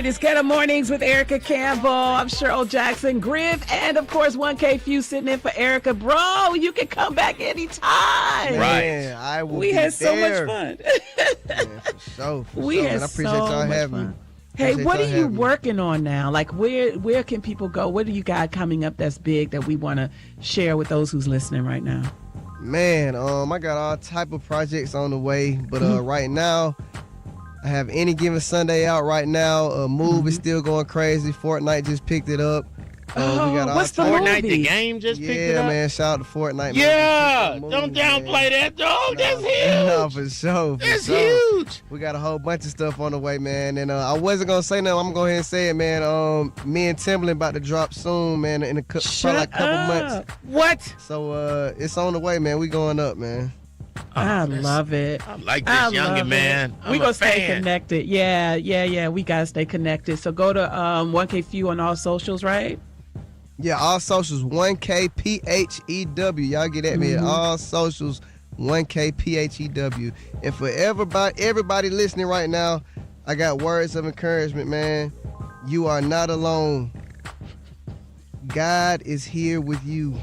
right, it's Ghetto Mornings with Erica Campbell. I'm Cheryl Jackson, Griff, and of course 1K Few sitting in for Erica. Bro, you can come back anytime. Right. I will We be had so there. much fun. Man, for sure. We had I appreciate y'all having me. Hey, Appreciate what are y'all you having me. working on now? Like, where can people go? What do you got coming up that's big that we want to share with those who's listening right now? Man, I got all type of projects on the way, but right now, I have Any Given Sunday out right now. Move is still going crazy. Fortnite just picked it up. We got all what's the type- Fortnite, movie? the game just picked it Yeah, up. man. Shout out to Fortnite. Yeah, Man. don't downplay that, though. That's huge. No, for sure. That's sure. huge. We got a whole bunch of stuff on the way, man. And I wasn't gonna say nothing. I'm gonna go ahead and say it, man. Me and Timberland about to drop soon, man. In probably like a couple months. What? So it's on the way, man. We going up, man. I love it. I like this youngin' man. We I'm gonna a stay fan. connected. Yeah. We gotta stay connected. So go to 1K Few on all socials, right? Yeah, all socials 1KPHEW. Y'all get at me at all socials 1KPHEW. And for everybody listening right now, I got words of encouragement, man. You are not alone. God is here with you.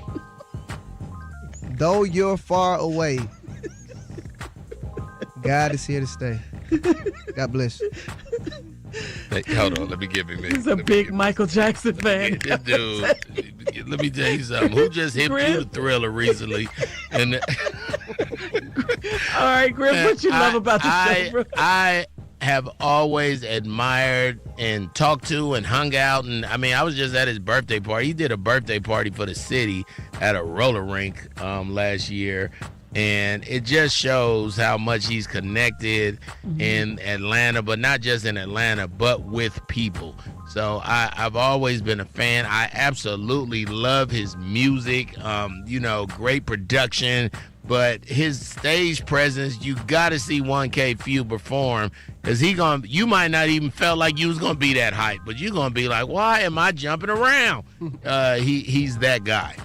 Though you're far away, God is here to stay. God bless you. Hey, hold on, let me give him. He's a big Michael Jackson fan. This dude, let me tell you something. Who just hit you the Thriller recently? And All right, Griff, what you love about the show, bro? I have always admired and talked to and hung out, and I mean, I was just at his birthday party. He did a birthday party for the city at a roller rink last year. And it just shows how much he's connected in Atlanta, but not just in Atlanta, but with people. So I've always been a fan. I absolutely love his music, great production, but his stage presence, you got to see 1K Few perform, because you might not even felt like you was going to be that hype, but you're going to be like, why am I jumping around? He's that guy.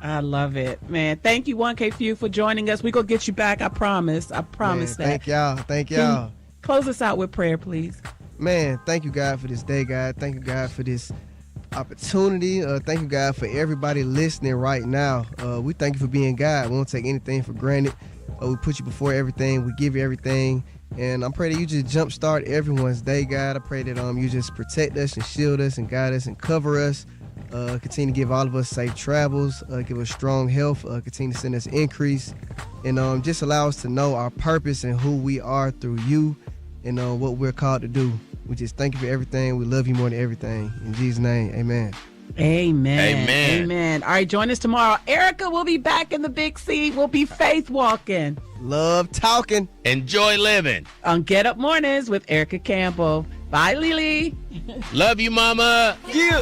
I love it, man. Thank you, 1K Few, for joining us. We're going to get you back. I promise. Man, that. Thank y'all. Can you close us out with prayer, please? Man, thank you, God, for this day, God. Thank you, God, for this opportunity. Thank you, God, for everybody listening right now. We thank you for being God. We don't take anything for granted. We put you before everything. We give you everything. And I pray that you just jumpstart everyone's day, God. I pray that you just protect us and shield us and guide us and cover us. Continue to give all of us safe travels, give us strong health, continue to send us increase, and just allow us to know our purpose and who we are through you and what we're called to do. We just thank you for everything. We love you more than everything. In Jesus' name, amen. Amen. All right, join us tomorrow. Erica will be back in the big seat. We'll be faith walking. Love talking. Enjoy living. On Get Up Mornings with Erica Campbell. Bye, Lily. Love you, mama. Yeah.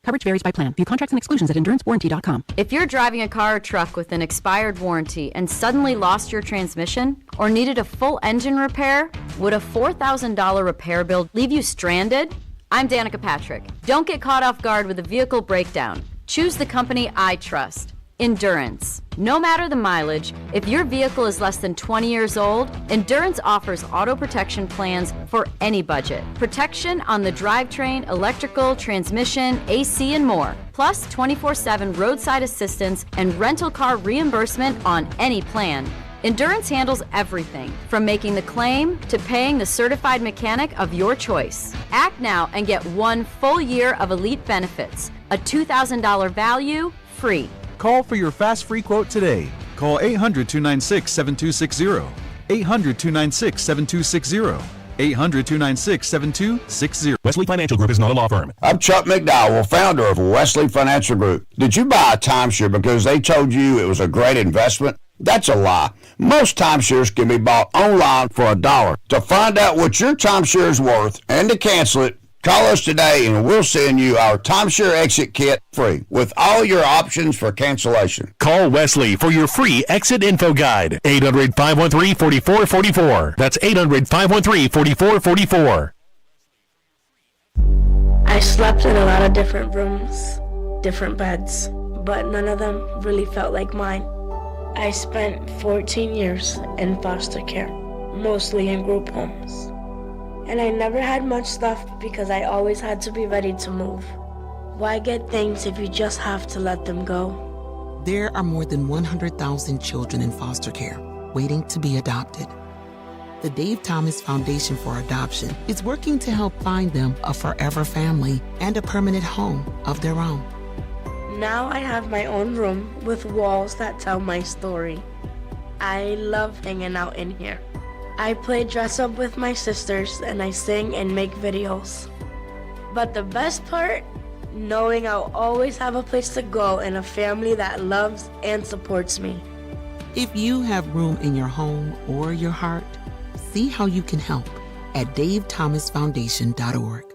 Coverage varies by plan. View contracts and exclusions at endurancewarranty.com. If you're driving a car or truck with an expired warranty and suddenly lost your transmission or needed a full engine repair, would a $4,000 repair bill leave you stranded? I'm Danica Patrick. Don't get caught off guard with a vehicle breakdown. Choose the company I trust. Endurance. No matter the mileage, if your vehicle is less than 20 years old, Endurance offers auto protection plans for any budget. Protection on the drivetrain, electrical, transmission, AC, and more. Plus 24/7 roadside assistance and rental car reimbursement on any plan. Endurance handles everything, from making the claim to paying the certified mechanic of your choice. Act now and get 1 full year of elite benefits. A $2,000 value, free. Call for your fast free quote today. Call 800-296-7260. 800-296-7260. 800-296-7260. Wesley Financial Group is not a law firm. I'm Chuck McDowell, founder of Wesley Financial Group. Did you buy a timeshare because they told you it was a great investment? That's a lie. Most timeshares can be bought online for $1. To find out what your timeshare is worth and to cancel it, call us today and we'll send you our timeshare exit kit free with all your options for cancellation. Call Wesley for your free exit info guide. 800-513-4444. That's 800-513-4444. I slept in a lot of different rooms, different beds, but none of them really felt like mine. I spent 14 years in foster care, mostly in group homes. And I never had much stuff because I always had to be ready to move. Why get things if you just have to let them go? There are more than 100,000 children in foster care waiting to be adopted. The Dave Thomas Foundation for Adoption is working to help find them a forever family and a permanent home of their own. Now I have my own room with walls that tell my story. I love hanging out in here. I play dress up with my sisters and I sing and make videos. But the best part, knowing I'll always have a place to go and a family that loves and supports me. If you have room in your home or your heart, see how you can help at davethomasfoundation.org.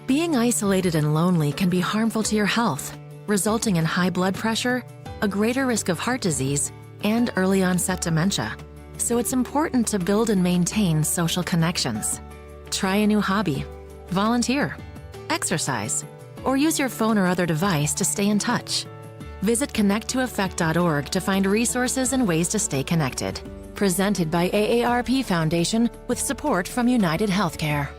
Being isolated and lonely can be harmful to your health, resulting in high blood pressure, a greater risk of heart disease, and early onset dementia. So it's important to build and maintain social connections. Try a new hobby, volunteer, exercise, or use your phone or other device to stay in touch. Visit connecttoeffect.org to find resources and ways to stay connected. Presented by AARP Foundation with support from United Healthcare.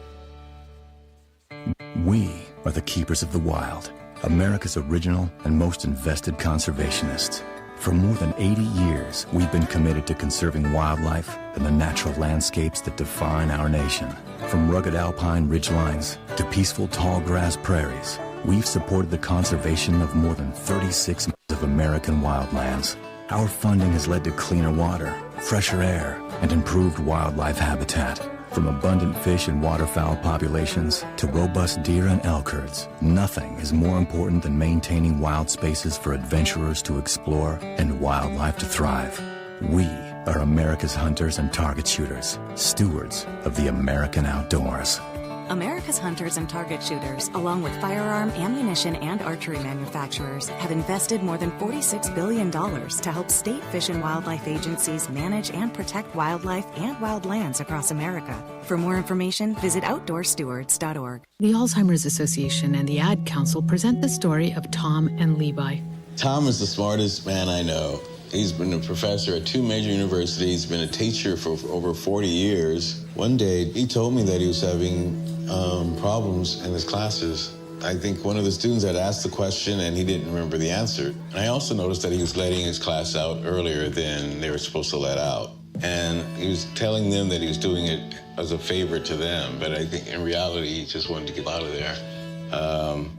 We are the keepers of the wild, America's original and most invested conservationists. For more than 80 years, we've been committed to conserving wildlife and the natural landscapes that define our nation. From rugged alpine ridgelines to peaceful tall grass prairies, we've supported the conservation of more than 36 miles of American wildlands. Our funding has led to cleaner water, fresher air, and improved wildlife habitat. From abundant fish and waterfowl populations to robust deer and elk herds, nothing is more important than maintaining wild spaces for adventurers to explore and wildlife to thrive. We are America's hunters and target shooters, stewards of the American outdoors. America's hunters and target shooters, along with firearm, ammunition, and archery manufacturers, have invested more than $46 billion to help state fish and wildlife agencies manage and protect wildlife and wildlands across America. For more information, visit outdoorstewards.org. The Alzheimer's Association and the Ad Council present the story of Tom and Levi. Tom is the smartest man I know. He's been a professor at 2 major universities, been a teacher for over 40 years. One day, he told me that he was having problems in his classes. I think one of the students had asked the question and he didn't remember the answer. And I also noticed that he was letting his class out earlier than they were supposed to let out. And he was telling them that he was doing it as a favor to them, but I think in reality, he just wanted to get out of there.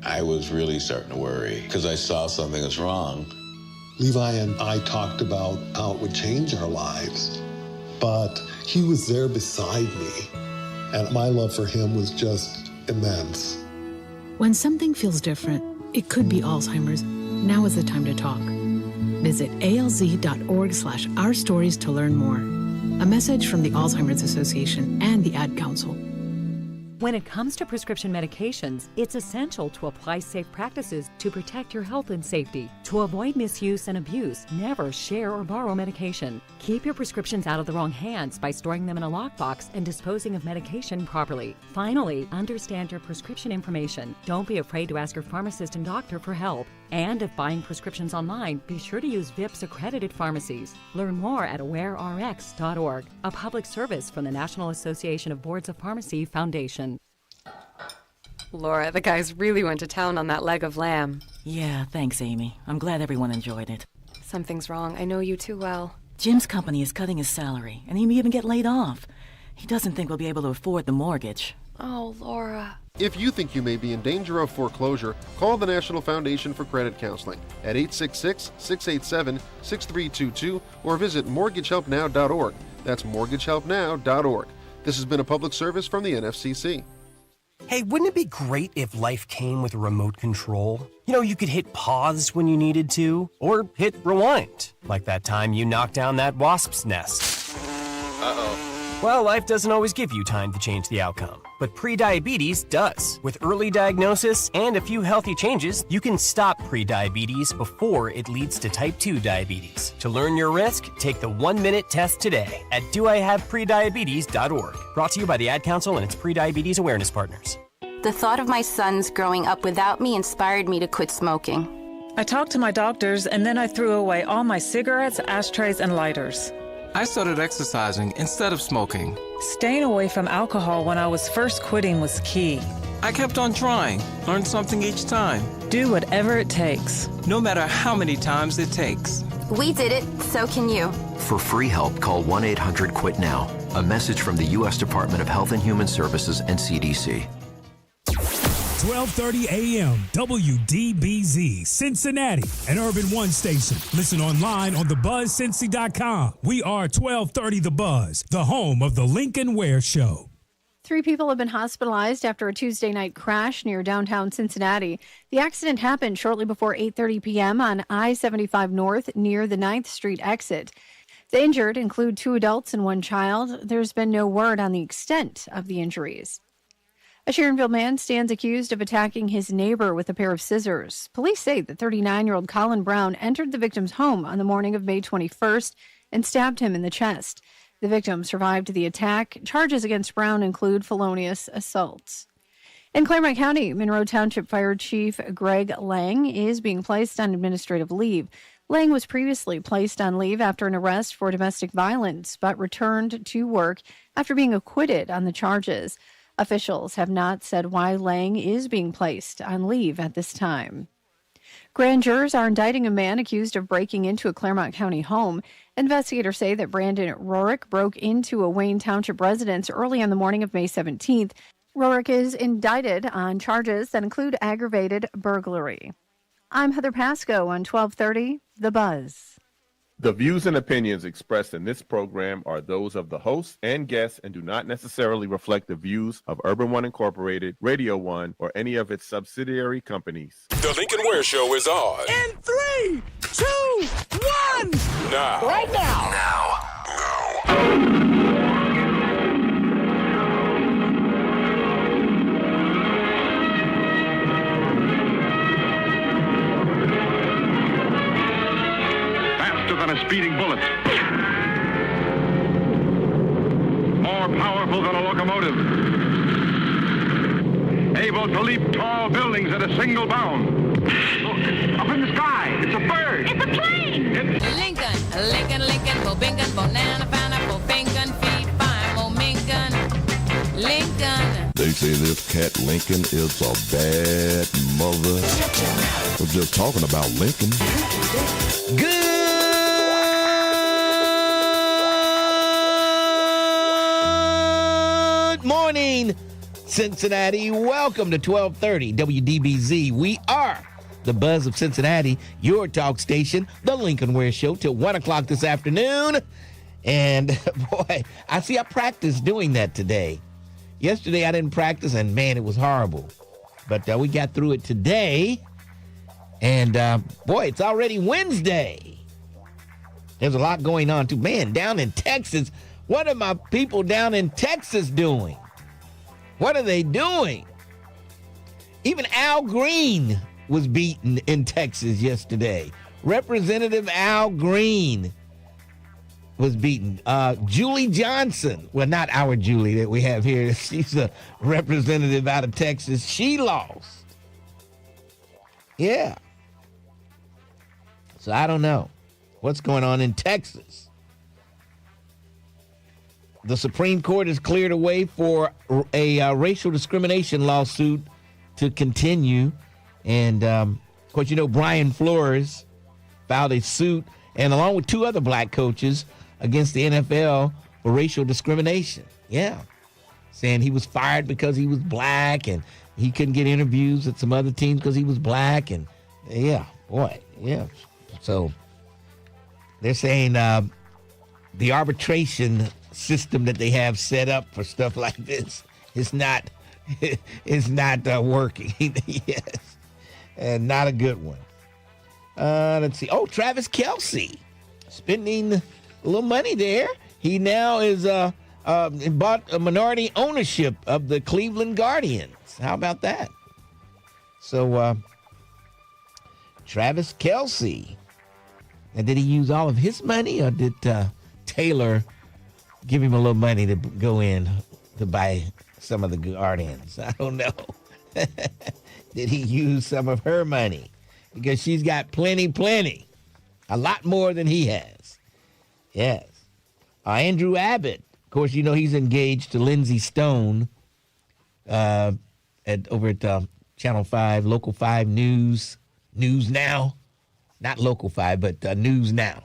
I was really starting to worry because I saw something was wrong. Levi and I talked about how it would change our lives, but he was there beside me, and my love for him was just immense. When something feels different, it could be Alzheimer's. Now is the time to talk. Visit alz.org/ourstories to learn more. A message from the Alzheimer's Association and the Ad Council. When it comes to prescription medications, it's essential to apply safe practices to protect your health and safety. To avoid misuse and abuse, never share or borrow medication. Keep your prescriptions out of the wrong hands by storing them in a lockbox and disposing of medication properly. Finally, understand your prescription information. Don't be afraid to ask your pharmacist and doctor for help. And if buying prescriptions online, be sure to use VIPS accredited pharmacies. Learn more at awarerx.org, a public service from the National Association of Boards of Pharmacy Foundation. Laura, the guys really went to town on that leg of lamb. Yeah, thanks, Amy. I'm glad everyone enjoyed it. Something's wrong. I know you too well. Jim's company is cutting his salary, and he may even get laid off. He doesn't think we'll be able to afford the mortgage. Oh, Laura. If you think you may be in danger of foreclosure, call the National Foundation for Credit Counseling at 866-687-6322 or visit mortgagehelpnow.org. That's mortgagehelpnow.org. This has been a public service from the NFCC. Hey, wouldn't it be great if life came with a remote control? You know, you could hit pause when you needed to, or hit rewind, like that time you knocked down that wasp's nest. Uh-oh. Well, life doesn't always give you time to change the outcome, but prediabetes does. With early diagnosis and a few healthy changes, you can stop prediabetes before it leads to type 2 diabetes. To learn your risk, take the 1-minute test today at doihaveprediabetes.org. Brought to you by the Ad Council and its prediabetes awareness partners. The thought of my sons growing up without me inspired me to quit smoking. I talked to my doctors, and then I threw away all my cigarettes, ashtrays, and lighters. I started exercising instead of smoking. Staying away from alcohol when I was first quitting was key. I kept on trying, learned something each time. Do whatever it takes. No matter how many times it takes. We did it, so can you. For free help, call 1-800-QUIT-NOW. A message from the U.S. Department of Health and Human Services and CDC. 1230 AM, WDBZ, Cincinnati, an Urban One station. Listen online on thebuzzcincy.com. We are 1230 The Buzz, the home of the Lincoln Ware Show. 3 people have been hospitalized after a Tuesday night crash near downtown Cincinnati. The accident happened shortly before 8:30 p.m. on I-75 North near the 9th Street exit. The injured include 2 adults and 1 child. There's been no word on the extent of the injuries. A Sharonville man stands accused of attacking his neighbor with a pair of scissors. Police say the 39-year-old Colin Brown entered the victim's home on the morning of May 21st and stabbed him in the chest. The victim survived the attack. Charges against Brown include felonious assaults. In Claremont County, Monroe Township Fire Chief Greg Lang is being placed on administrative leave. Lang was previously placed on leave after an arrest for domestic violence, but returned to work after being acquitted on the charges. Officials have not said why Lang is being placed on leave at this time. Grand jurors are indicting a man accused of breaking into a Claremont County home. Investigators say that Brandon Rorick broke into a Wayne Township residence early on the morning of May 17th. Rorick is indicted on charges that include aggravated burglary. I'm Heather Pasco on 1230 The Buzz. The views and opinions expressed in this program are those of the host and guests and do not necessarily reflect the views of Urban One Incorporated, Radio One, or any of its subsidiary companies. The Lincoln Ware Show is on. In 3, 2, 1. Now. Right now. Than a speeding bullet. More powerful than a locomotive. Able to leap tall buildings at a single bound. Look, up in the sky, it's a bird. It's a plane. Lincoln, Bobingan, Bonana, Pineapple, Fingan, Feet, Fine, Momingan, Lincoln. They say this cat Lincoln is a bad mother. We're just talking about Lincoln. Good morning, Cincinnati. Welcome to 1230 WDBZ. We are the Buzz of Cincinnati, your talk station, the Lincoln Ware Show, till 1 o'clock this afternoon. And boy, I practiced doing that today. Yesterday I didn't practice, and man, it was horrible. But we got through it today. And boy, it's already Wednesday. There's a lot going on too. Man, down in Texas, what are my people down in Texas doing? What are they doing? Even Al Green was beaten in Texas yesterday. Representative Al Green was beaten. Julie Johnson, well, not our Julie that we have here. She's a representative out of Texas. She lost. Yeah. So I don't know what's going on in Texas. The Supreme Court has cleared a way for a racial discrimination lawsuit to continue. And, of course, Brian Flores filed a suit, and along with 2 other black coaches, against the NFL for racial discrimination. Yeah. Saying he was fired because he was black, and he couldn't get interviews at some other teams because he was black. And, yeah, boy, yeah. So they're saying the arbitration system that they have set up for stuff like this is not working. Yes, and not a good one. Let's see. Oh, Travis Kelce spending a little money there. He now is bought a minority ownership of the Cleveland Guardians. How about that? So Travis Kelce. And did he use all of his money, or did Taylor give him a little money to go in to buy some of the Guardians? I don't know. Did he use some of her money? because she's got plenty. A lot more than he has. Yes. Andrew Abbott, of course, you know he's engaged to Lindsey Stone over at Channel 5, Local 5 News Now. Not Local 5, but News Now.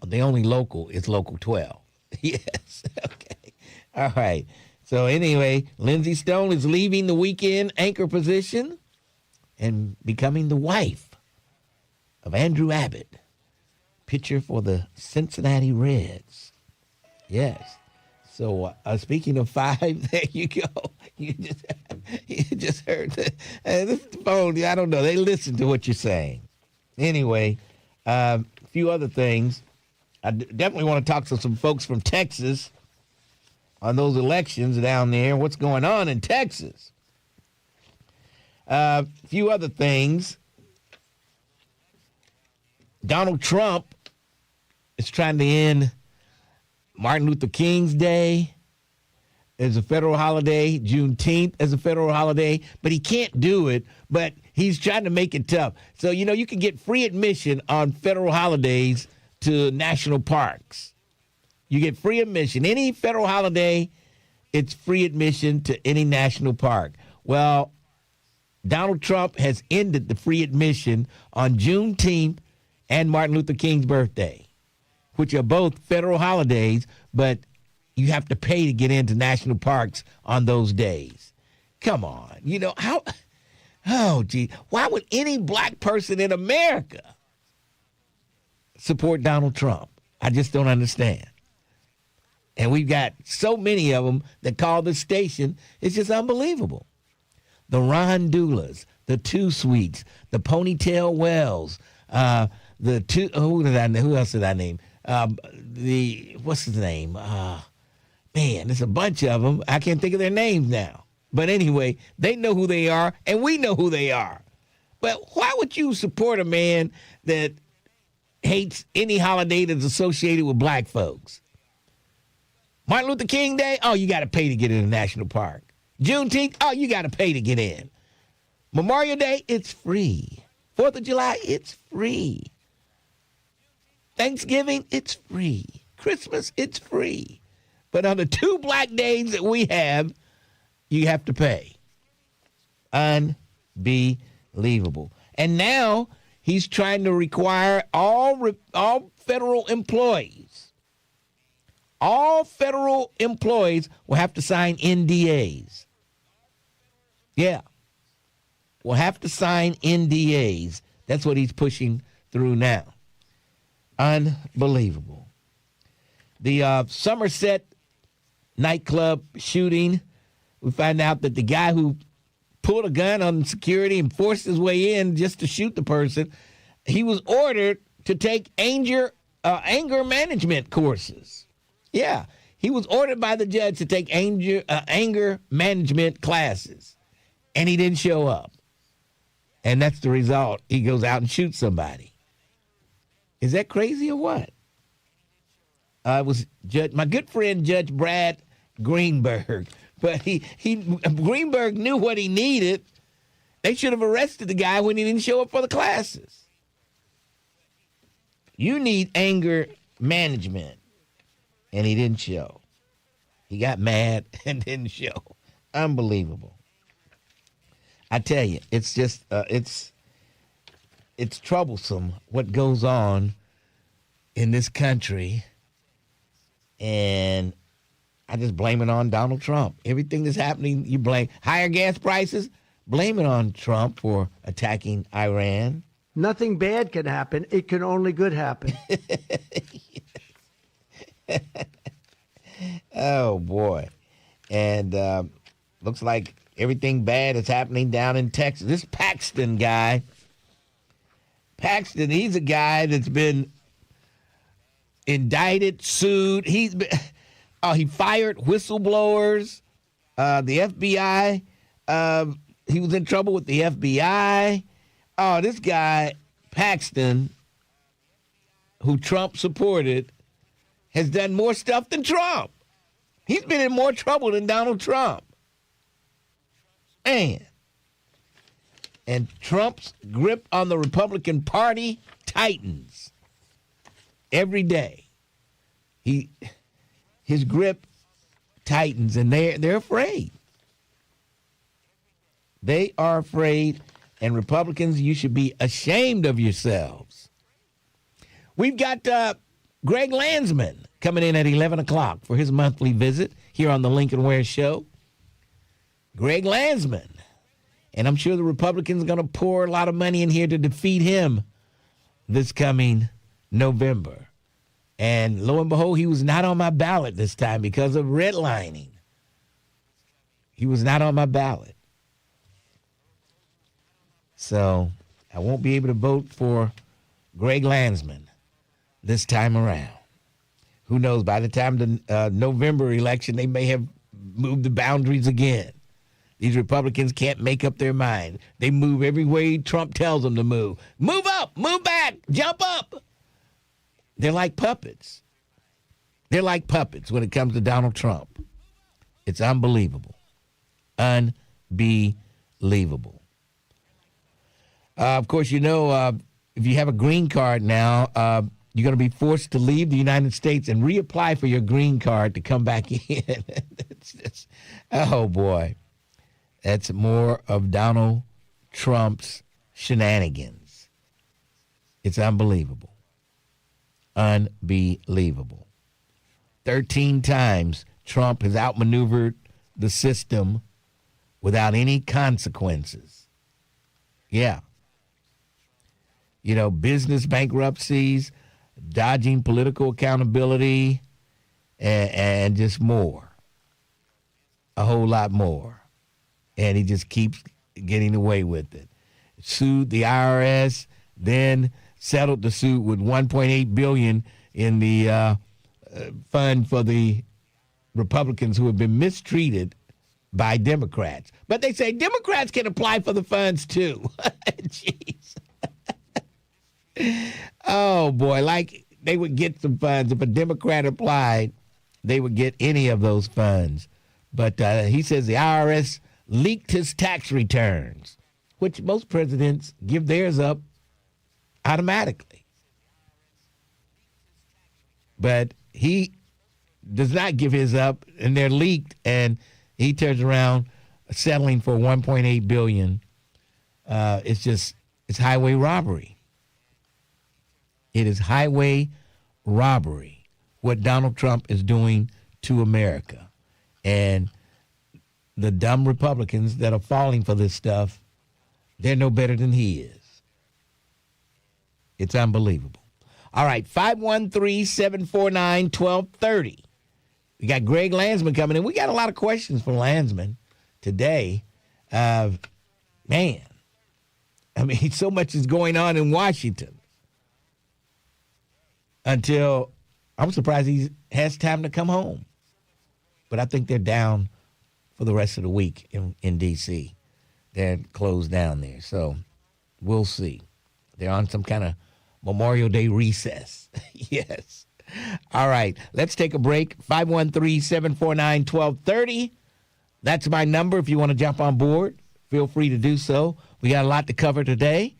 The only local is Local 12. Yes. Okay. All right. So anyway, Lindsey Stone is leaving the weekend anchor position and becoming the wife of Andrew Abbott, pitcher for the Cincinnati Reds. Yes. So speaking of 5, there you go. You just heard this phone. I don't know. They listen to what you're saying. Anyway, a few other things. I definitely want to talk to some folks from Texas on those elections down there. What's going on in Texas? A few other things. Donald Trump is trying to end Martin Luther King's Day as a federal holiday, Juneteenth as a federal holiday, but he can't do it, but he's trying to make it tough. So, you know, you can get free admission on federal holidays to national parks. You get free admission. Any federal holiday, it's free admission to any national park. Well, Donald Trump has ended the free admission on Juneteenth and Martin Luther King's birthday, which are both federal holidays, but you have to pay to get into national parks on those days. Come on. You know, why would any black person in America support Donald Trump? I just don't understand. And we've got so many of them that call this station. It's just unbelievable. The Ron Doulas, the Two Sweets, the Ponytail Wells, the two. Who else did I name? What's his name? Man, there's a bunch of them. I can't think of their names now. But anyway, they know who they are, and we know who they are. But why would you support a man that hates any holiday that's associated with black folks? Martin Luther King Day, oh, you got to pay to get in a national park. Juneteenth, oh, you got to pay to get in. Memorial Day, it's free. 4th of July, it's free. Thanksgiving, it's free. Christmas, it's free. But on the 2 black days that we have, you have to pay. Unbelievable. And now he's trying to require all federal employees. All federal employees will have to sign NDAs. Yeah. Will have to sign NDAs. That's what he's pushing through now. Unbelievable. The Somerset nightclub shooting, we find out that the guy who pulled a gun on security and forced his way in just to shoot the person, he was ordered to take anger management courses. Yeah, he was ordered by the judge to take anger management classes, and he didn't show up. And that's the result. He goes out and shoots somebody. Is that crazy or what? It was my good friend Judge Brad Greenberg, but Greenberg knew what he needed. They should have arrested the guy when he didn't show up for the classes. You need anger management. And he didn't show. He got mad and didn't show. Unbelievable. I tell you, it's just, it's troublesome what goes on in this country. And I just blame it on Donald Trump. Everything that's happening, you blame. Higher gas prices, blame it on Trump for attacking Iran. Nothing bad can happen. It can only good happen. Oh, boy. And looks like everything bad is happening down in Texas. This Paxton guy, he's a guy that's been indicted, sued. He fired whistleblowers. The FBI, he was in trouble with the FBI. Oh, this guy, Paxton, who Trump supported, has done more stuff than Trump. He's been in more trouble than Donald Trump. Man. And Trump's grip on the Republican Party tightens every day. His grip tightens, and they're afraid. They are afraid, and Republicans, you should be ashamed of yourselves. We've got Greg Landsman coming in at 11 o'clock for his monthly visit here on the Lincoln Ware Show. Greg Landsman. And I'm sure the Republicans are going to pour a lot of money in here to defeat him this coming November. And lo and behold, he was not on my ballot this time because of redlining. He was not on my ballot. So I won't be able to vote for Greg Landsman this time around. Who knows, by the time the November election, they may have moved the boundaries again. These Republicans can't make up their mind. They move every way Trump tells them to move. Move up, move back, jump up. They're like puppets. They're like puppets when it comes to Donald Trump. It's unbelievable. Unbelievable. Of course, you know, if you have a green card now, you're going to be forced to leave the United States and reapply for your green card to come back in. Oh, boy. That's more of Donald Trump's shenanigans. It's unbelievable. Unbelievable. 13 times Trump has outmaneuvered the system without any consequences. Yeah. You know, business bankruptcies, dodging political accountability, and just more. A whole lot more. And he just keeps getting away with it. Sued the IRS, then settled the suit with $1.8 billion in the fund for the Republicans who have been mistreated by Democrats. But they say Democrats can apply for the funds too. Jeez. Oh, boy, like they would get some funds. If a Democrat applied, they would get any of those funds. But he says the IRS leaked his tax returns, which most presidents give theirs up automatically. But he does not give his up, and they're leaked, and he turns around settling for $1.8 billion. It's highway robbery. It is highway robbery, what Donald Trump is doing to America. And the dumb Republicans that are falling for this stuff, they're no better than he is. It's unbelievable. All right, 513-749-1230. We got Greg Landsman coming in. We got a lot of questions for Landsman today. Man, I mean, so much is going on in Washington. Until I'm surprised he has time to come home. But I think they're down for the rest of the week in D.C. They're closed down there. So we'll see. They're on some kind of Memorial Day recess. Yes. All right. Let's take a break. 513-749-1230. That's my number. If you want to jump on board, feel free to do so. We got a lot to cover today.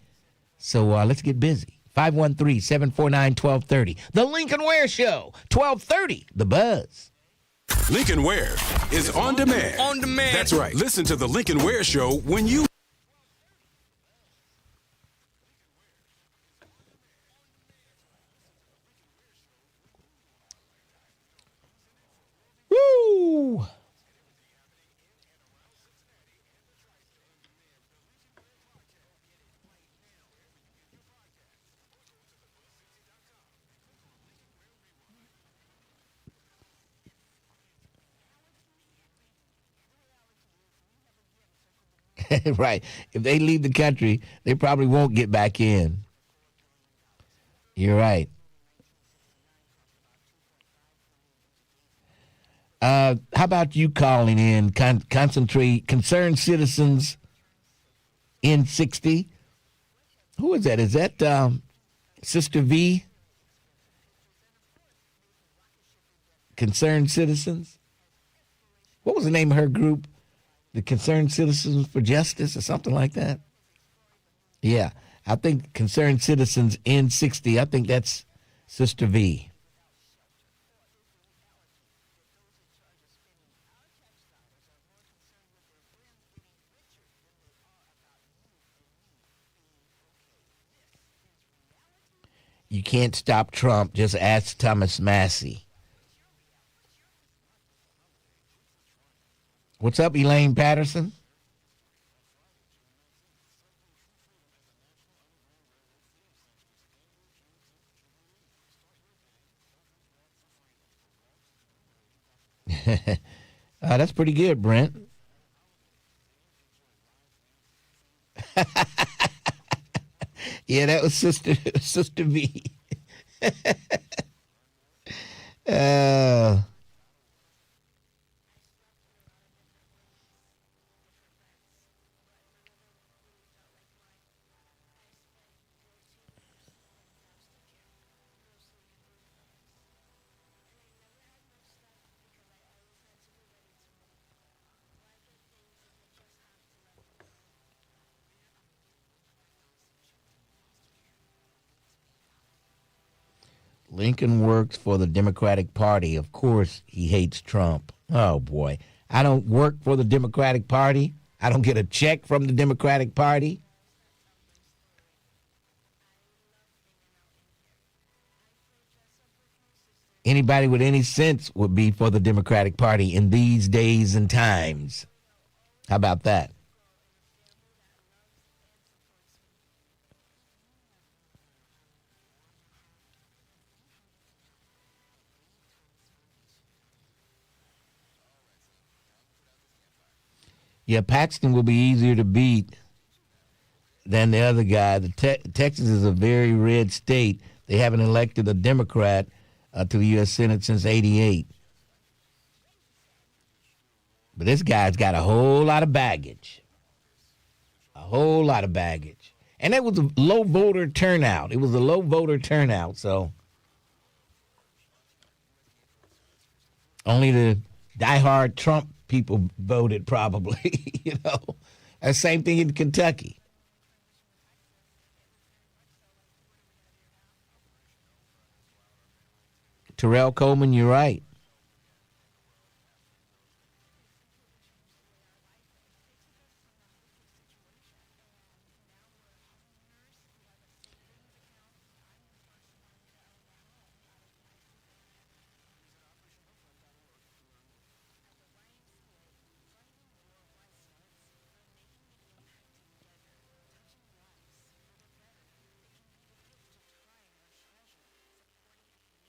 So let's get busy. 513-749-1230. The Lincoln Ware Show. 1230. The Buzz. Lincoln Ware is on demand. On demand. That's right. Listen to the Lincoln Ware Show when you... Woo! Right. If they leave the country, they probably won't get back in. You're right. How about you calling in? Concentrate, concerned citizens in 60. Who is that? Is that Sister V? Concerned Citizens? What was the name of her group? The Concerned Citizens for Justice or something like that? Yeah. I think Concerned Citizens N60, I think that's Sister V. You can't stop Trump. Just ask Thomas Massey. What's up, Elaine Patterson? That's pretty good, Brent. Yeah, that was Sister V. Lincoln works for the Democratic Party. Of course, he hates Trump. Oh, boy. I don't work for the Democratic Party. I don't get a check from the Democratic Party. Anybody with any sense would be for the Democratic Party in these days and times. How about that? Yeah, Paxton will be easier to beat than the other guy. Texas is a very red state. They haven't elected a Democrat to the U.S. Senate since '88. But this guy's got a whole lot of baggage. A whole lot of baggage. And it was a low voter turnout. So only the diehard Trump people voted, probably. The same thing in Kentucky. Terrell Coleman, you're right.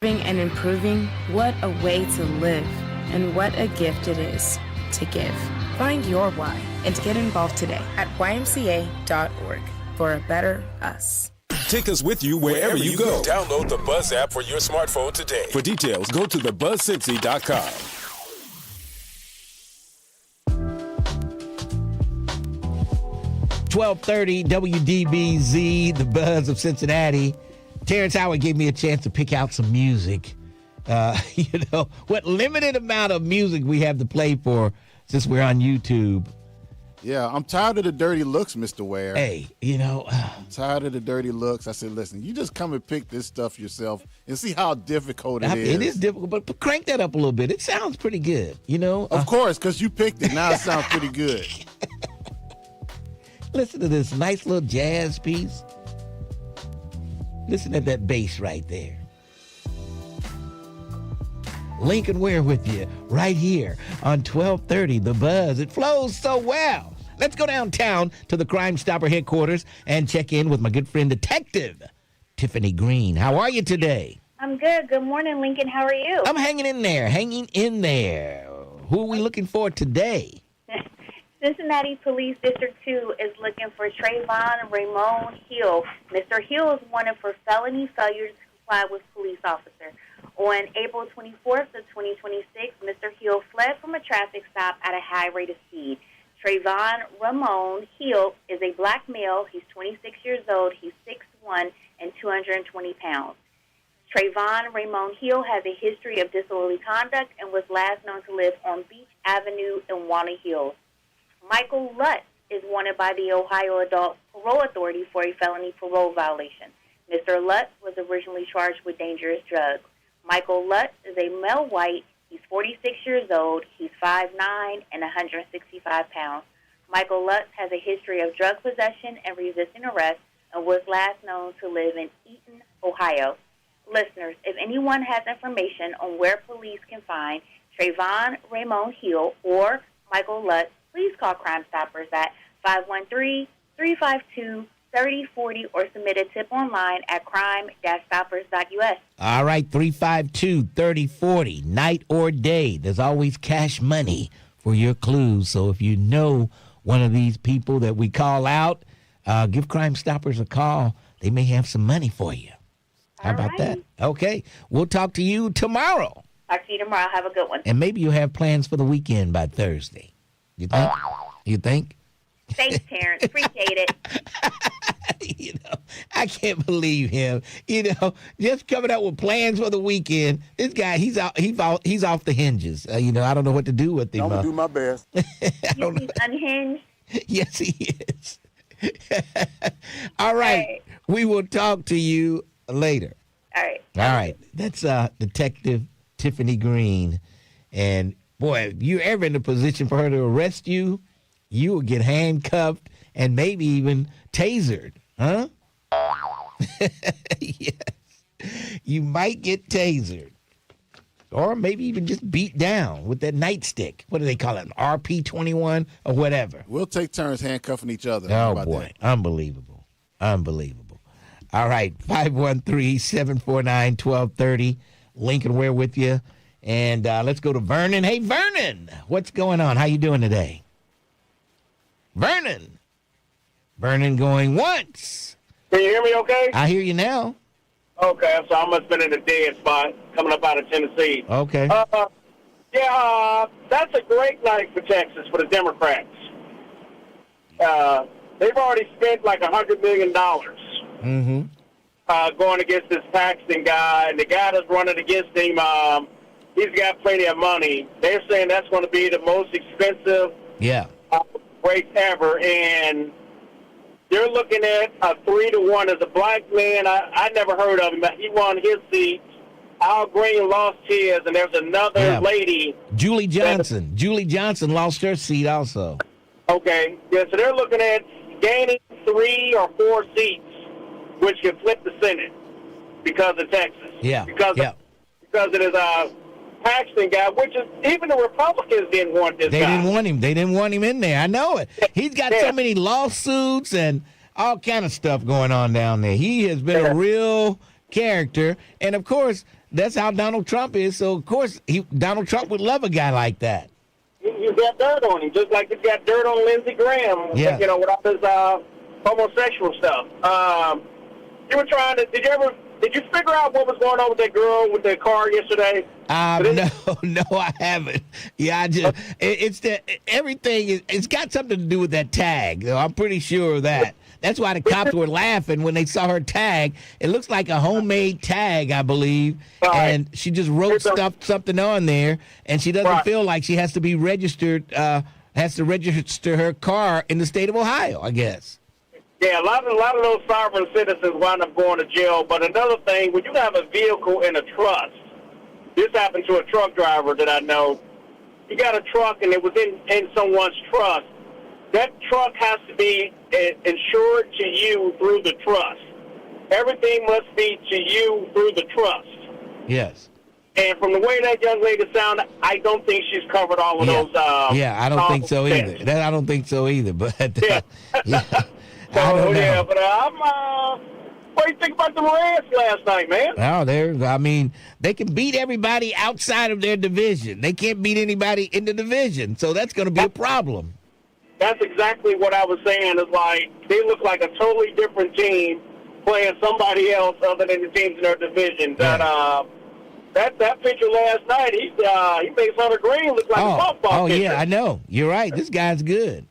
And improving, what a way to live, and what a gift it is to give. Find your why and get involved today at ymca.org for a better us. Take us with you wherever you go. Download the Buzz app for your smartphone today. For details, go to thebuzzcincy.com. .1230 WDBZ, the Buzz of Cincinnati. Terrence Howard gave me a chance to pick out some music. What limited amount of music we have to play for since we're on YouTube. Yeah, I'm tired of the dirty looks, Mr. Ware. Hey, I'm tired of the dirty looks. I said, listen, you just come and pick this stuff yourself and see how difficult it is. It is difficult, but crank that up a little bit. It sounds pretty good, Of course, because you picked it. Now it sounds pretty good. Listen to this nice little jazz piece. Listen to that bass right there. Lincoln Ware with you right here on 1230 The Buzz. It flows so well. Let's go downtown to the Crime Stopper headquarters and check in with my good friend, Detective Tiffany Green. How are you today? I'm good. Good morning, Lincoln. How are you? I'm hanging in there. Who are we looking for today? Cincinnati Police District 2 is looking for Trayvon Ramon Hill. Mr. Hill is wanted for felony failure to comply with police officer. On April 24th of 2026, Mr. Hill fled from a traffic stop at a high rate of speed. Trayvon Ramon Hill is a black male. He's 26 years old. He's 6'1" and 220 pounds. Trayvon Ramon Hill has a history of disorderly conduct and was last known to live on Beach Avenue in Walnut Hills. Michael Lutz is wanted by the Ohio Adult Parole Authority for a felony parole violation. Mr. Lutz was originally charged with dangerous drugs. Michael Lutz is a male white. He's 46 years old. He's 5'9" and 165 pounds. Michael Lutz has a history of drug possession and resisting arrest and was last known to live in Eaton, Ohio. Listeners, if anyone has information on where police can find Trayvon Ramon Hill or Michael Lutz, please call Crime Stoppers at 513-352-3040 or submit a tip online at crime-stoppers.us. All right, 352-3040, night or day. There's always cash money for your clues. So if you know one of these people that we call out, give Crime Stoppers a call. They may have some money for you. How about that? Okay, we'll talk to you tomorrow. Talk to you tomorrow. Have a good one. And maybe you'll have plans for the weekend by Thursday. You think? You think? Thanks, Terrence. Appreciate it. I can't believe him. Just coming out with plans for the weekend. This guy, he's off the hinges. I don't know what to do with him. I'm gonna do my best. He's unhinged. Yes, he is. All right. We will talk to you later. All right. All right. That's Detective Tiffany Green. And, boy, if you're ever in a position for her to arrest you, you will get handcuffed and maybe even tasered. Huh? Yes. You might get tasered. Or maybe even just beat down with that nightstick. What do they call it? An RP-21 or whatever. We'll take turns handcuffing each other. Oh, boy. That? Unbelievable. All right. 513-749-1230. Lincoln Ware with you. And let's go to Vernon. Hey, Vernon. What's going on? How you doing today? Vernon. Vernon going once. Can you hear me okay? I hear you now. Okay, so I must have been in a dead spot coming up out of Tennessee. Okay. That's a great night for Texas, for the Democrats. They've already spent like $100 million going against this Paxton guy, and the guy that's running against him, he's got plenty of money. They're saying that's going to be the most expensive race ever, and they're looking at a 3-1 as a black man. I never heard of him. He won his seat. Al Green lost his, and there's another lady. Julie Johnson. Julie Johnson lost her seat also. Okay. Yeah, so they're looking at gaining 3 or 4 seats, which could flip the Senate because of Texas. Yeah. Because of this Paxton guy, which is even the Republicans didn't want this guy. They didn't want him in there. I know it. He's got so many lawsuits and all kind of stuff going on down there. He has been a real character. And, of course, that's how Donald Trump is. So, of course, Donald Trump would love a guy like that. You got dirt on him, just like he's got dirt on Lindsey Graham, with all this homosexual stuff. You were trying to, did you figure out what was going on with that girl with the car yesterday? No, I haven't. Yeah, it's got something to do with that tag. I'm pretty sure of that. That's why the cops were laughing when they saw her tag. It looks like a homemade tag, I believe. And she just wrote something on there, and she doesn't feel like she has to be registered, has to register her car in the state of Ohio, I guess. Yeah, a lot of those sovereign citizens wind up going to jail. But another thing, when you have a vehicle in a trust, this happened to a truck driver that I know. He got a truck, and it was in someone's trust. That truck has to be insured to you through the trust. Everything must be to you through the trust. Yes. And from the way that young lady sounded, I don't think she's covered all of those. I don't think so either. I don't think so either. But I don't know. But what do you think about the Rams last night, man? Oh, they can beat everybody outside of their division. They can't beat anybody in the division, so that's going to be a problem. That's exactly what I was saying. Is like they look like a totally different team playing somebody else other than the teams in their division. Yeah. That pitcher last night, he makes Hunter Green look like a softball pitcher. Yeah, I know. You're right. This guy's good.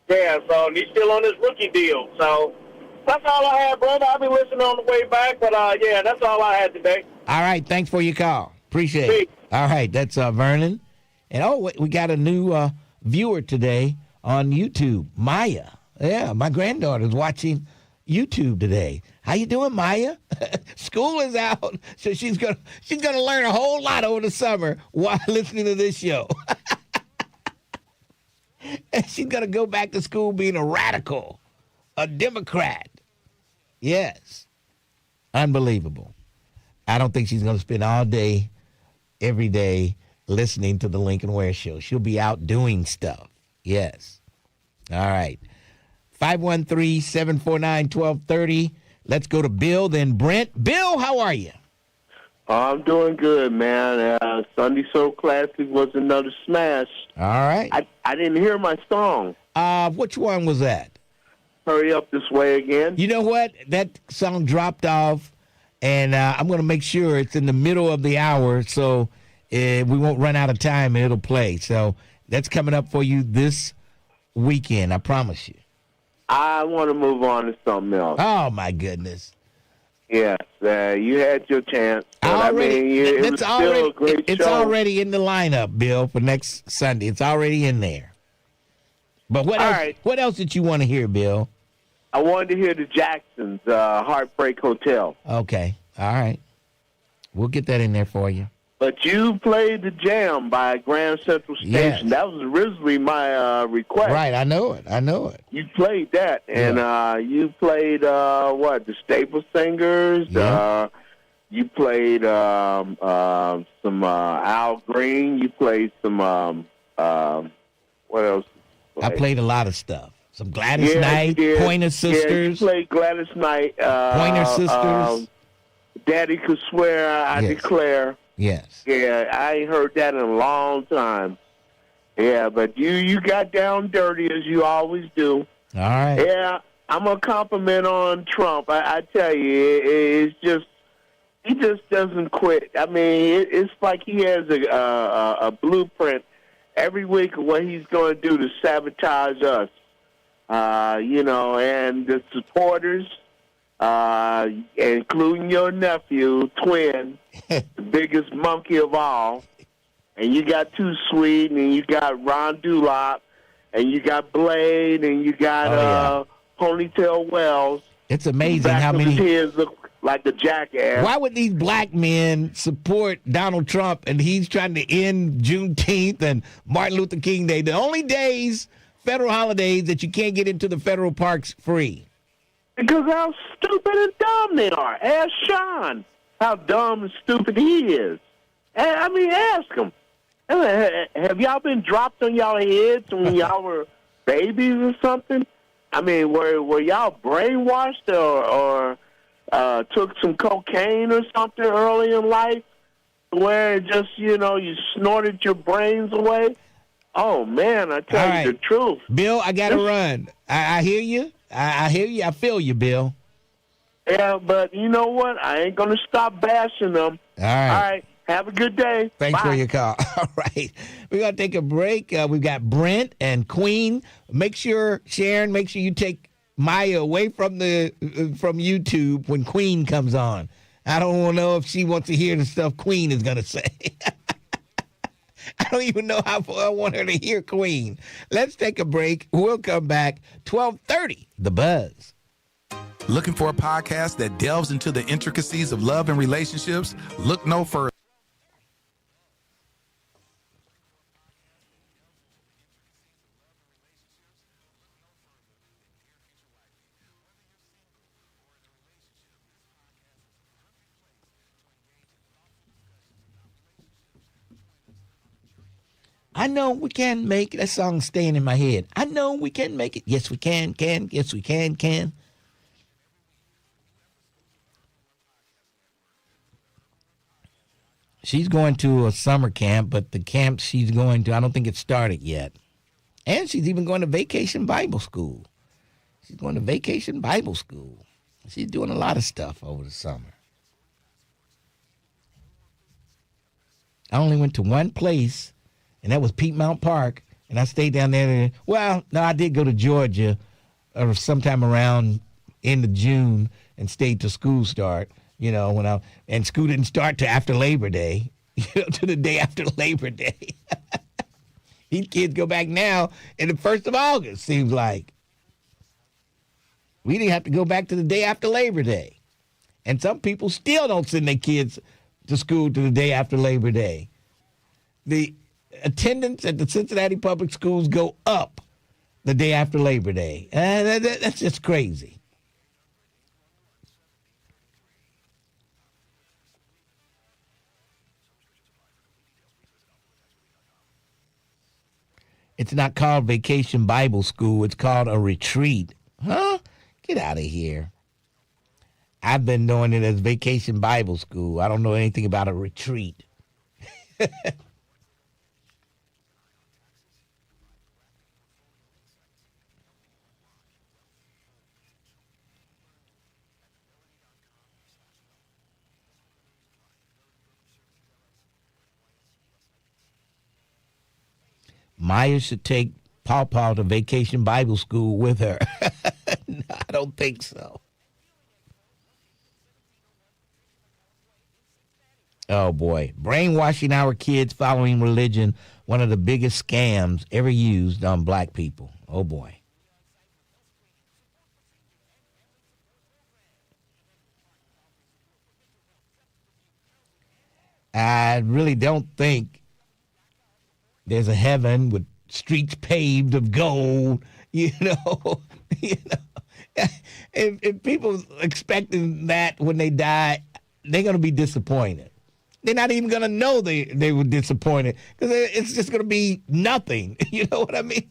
Yeah, so he's still on his rookie deal. So that's all I had, brother. I'll be listening on the way back. But, that's all I had today. All right. Thanks for your call. Appreciate it. All right. That's Vernon. And, we got a new viewer today on YouTube. Maya. Yeah, my granddaughter's watching YouTube today. How you doing, Maya? School is out, so she's gonna learn a whole lot over the summer while listening to this show. And she's gonna go back to school being a radical, a Democrat. Yes. Unbelievable. I don't think she's gonna spend all day, every day, listening to the Lincoln Ware Show. She'll be out doing stuff. Yes. All right. 513-749-1230. Let's go to Bill, then Brent. Bill, how are you? I'm doing good, man. Sunday Soul Classic was another smash. All right. I didn't hear my song. Which one was that? Hurry Up This Way Again. You know what? That song dropped off, and I'm going to make sure it's in the middle of the hour so we won't run out of time and it'll play. So that's coming up for you this weekend, I promise you. I want to move on to something else. Oh, my goodness. Yes, you had your chance. It's already in the lineup, Bill, for next Sunday. It's already in there. But what else? Right. What else did you want to hear, Bill? I wanted to hear the Jacksons, Heartbreak Hotel. Okay, all right. We'll get that in there for you. But you played the Jam by Grand Central Station. Yes. That was originally my request. Right, I know it. You played that, and you played the Staple Singers. Yeah. You played some Al Green. You played some what else? I played a lot of stuff. Some Gladys Knight, Pointer Sisters. Yeah, you played Gladys Knight. Pointer Sisters. Daddy Could Swear, I Declare. Yes. Yeah, I ain't heard that in a long time. Yeah, but you got down dirty as you always do. All right. Yeah, I'm going to compliment on Trump. I tell you, it's just, he just doesn't quit. I mean, it's like he has a blueprint every week of what he's going to do to sabotage us. And the supporters, including your nephew, Twin, the biggest monkey of all. And you got Too Sweet, and you got Ron Dulop, and you got Blade, and you got Ponytail Wells. It's amazing how many kids look like a jackass. Why would these black men support Donald Trump, and he's trying to end Juneteenth and Martin Luther King Day, the only days, federal holidays, that you can't get into the federal parks free? Because how stupid and dumb they are. Ask Sean how dumb and stupid he is. I mean, ask him. Have y'all been dropped on y'all heads when y'all were babies or something? I mean, were y'all brainwashed or took some cocaine or something early in life where it just, you snorted your brains away? Oh, man, I tell you the truth. Bill, I got to run. I hear you. I hear you. I feel you, Bill. Yeah, but you know what? I ain't going to stop bashing them. All right. Have a good day. Thanks Bye. for your call. All right. We're going to take a break. We've got Brent and Queen. Sharon, make sure you take Maya away from YouTube when Queen comes on. I don't want to know if she wants to hear the stuff Queen is going to say. I don't even know how I want her to hear Queen. Let's take a break. We'll come back. 12:30, The Buzz. Looking for a podcast that delves into the intricacies of love and relationships? Look no further. I know we can make it. That song's staying in my head. I know we can make it. Yes, we can. Yes, we can. She's going to a summer camp, but the camp she's going to, I don't think it's started yet. And she's even going to Vacation Bible School. She's going to Vacation Bible School. She's doing a lot of stuff over the summer. I only went to one place, and that was Piedmont Park, and I stayed down there. Well, no, I did go to Georgia sometime around end of June and stayed till school start, and school didn't start till after Labor Day, to the day after Labor Day. These kids go back now in the 1st of August, seems like. We didn't have to go back to the day after Labor Day. And some people still don't send their kids to school to the day after Labor Day. The attendance at the Cincinnati public schools go up the day after Labor Day. That's just crazy. It's not called Vacation Bible School. It's called a retreat. Huh? Get out of here. I've been knowing it as Vacation Bible School. I don't know anything about a retreat. Maya should take Paw to Vacation Bible School with her. No, I don't think so. Oh, boy. Brainwashing our kids following religion, one of the biggest scams ever used on black people. Oh, boy. I really don't think there's a heaven with streets paved of gold, If people expecting that when they die, they're going to be disappointed. They're not even going to know they were disappointed because it's just going to be nothing. You know what I mean?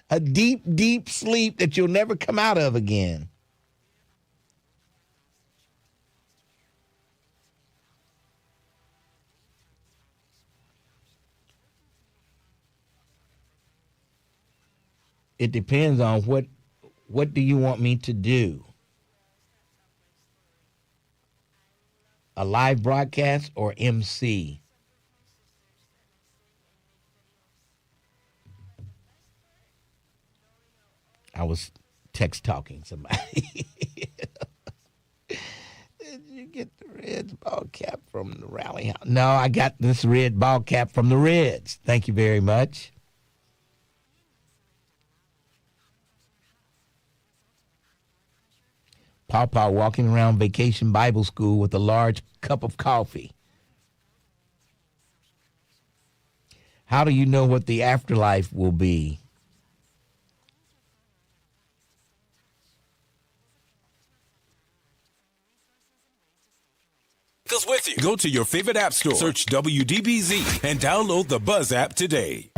A deep, deep sleep that you'll never come out of again. It depends on what do you want me to do? A live broadcast or MC? I was text talking somebody. Did you get the Reds ball cap from the rally house? No, I got this red ball cap from the Reds. Thank you very much. Pawpaw walking around Vacation Bible School with a large cup of coffee. How do you know what the afterlife will be? With you. Go to your favorite app store, search WDBZ, and download the Buzz app today.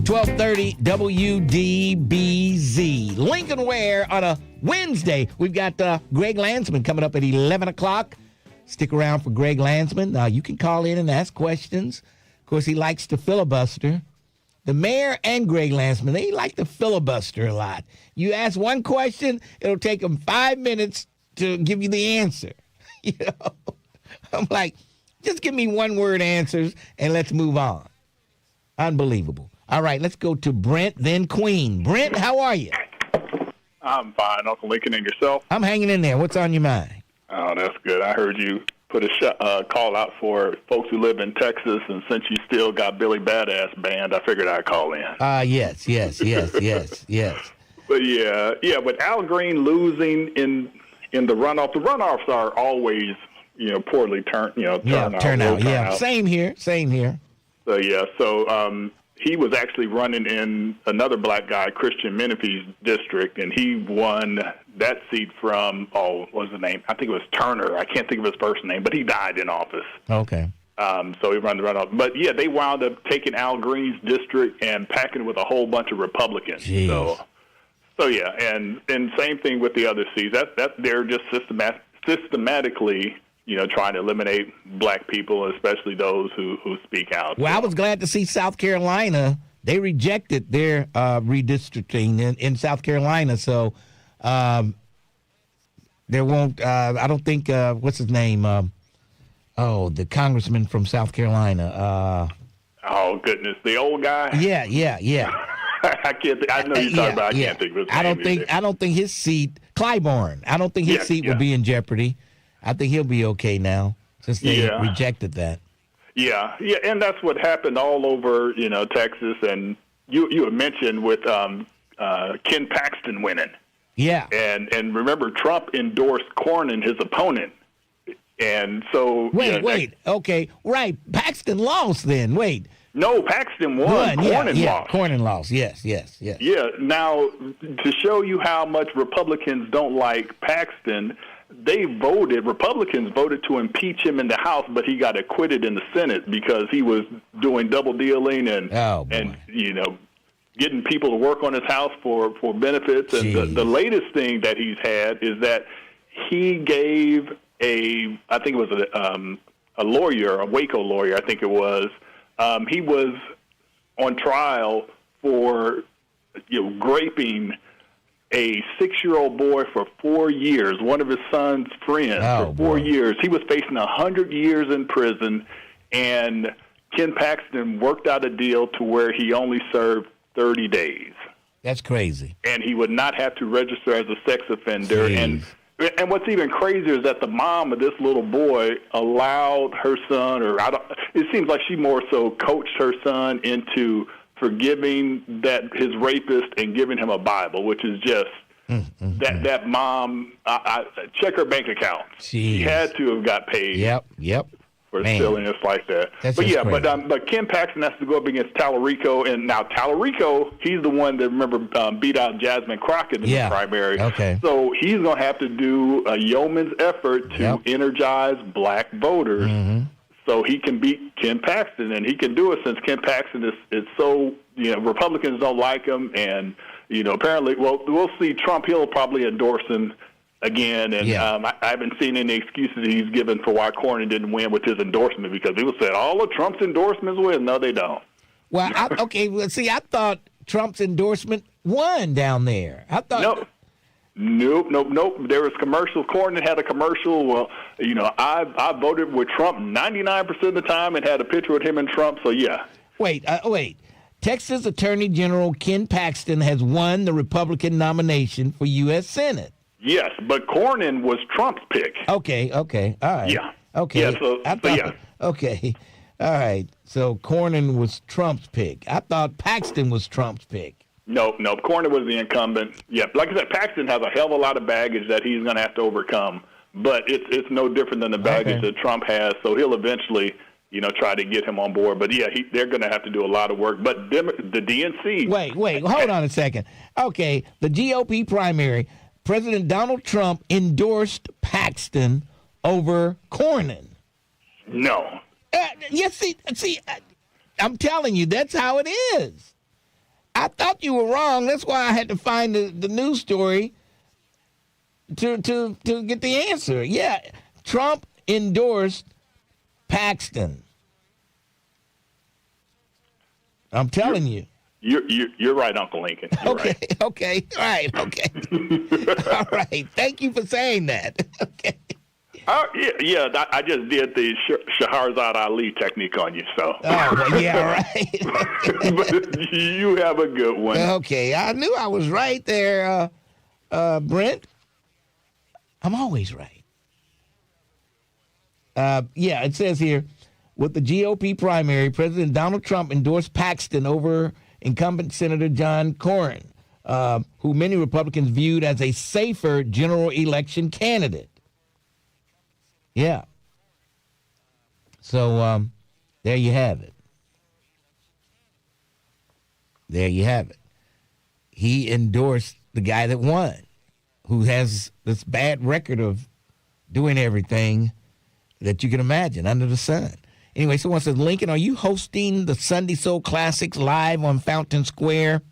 .30 WDBZ. Lincoln Ware on a Wednesday. We've got Greg Landsman coming up at 11 o'clock. Stick around for Greg Landsman. You can call in and ask questions. Of course, he likes to filibuster. The mayor and Greg Landsman, they like to filibuster a lot. You ask one question, it'll take them 5 minutes to give you the answer. I'm like, just give me one-word answers and let's move on. Unbelievable. All right, let's go to Brent, then Queen. Brent, how are you? I'm fine, Uncle Lincoln, and yourself? I'm hanging in there. What's on your mind? Oh, that's good. I heard you put a call out for folks who live in Texas, and since you still got Billy Badass Band, I figured I'd call in. Yes. But but Al Green losing in the runoffs are always, poorly turned out. Yeah, same here. So he was actually running in another black guy, Christian Menifee's district, and he won that seat from, what was the name? I think it was Turner. I can't think of his first name, but he died in office. Okay. So he ran the runoff. But, they wound up taking Al Green's district and packing it with a whole bunch of Republicans. Jeez. So and same thing with the other seats. They're just systematically trying to eliminate black people, especially those who speak out. Well, I was glad to see South Carolina. They rejected their redistricting in South Carolina, so there won't. I don't think. What's his name? The congressman from South Carolina. Oh goodness, the old guy. Yeah. I can't. I know you're talking about. I can't think of his name. I don't think his seat, Clyburn. I don't think his seat will be in jeopardy. I think he'll be okay now since they rejected that. Yeah, and that's what happened all over, Texas. And you had mentioned with Ken Paxton winning. Yeah. And remember, Trump endorsed Cornyn, his opponent. And so... Wait. Okay, right. Paxton lost then. Wait. No, Paxton won. Cornyn lost. Cornyn lost. Yes. Yeah. Now, to show you how much Republicans don't like Paxton, Republicans voted to impeach him in the House, but he got acquitted in the Senate because he was doing double dealing and getting people to work on his house for benefits. And the latest thing that he's had is that he gave I think it was a lawyer, a Waco lawyer, I think it was. He was on trial for raping a 6-year-old boy for 4 years, one of his son's friends for 4 years. He was facing 100 years in prison, and Ken Paxton worked out a deal to where he only served 30 days. That's crazy. And he would not have to register as a sex offender. Jeez. And what's even crazier is that the mom of this little boy allowed her son, it seems like she more so coached her son into forgiving his rapist and giving him a Bible, which is just that mom. I check her bank account. She had to have got paid. Yep. For silliness like that. But Ken Paxton has to go up against Tallarico, and now Tallarico, he's the one that beat out Jasmine Crockett in the primary. Okay. So he's going to have to do a yeoman's effort to energize black voters. Mm-hmm. So he can beat Ken Paxton, and he can do it since Ken Paxton is so, Republicans don't like him, and, apparently, we'll see Trump, he'll probably endorse him again, and I haven't seen any excuses he's given for why Cornyn didn't win with his endorsement, because people said all of Trump's endorsements win. No, they don't. Well, I thought Trump's endorsement won down there. I thought... Nope. There was commercials. Cornyn had a commercial. Well, I voted with Trump 99% of the time and had a picture with him and Trump. So, yeah. Wait. Texas Attorney General Ken Paxton has won the Republican nomination for U.S. Senate. Yes, but Cornyn was Trump's pick. Okay. All right. Yeah. Okay. Yeah, Okay. All right. So Cornyn was Trump's pick. I thought Paxton was Trump's pick. No. Cornyn was the incumbent. Yeah, like I said, Paxton has a hell of a lot of baggage that he's going to have to overcome. But it's no different than the baggage that Trump has. So he'll eventually, try to get him on board. But yeah, they're going to have to do a lot of work. But the DNC. Wait. Hold on a second. Okay, the GOP primary. President Donald Trump endorsed Paxton over Cornyn. No. Yes. See, I'm telling you, that's how it is. I thought you were wrong. That's why I had to find the news story to get the answer. Yeah, Trump endorsed Paxton. I'm telling you. You're right, Uncle Lincoln. You're right. Okay. All right. Okay. All right. Thank you for saying that. Okay. Yeah. I just did the Shahrazad Ali technique on you, so. Oh, well, yeah, right. But you have a good one. Okay, I knew I was right there, Brent. I'm always right. It says here, with the GOP primary, President Donald Trump endorsed Paxton over incumbent Senator John Cornyn, who many Republicans viewed as a safer general election candidate. Yeah. So there you have it. He endorsed the guy that won, who has this bad record of doing everything that you can imagine under the sun. Anyway, someone says, Lincoln, are you hosting the Sunday Soul Classics live on Fountain Square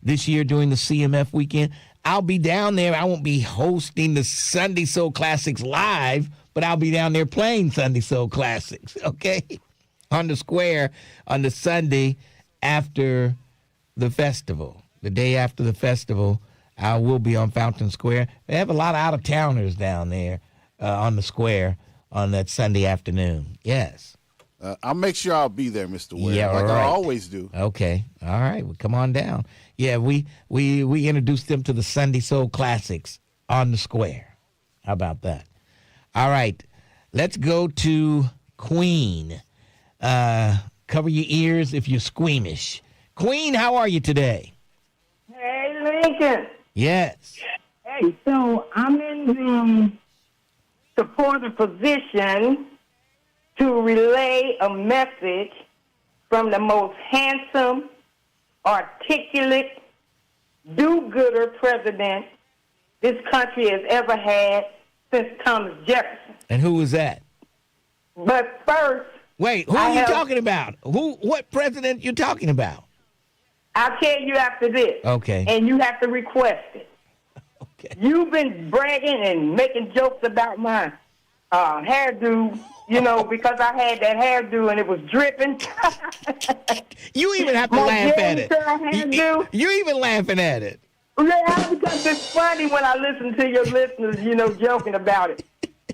this year during the CMF weekend? I'll be down there. I won't be hosting the Sunday Soul Classics live, but I'll be down there playing Sunday Soul Classics, okay? On the square on the Sunday after the festival. The day after the festival, I will be on Fountain Square. They have a lot of out-of-towners down there on the square on that Sunday afternoon. Yes. I'll make sure I'll be there, Mr. Ware, yeah, like right. I always do. Okay. All right. Well, come on down. Yeah, we introduced them to the Sunday Soul Classics on the square. How about that? All right. Let's go to Queen. Cover your ears if you're squeamish. Queen, how are you today? Hey, Lincoln. Yes. Hey, so I'm in the supporter position to relay a message from the most handsome, articulate, do-gooder president this country has ever had since Thomas Jefferson. And who was that? But first... Wait, who are you talking about? What president you talking about? I'll tell you after this. Okay. And you have to request it. Okay. You've been bragging and making jokes about my hairdo, because I had that hairdo and it was dripping. You even have to laugh at it. You're even laughing at it. Yeah, because it's funny when I listen to your listeners, joking about it.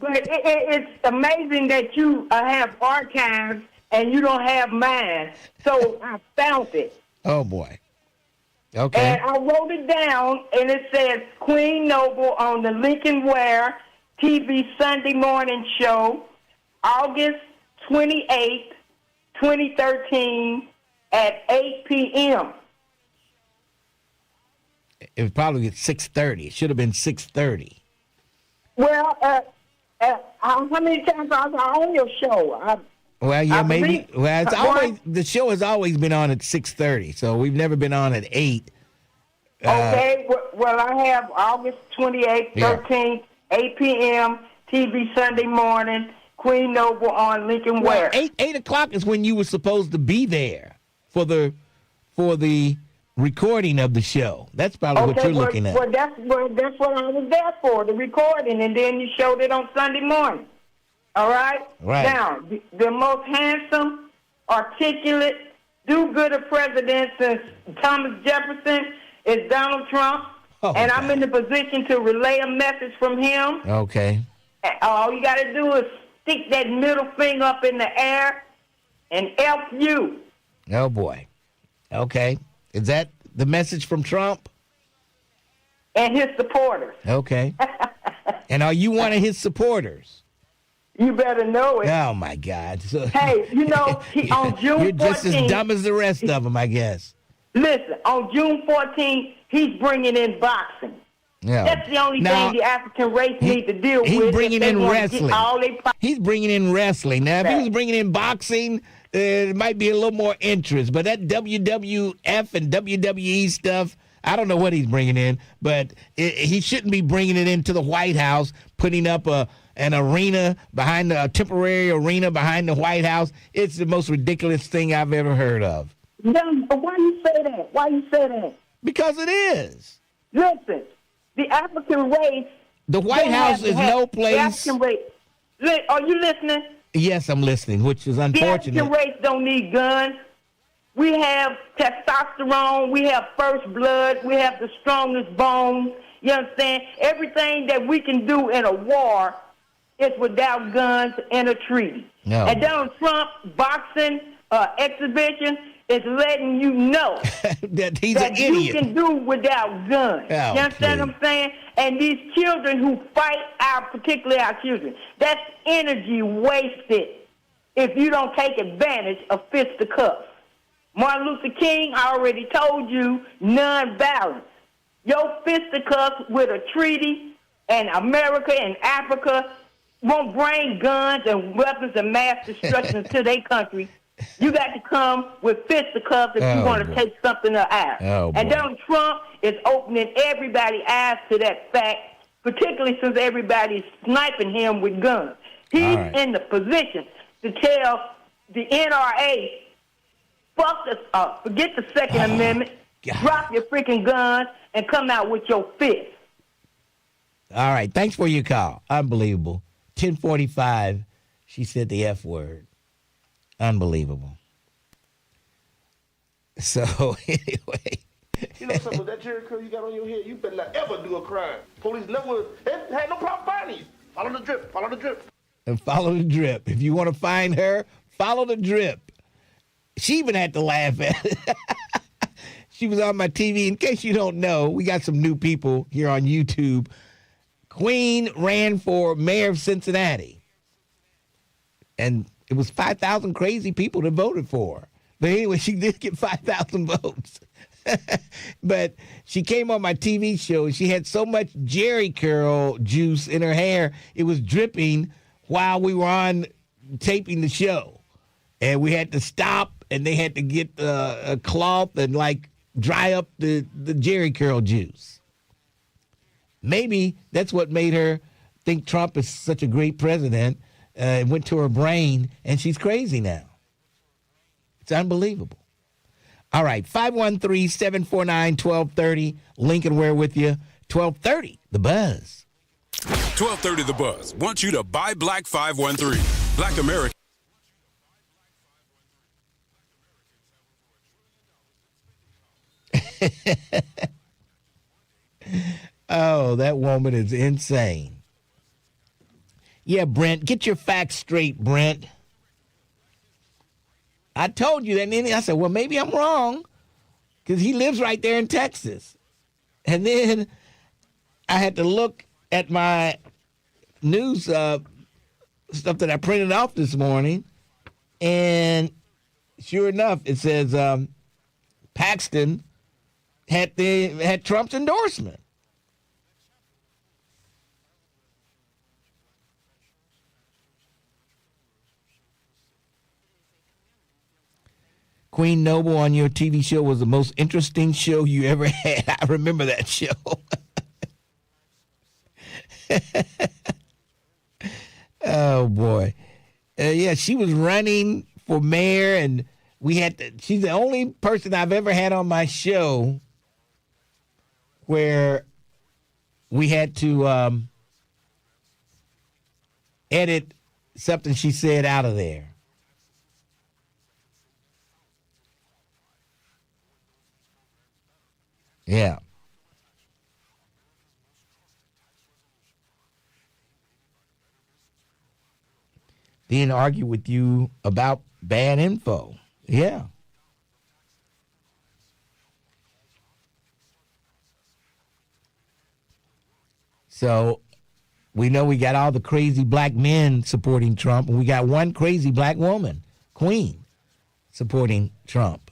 But it's amazing that you have archives and you don't have mine. So I found it. Oh, boy. Okay. And I wrote it down, and it says Queen Noble on the Lincoln Ware TV Sunday morning show, August 28th, 2013, at 8 p.m. It was probably at 6:30. It should have been 6:30. Well, how many times I was on your show? Well, yeah, maybe. Well, the show has always been on at 6:30, so we've never been on at 8. Okay. Well, I have August 28th, 13th, 8 p.m. TV Sunday morning. Queen Noble on Lincoln Ware. 8 o'clock is when you were supposed to be there for the recording of the show. That's probably what you're looking at. Well, that's what I was there for, the recording, and then you showed it on Sunday morning. All right? Right. Now, the most handsome, articulate, do-gooder president since Thomas Jefferson is Donald Trump, and I'm in the position to relay a message from him. Okay. All you got to do is stick that middle finger up in the air and F you. Oh, boy. Okay. Is that the message from Trump? And his supporters. Okay. And are you one of his supporters? You better know it. Oh, my God. So, hey, on June 14th... You're just as dumb as the rest of them, I guess. Listen, on June 14th, he's bringing in boxing. Yeah. That's the only thing the African race needs to deal with. He's bringing in wrestling. He's bringing in wrestling. Now, if he was bringing in boxing, it might be a little more interest. But that WWF and WWE stuff, I don't know what he's bringing in. But he shouldn't be bringing it into the White House, putting up an arena a temporary arena behind the White House. It's the most ridiculous thing I've ever heard of. But why you say that? Why you say that? Because it is. Listen, the African race... The White House is no place... The African race... Are you listening? Yes, I'm listening, which is unfortunate. The African race don't need guns. We have testosterone. We have first blood. We have the strongest bones. You understand? Everything that we can do in a war is without guns and a treaty. No. And Donald Trump boxing exhibition is letting you know that he's that an idiot. You can do without guns. Oh, you understand what I'm saying? And these children who fight particularly our children, that's energy wasted if you don't take advantage of fisticuffs. Martin Luther King already told you nonviolence. Your fisticuffs with a treaty and America and Africa won't bring guns and weapons of mass destruction to their country. You got to come with fisticuffs if you want to take something out. And Donald Trump is opening everybody's eyes to that fact, particularly since everybody's sniping him with guns. He's in the position to tell the NRA, fuck this up, forget the Second Amendment, drop your freaking guns, and come out with your fist. All right, thanks for your call. Unbelievable. 10:45, she said the F word. Unbelievable. So, anyway. You know something, that Jerry curl you got on your head, you better not ever do a crime. Police never had no problem finding you. Follow the drip, follow the drip. And follow the drip. If you want to find her, follow the drip. She even had to laugh at it. She was on my TV. In case you don't know, we got some new people here on YouTube. Queen ran for mayor of Cincinnati. And it was 5,000 crazy people that voted for her. But anyway, she did get 5,000 votes. But she came on my TV show, and she had so much Jerry curl juice in her hair, it was dripping while we were on taping the show. And we had to stop, and they had to get a cloth and, like, dry up the Jerry curl juice. Maybe that's what made her think Trump is such a great president. It went to her brain, and she's crazy now. It's unbelievable. All right, 513-749-1230. Lincoln Ware with you. 1230, The Buzz. 1230 The Buzz wants you to buy Black 513. Black American. Oh, that woman is insane. Yeah, Brent, get your facts straight, Brent. I told you that, and then I said, well, maybe I'm wrong, because he lives right there in Texas. And then I had to look at my news stuff that I printed off this morning, and sure enough, it says Paxton had Trump's endorsement. Queen Noble on your TV show was the most interesting show you ever had. I remember that show. Oh, boy. Yeah, she was running for mayor, and she's the only person I've ever had on my show where we had to edit something she said out of there. Yeah. Then argue with you about bad info. Yeah. So we know we got all the crazy black men supporting Trump, and we got one crazy black woman, Queen, supporting Trump.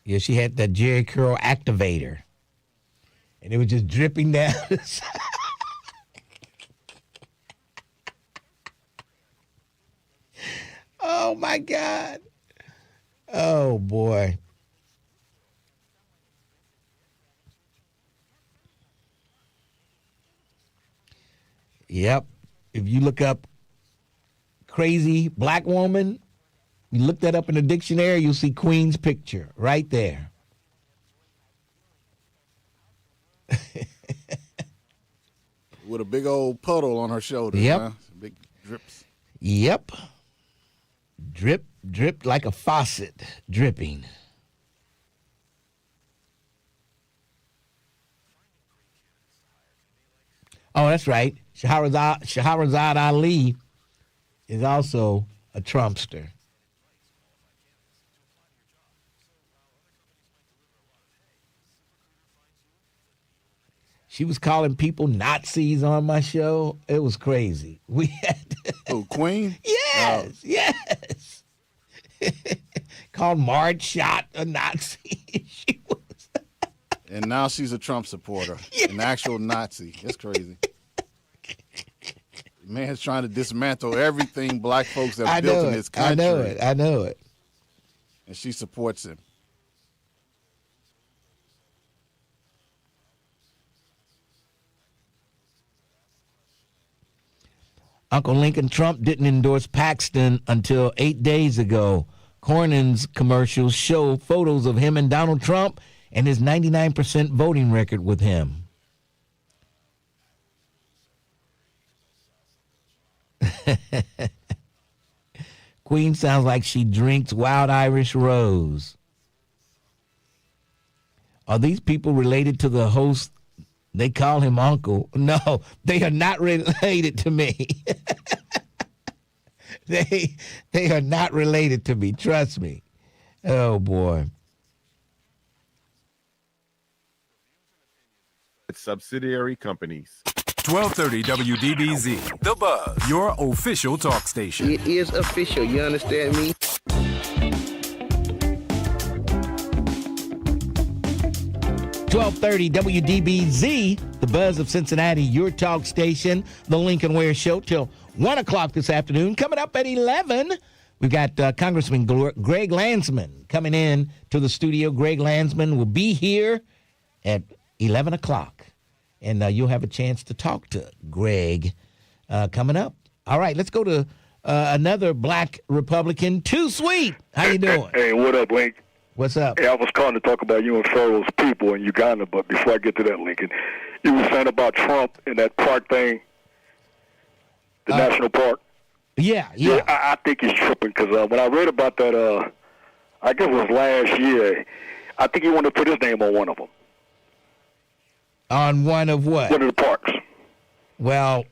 Yeah, she had that Jerry curl activator, and it was just dripping down. Oh, my God. Oh, boy. Yep. If you look up crazy black woman, you look that up in the dictionary, you'll see Queen's picture right there. With a big old puddle on her shoulder. Yep. Huh? Big drips. Yep. Drip, drip like a faucet dripping. Oh, that's right. Shahrazad Ali is also a Trumpster. She was calling people Nazis on my show. It was crazy. We had Oh, Queen? Yes, yes. Called Marge Schott a Nazi. She was. And now she's a Trump supporter, an actual Nazi. It's crazy. Man's trying to dismantle everything black folks have built in this country. I know it. And she supports him. Uncle Lincoln, Trump didn't endorse Paxton until 8 days ago. Cornyn's commercials show photos of him and Donald Trump and his 99% voting record with him. Queen sounds like she drinks Wild Irish Rose. Are these people related to the host? They call him Uncle. No, they are not related to me. They are not related to me. Trust me. Oh, boy. Subsidiary companies. 1230 WDBZ, The Buzz, your official talk station. It is official, you understand me? .1230 WDBZ, The Buzz of Cincinnati, your talk station, The Lincoln Ware Show, till 1 o'clock this afternoon. Coming up at 11, we've got Congressman Greg Landsman coming in to the studio. Greg Landsman will be here at 11 o'clock, and you'll have a chance to talk to Greg coming up. All right, let's go to another black Republican, Too Sweet. How you doing? Hey, what up, Link? What's up? Hey, I was calling to talk about you and Pharaoh's people in Uganda, but before I get to that, Lincoln, you were saying about Trump and that park thing, the national park. Yeah. I think he's tripping because when I read about that, I guess it was last year, I think he wanted to put his name on one of them. On one of what? One of the parks. Well,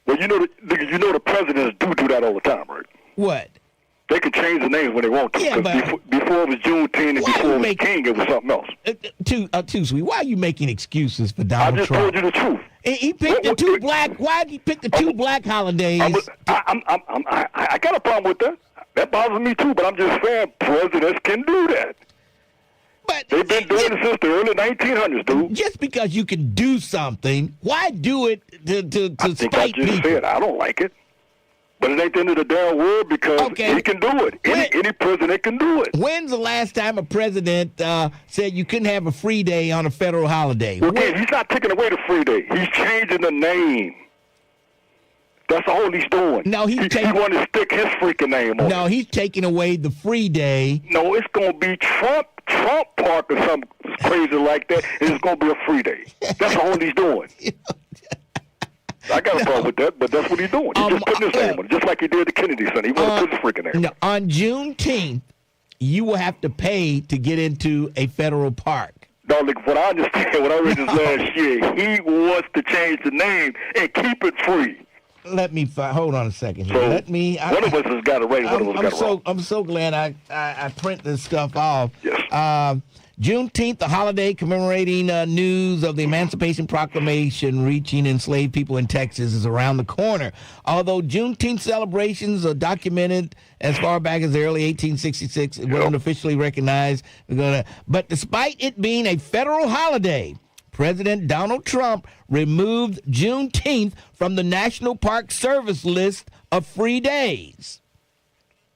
you know the presidents do that all the time, right? What? They can change the names when they want to. Yeah, but before it was Juneteenth and before it was King, it was something else. Too Sweet. Why are you making excuses for Donald Trump? I just told you the truth. He picked the two black. Why did he pick the two black holidays? I got a problem with that. That bothers me too. But I'm just saying, presidents can do that. But they've been doing it since the early 1900s, dude. Just because you can do something, why do it to spite people? Said I don't like it. But it ain't the end of the damn world because he can do it. Any president can do it. When's the last time a president said you couldn't have a free day on a federal holiday? Okay, he's not taking away the free day. He's changing the name. That's all he's doing. No, he wanted to stick his freaking name on. No, he's taking away the free day. No, it's going to be Trump Park or something crazy like that, and it's going to be a free day. That's all he's doing. I got a problem with that, but that's what he's doing. He's just putting his name on it, just like he did the Kennedy Center. He wanted to put his freaking name on it. On Juneteenth, you will have to pay to get into a federal park. No, look, what I understand, what I read this last year, he wants to change the name and keep it free. Let me hold on a second here. So one of us has got it right, one of us got it wrong. I'm so glad I print this stuff off. Yes. Juneteenth, the holiday commemorating news of the Emancipation Proclamation reaching enslaved people in Texas, is around the corner. Although Juneteenth celebrations are documented as far back as the early 1866, it wasn't officially recognized. But despite it being a federal holiday, President Donald Trump removed Juneteenth from the National Park Service list of free days.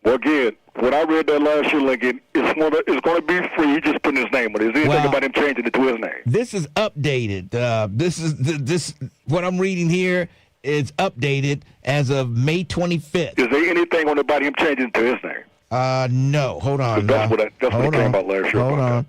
Well, again, when I read that last year, Lincoln, it's going to be free. He just putting his name on it. Is there anything about him changing it to his name? This is updated. This what I'm reading here is updated as of May 25th. Is there anything on about him changing it to his name? No. Hold on. That's what it came out last year. Hold on.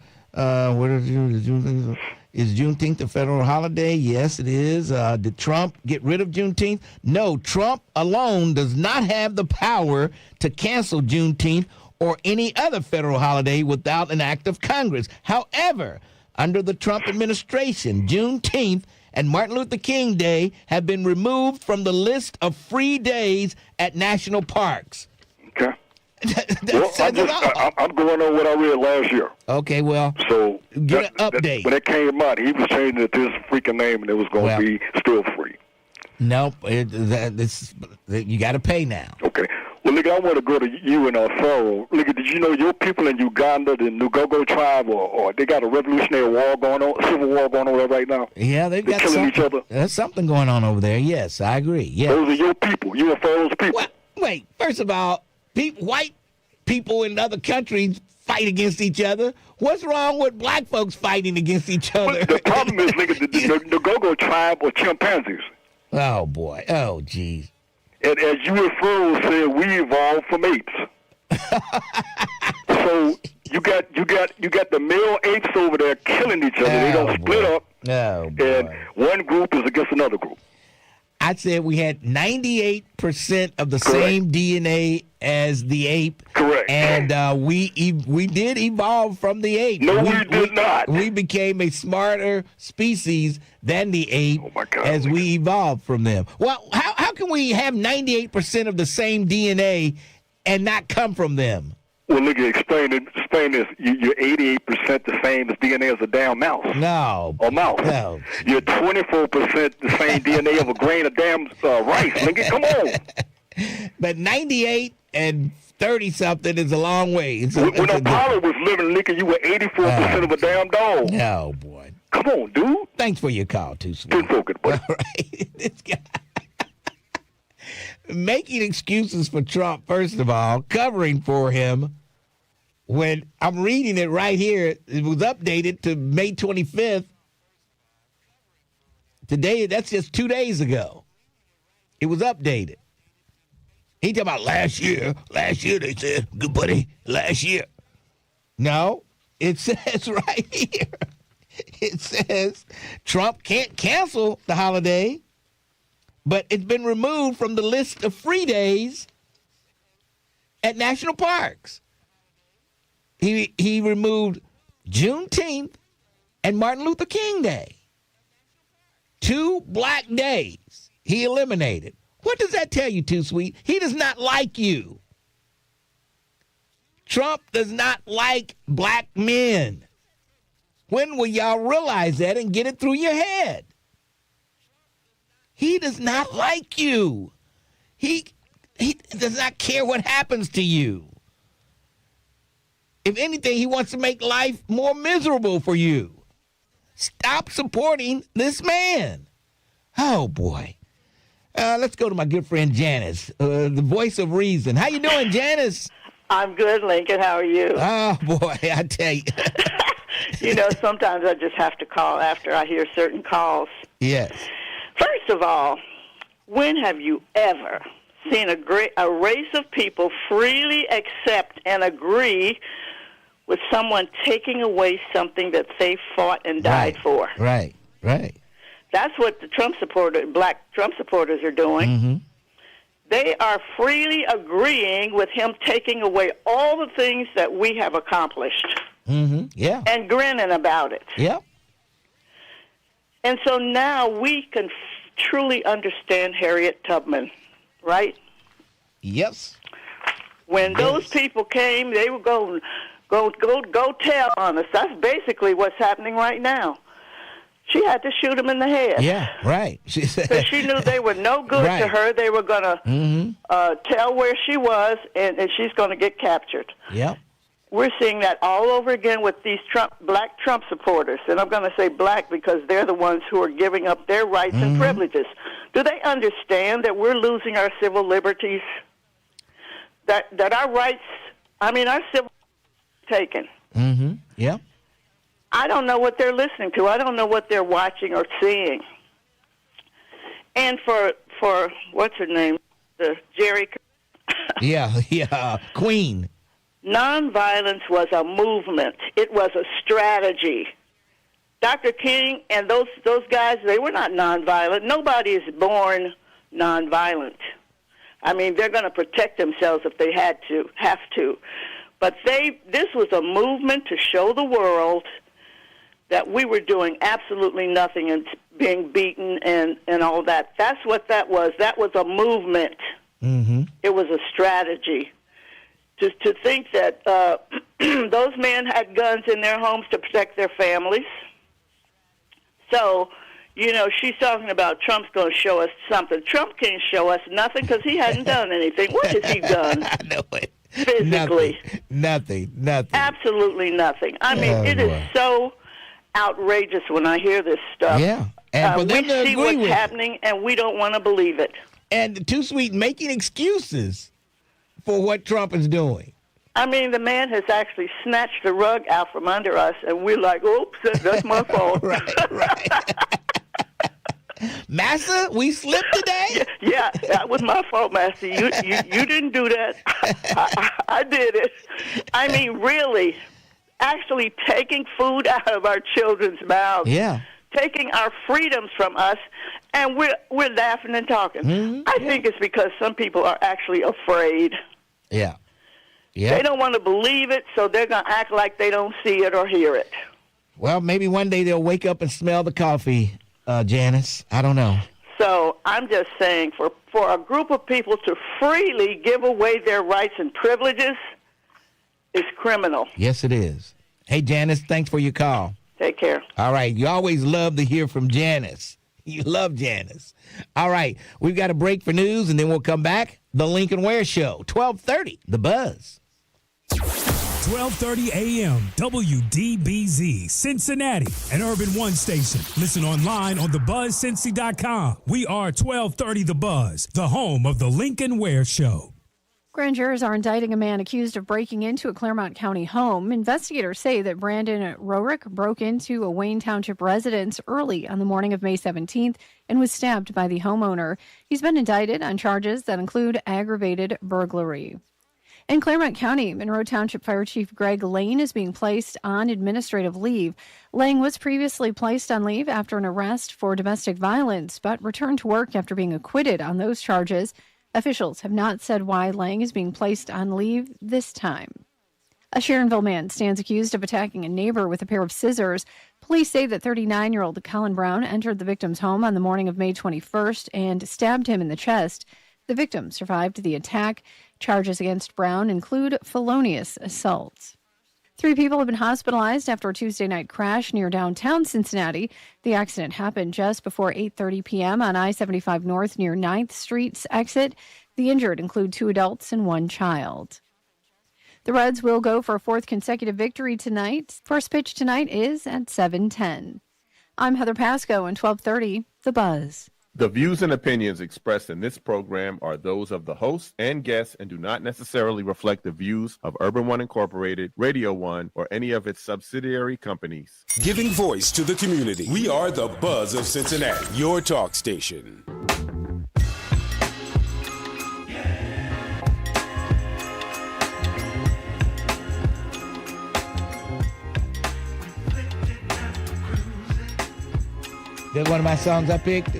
What is Juneteenth? Is Juneteenth a federal holiday? Yes, it is. Did Trump get rid of Juneteenth? No, Trump alone does not have the power to cancel Juneteenth or any other federal holiday without an act of Congress. However, under the Trump administration, Juneteenth and Martin Luther King Day have been removed from the list of free days at national parks. Okay. I'm going on what I read last year. Okay, well, so get an update. When it came out, he was changing it to his freaking name, and it was going to be still free. Nope, you got to pay now. Okay. Well, look, I want to go to you and Pharaoh. Look, did you know your people in Uganda, the Nugogo tribe, or they got a revolutionary war going on, civil war going on there right now? Yeah, they're got killing each other. There's something going on over there. Yes, I agree. Yeah. Those are your people. You and Pharaoh's people. Well, wait, first of all, white people in other countries fight against each other. What's wrong with black folks fighting against each other? But the problem is, nigga, the Nugogo tribe are chimpanzees. Oh, boy. Oh, geez. And as you and Pharaoh said, we evolved from apes. So you got the male apes over there killing each other. They don't split up. Oh, boy. And one group is against another group. I said we had 98% of the same DNA as the ape. Correct. And we did evolve from the ape. No, we did not. We became a smarter species than the ape as we evolved from them. Well, how can we have 98% of the same DNA and not come from them? Well, look, explain this. You're 88% the same as DNA as a damn mouse. No. Or mouse. No. You're 24% the same DNA of a grain of damn rice. Lincoln, come on. But 98 and 30-something is a long way. When Apollo was living, Lincoln, you were 84% of a damn dog. No, boy. Come on, dude. Thanks for your call, too, sweet. All right. This guy. Making excuses for Trump, first of all, covering for him. When I'm reading it right here, it was updated to May 25th. Today, that's just 2 days ago. It was updated. He talking about last year. Last year, they said, good buddy, last year. No, it says right here. It says Trump can't cancel the holiday, but it's been removed from the list of free days at national parks. He removed Juneteenth and Martin Luther King Day. 2 black days he eliminated. What does that tell you, Too Sweet? He does not like you. Trump does not like black men. When will y'all realize that and get it through your head? He does not like you. He does not care what happens to you. If anything, he wants to make life more miserable for you. Stop supporting this man. Oh, boy. Let's go to my good friend Janice, the voice of reason. How you doing, Janice? I'm good, Lincoln. How are you? Oh, boy, I tell you. You know, sometimes I just have to call after I hear certain calls. Yes. First of all, when have you ever seen a race of people freely accept and agree with someone taking away something that they fought and died for? Right. That's what the black Trump supporters are doing. Mm-hmm. They are freely agreeing with him taking away all the things that we have accomplished. Mm-hmm. Yeah. And grinning about it. Yep. And so now we can truly understand Harriet Tubman, right? Yes. When those people came, they were going, go tell on us. That's basically what's happening right now. She had to shoot them in the head. Yeah, right. Because she knew they were no good to her. They were going to tell where she was, and she's going to get captured. Yep. We're seeing that all over again with these black Trump supporters. And I'm going to say black because they're the ones who are giving up their rights and privileges. Do they understand that we're losing our civil liberties? That our rights, our civil rights are taken. Mm-hmm. Yeah. I don't know what they're listening to. I don't know what they're watching or seeing. And for what's her name? Jerry. Yeah, Queen. Nonviolence was a movement. It was a strategy. Dr. King and those guys, they were not nonviolent. Nobody is born nonviolent. They're going to protect themselves if they have to. But this was a movement to show the world that we were doing absolutely nothing and being beaten and all that. That's what that was. That was a movement. Mm-hmm. It was a strategy. To think that those men had guns in their homes to protect their families. So, she's talking about Trump's going to show us something. Trump can't show us nothing because he hasn't done anything. What has he done? I know it. Physically. Nothing. Absolutely nothing. It is so outrageous when I hear this stuff. Yeah. And for them we to see agree what's with happening, and we don't want to believe it. And Too Sweet making excuses for what Trump is doing. The man has actually snatched the rug out from under us, and we're like, oops, that's my fault. Right. Massa, we slipped today? Yeah, that was my fault, Master. You didn't do that. I did it. Really, actually taking food out of our children's mouths. Yeah. Taking our freedoms from us And we're laughing and talking. I think it's because some people are actually afraid. Yeah. Yeah. They don't want to believe it, so they're going to act like they don't see it or hear it. Well, maybe one day they'll wake up and smell the coffee, Janice. I don't know. So I'm just saying, for a group of people to freely give away their rights and privileges is criminal. Yes, it is. Hey, Janice, thanks for your call. Take care. All right. You always love to hear from Janice. You love Janice. All right. We've got a break for news, and then we'll come back. The Lincoln Ware Show, 1230, The Buzz. 1230 AM, WDBZ, Cincinnati, an Urban One station. Listen online on thebuzzcincy.com. We are 1230 The Buzz, the home of the Lincoln Ware Show. Grand jurors are indicting a man accused of breaking into a Claremont County home. Investigators say that Brandon Rorick broke into a Wayne Township residence early on the morning of May 17th and was stabbed by the homeowner. He's been indicted on charges that include aggravated burglary. In Claremont County, Monroe Township Fire Chief Greg Lane is being placed on administrative leave. Lane was previously placed on leave after an arrest for domestic violence, but returned to work after being acquitted on those charges. Officials have not said why Lang is being placed on leave this time. A Sharonville man stands accused of attacking a neighbor with a pair of scissors. Police say that 39-year-old Colin Brown entered the victim's home on the morning of May 21st and stabbed him in the chest. The victim survived the attack. Charges against Brown include felonious assault. 3 people have been hospitalized after a Tuesday night crash near downtown Cincinnati. The accident happened just before 8:30 p.m. on I-75 North near 9th Street's exit. The injured include 2 adults and 1 child. The Reds will go for a 4th consecutive victory tonight. First pitch tonight is at 7:10. I'm Heather Pasco in 1230, The Buzz. The views and opinions expressed in this program are those of the host and guests and do not necessarily reflect the views of Urban One Incorporated, Radio One, or any of its subsidiary companies. Giving voice to the community. We are the Buzz of Cincinnati, your talk station. That's one of my songs I picked.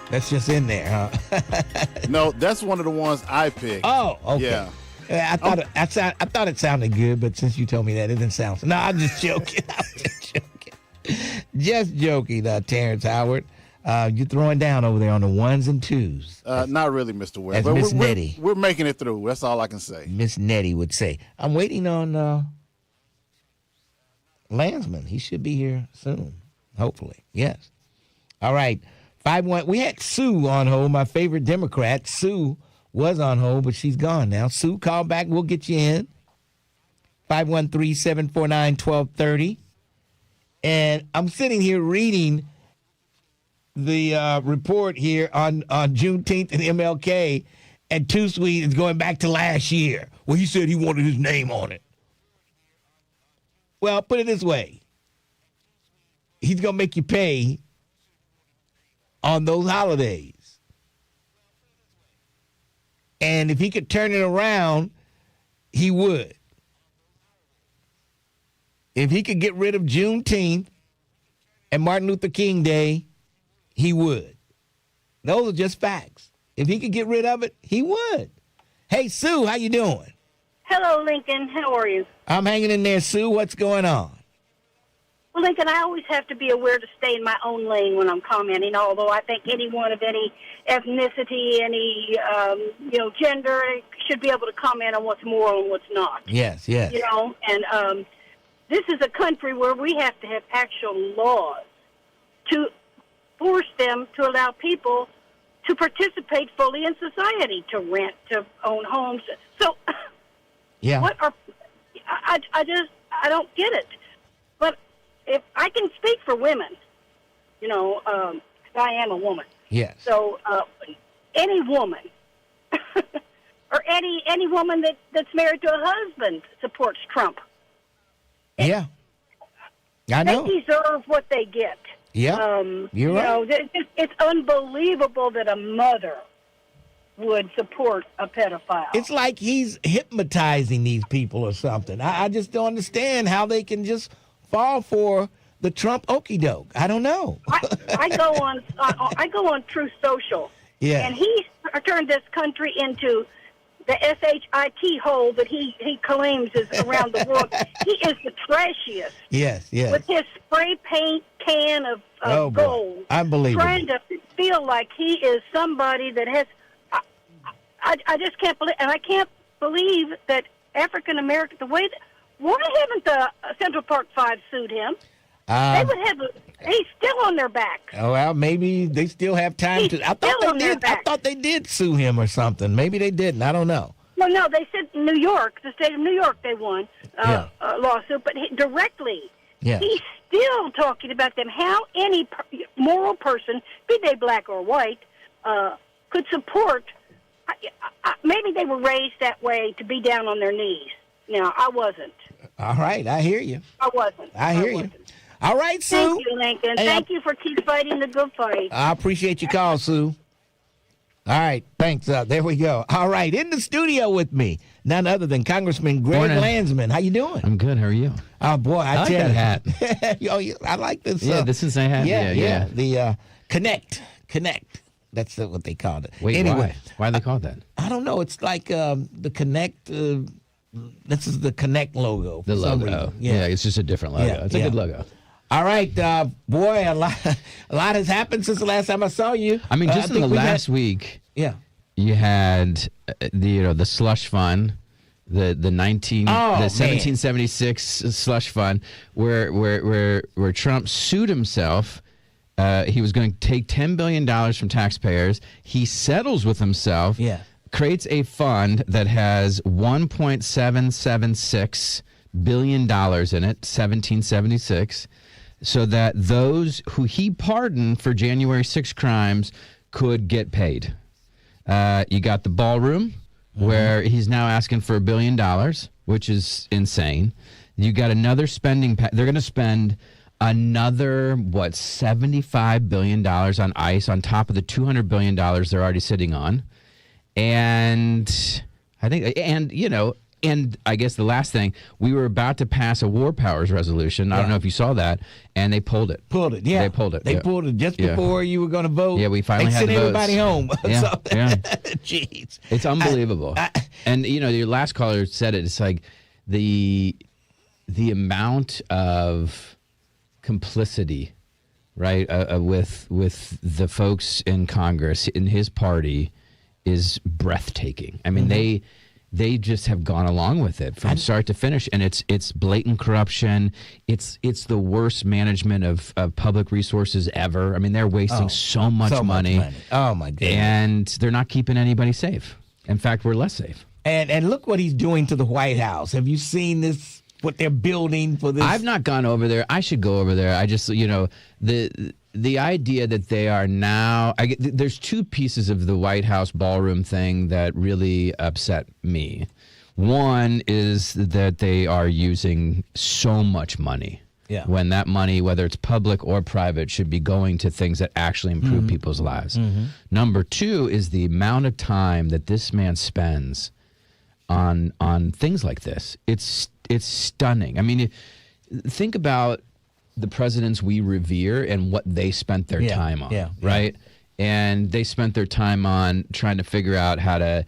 That's just in there, huh? No, that's one of the ones I picked. Oh, okay. Yeah. I thought it sounded good, but since you told me that, it didn't sound. No, I'm just joking. Just joking, Terrence Howard. You're throwing down over there on the 1s and 2s. Not really, Mr. Ware. As Miss Nettie. We're making it through. That's all I can say. Miss Nettie would say. I'm waiting on Landsman. He should be here soon, hopefully. Yes. All right. 5-1. We had Sue on hold, my favorite Democrat. Sue was on hold, but she's gone now. Sue, call back. We'll get you in. 513-749-1230. And I'm sitting here reading the report here on Juneteenth and MLK, and Too Sweet is going back to last year. Well, he said he wanted his name on it. Well, put it this way. He's going to make you pay on those holidays. And if he could turn it around, he would. If he could get rid of Juneteenth and Martin Luther King Day, he would. Those are just facts. If he could get rid of it, he would. Hey, Sue, how you doing? Hello, Lincoln. How are you? I'm hanging in there, Sue. What's going on? Well, Lincoln, I always have to be aware to stay in my own lane when I'm commenting, although I think anyone of any ethnicity, any, gender should be able to comment on what's moral and what's not. Yes, yes. And this is a country where we have to have actual laws to force them to allow people to participate fully in society, to rent, to own homes. So, yeah. I don't get it. But if I can speak for women, I am a woman. Yes. So any woman or any woman that's married to a husband supports Trump. Yeah. I know. They deserve what they get. Yeah. You're right. It's unbelievable that a mother would support a pedophile. It's like he's hypnotizing these people or something. I just don't understand how they can just fall for the Trump okie doke. I don't know. I go on Truth Social. Yeah. And he turned this country into the SHIT hole that he claims is around the world. He is the trashiest. Yes. With his spray paint can of gold. Unbelievable. Trying to feel like he is somebody that has... I just can't believe... And I can't believe that African American... Why haven't the Central Park Five sued him? They would have... He's still on their back. Oh, well, maybe they still have time to... I thought they did sue him or something. Maybe they didn't. I don't know. Well, no, they said New York, the state of New York, they won a lawsuit, but directly. Yeah. He's still talking about them. How any moral person, be they black or white, could support... maybe they were raised that way to be down on their knees. Now, I wasn't. All right, I hear you. I wasn't. I hear you. All right, Sue. Thank you, Lincoln. Hey, Thank you for keep fighting the good fight. I appreciate your call, Sue. All right, thanks. There we go. All right, in the studio with me, none other than Congressman Greg Landsman. How you doing? I'm good. How are you? Oh, boy, I like tell that you. hat. I like this. Yeah, this is a hat. Yeah. The Connect. That's what they called it. Wait, anyway, why they called that? I don't know. It's like the Connect. This is the Connect logo. The logo. Yeah, it's just a different logo. It's a good logo. All right, boy, a lot has happened since the last time I saw you. I mean, just in the last week, you had the slush fund, the 1776 slush fund, where Trump sued himself. He was going to take $10 billion from taxpayers. He settles with himself. Yeah. Creates a fund that has $1.776 billion in it, 1776. So that those who he pardoned for January 6 crimes could get paid. You got the ballroom, where he's now asking for $1 billion, which is insane. You got another spending. They're going to spend another, $75 billion on ICE on top of the $200 billion they're already sitting on. And I think, and I guess the last thing, we were about to pass a war powers resolution. I don't know if you saw that, and they pulled it. Yeah. They pulled it. They pulled it just before you were going to vote. Yeah, we finally had the votes. They sent everybody home. Jeez. It's unbelievable. And, your last caller said it. It's like the amount of complicity, right, with the folks in Congress, in his party, is breathtaking. I mean, they just have gone along with it from start to finish, and it's blatant corruption. It's the worst management of public resources ever. I mean, they're wasting so much money. Oh my goodness! And they're not keeping anybody safe. In fact, we're less safe. And look what he's doing to the White House. Have you seen this? What they're building for this? I've not gone over there. I should go over there. I just, the idea that they are now, there's two pieces of the White House ballroom thing that really upset me. One is that they are using so much money. Yeah. When that money, whether it's public or private, should be going to things that actually improve people's lives. Number two is the amount of time that this man spends on things like this. It's stunning. I mean, think about the presidents we revere and what they spent their time on, right? And they spent their time on trying to figure out how to,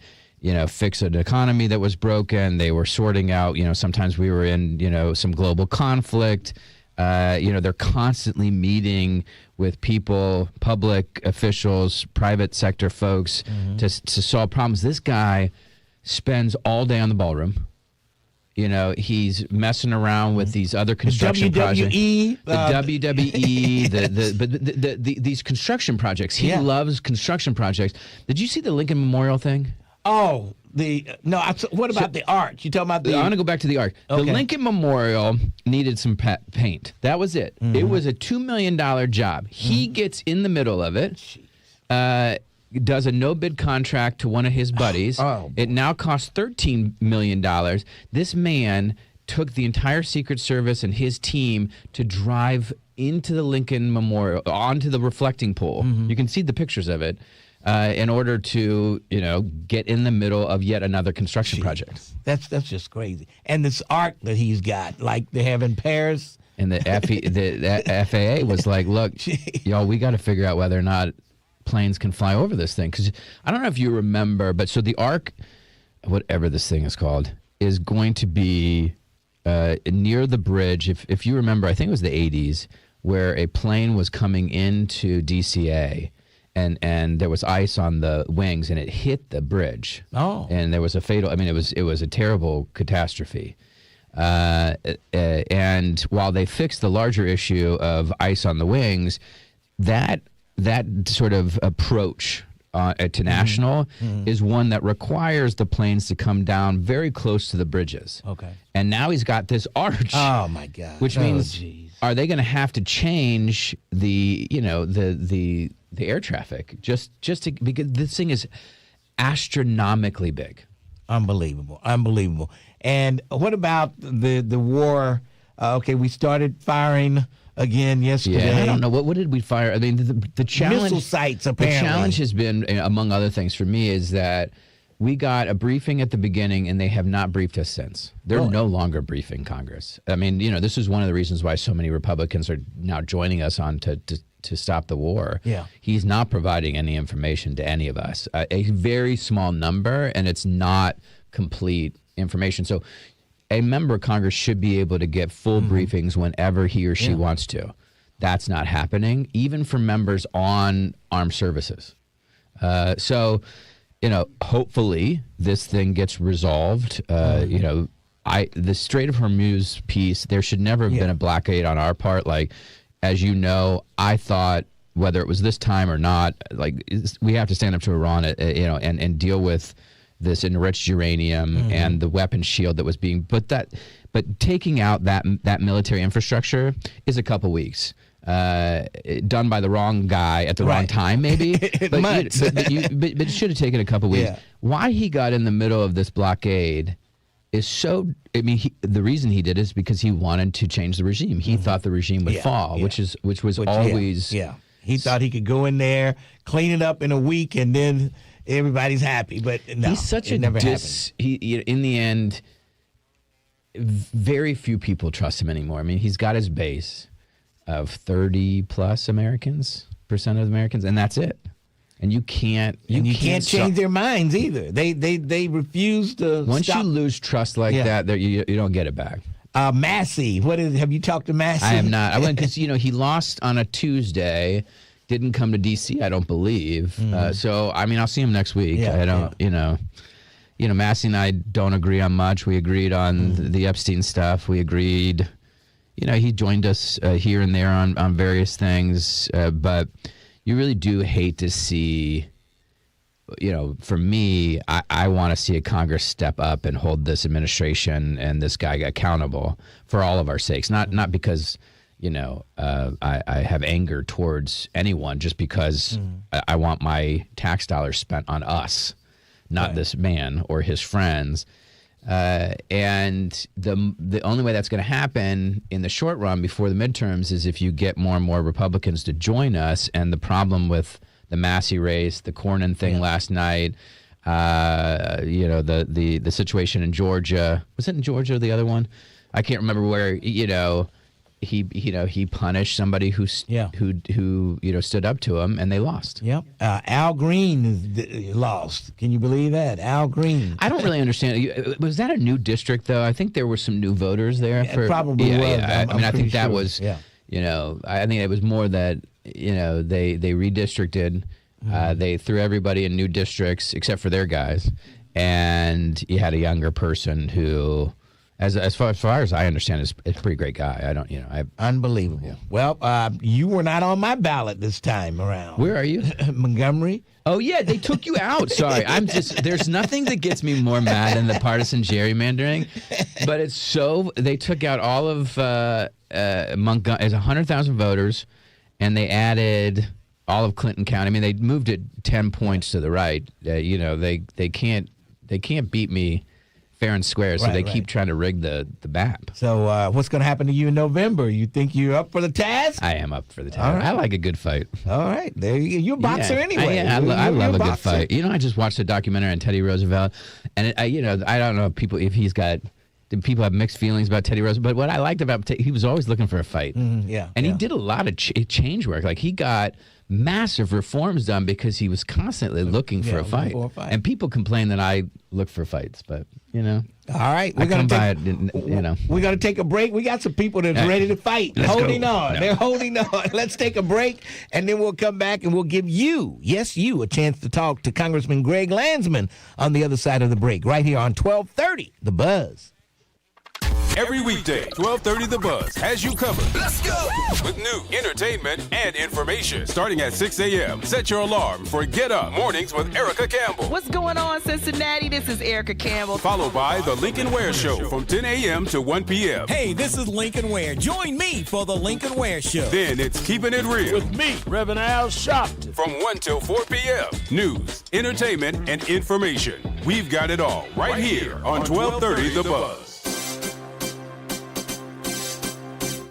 fix an economy that was broken. They were sorting out, sometimes we were in, some global conflict. They're constantly meeting with people, public officials, private sector folks to solve problems. This guy spends all day on the ballroom. He's messing around with these other construction projects. The WWE, these construction projects. He loves construction projects. Did you see the Lincoln Memorial thing? Oh, what about the arch? You talking about the? I want to go back to the arch. Okay. The Lincoln Memorial needed some paint. That was it. It was a $2 million job. He gets in the middle of it. Does a no-bid contract to one of his buddies. It now costs $13 million. This man took the entire Secret Service and his team to drive into the Lincoln Memorial, onto the reflecting pool. You can see the pictures of it, in order to, get in the middle of yet another construction project. That's just crazy. And this arc that he's got, like they have in Paris. And the FAA was like, look, y'all, we got to figure out whether or not planes can fly over this thing. Because I don't know if you remember, but so the Ark, whatever this thing is called, is going to be near the bridge. If you remember, I think it was the 80s, where a plane was coming into DCA and there was ice on the wings and it hit the bridge. Oh. And there was a fatal, it was a terrible catastrophe. And while they fixed the larger issue of ice on the wings, that sort of approach to national is one that requires the planes to come down very close to the bridges. Okay. And now he's got this arch. Oh my God. Which means, are they going to have to change the air traffic just to, because this thing is astronomically big. Unbelievable. And what about the war? Okay, we started firing again yesterday. Yeah, I don't know. What did we fire? I mean, the challenge... Missile sites, apparently. The challenge has been, among other things for me, is that we got a briefing at the beginning, and they have not briefed us since. They're no longer briefing Congress. I mean, this is one of the reasons why so many Republicans are now joining us on to stop the war. Yeah. He's not providing any information to any of us. A very small number, and it's not complete information. So a member of Congress should be able to get full briefings whenever he or she wants to. That's not happening, even for members on armed services. So, hopefully this thing gets resolved. The Strait of Hormuz piece, there should never have been a blockade on our part. Like, as you know, I thought whether it was this time or not, like, we have to stand up to Iran, and deal with this enriched uranium and the weapon shield that was being but taking out that military infrastructure is a couple weeks. Done by the wrong guy at the wrong time, maybe. but it should have taken a couple weeks. Yeah. Why he got in the middle of this blockade is so. I mean, the reason he did is because he wanted to change the regime. He thought the regime would fall, which was always. Yeah. He thought he could go in there, clean it up in a week, and then everybody's happy. But no, he's such it a never happened. In the end, very few people trust him anymore. I mean, he's got his base of 30+ Americans, and that's it. And you can't change their minds either. They refuse to. Once stop. you lose trust like that, you don't get it back. Massey, have you talked to Massey? I have not. I went because he lost on a Tuesday, didn't come to D.C. I don't believe. So I mean, I'll see him next week. I don't. Massey and I don't agree on much. We agreed on the Epstein stuff. We agreed. He joined us here and there on various things, but you really do hate to see. For me, I want to see a Congress step up and hold this administration and this guy accountable for all of our sakes. Not because, I have anger towards anyone, just because I want my tax dollars spent on us, not this man or his friends. And the only way that's going to happen in the short run before the midterms is if you get more and more Republicans to join us. And the problem with the Massey race, the Cornyn thing last night, the situation in Georgia. Was it in Georgia or the other one? I can't remember where, he punished somebody who stood up to him, and they lost. Yep. Al Green lost. Can you believe that? Al Green. I don't really understand. Was that a new district, though? I think there were some new voters there. Probably was. Yeah. I think that sure. was, I think it was more that, they redistricted. They threw everybody in new districts except for their guys. And you had a younger person who, as far as I understand, is a pretty great guy. I don't, Unbelievable. Yeah. Well, you were not on my ballot this time around. Where are you? Montgomery. Oh, yeah, they took you out. Sorry. There's nothing that gets me more mad than the partisan gerrymandering. But they took out all of Montgomery. It's 100,000 voters, and they added all of Clinton County. I mean, they moved it 10 points to the right. They can't beat me fair and square, so they keep trying to rig the map. So what's going to happen to you in November? You think you're up for the task? I am up for the task. Right. I like a good fight. All right. There you go. You're a boxer anyway. I love a good fight. I just watched a documentary on Teddy Roosevelt, and I don't know if he's got people have mixed feelings about Teddy Roosevelt. But what I liked about he was always looking for a fight. And he did a lot of change work. Like he got massive reforms done because he was constantly looking for a fight. And people complain that I look for fights, but All right, we're gonna take a break. We got some people that's ready to fight, holding on. They're holding on. Let's take a break, and then we'll come back and we'll give you, a chance to talk to Congressman Greg Landsman on the other side of the break, right here on 1230 The Buzz. Every weekday, 12:30 The Buzz has you covered. Let's go! With news, entertainment, and information. Starting at 6 a.m., set your alarm for Get Up Mornings with Erica Campbell. What's going on, Cincinnati? This is Erica Campbell. Followed by The Lincoln Ware Show from 10 a.m. to 1 p.m. Hey, this is Lincoln Ware. Join me for The Lincoln Ware Show. Then it's Keeping It Real. With me, Reverend Al Sharpton. From 1 till 4 p.m. News, entertainment, and information. We've got it all right here on 1230 The Buzz.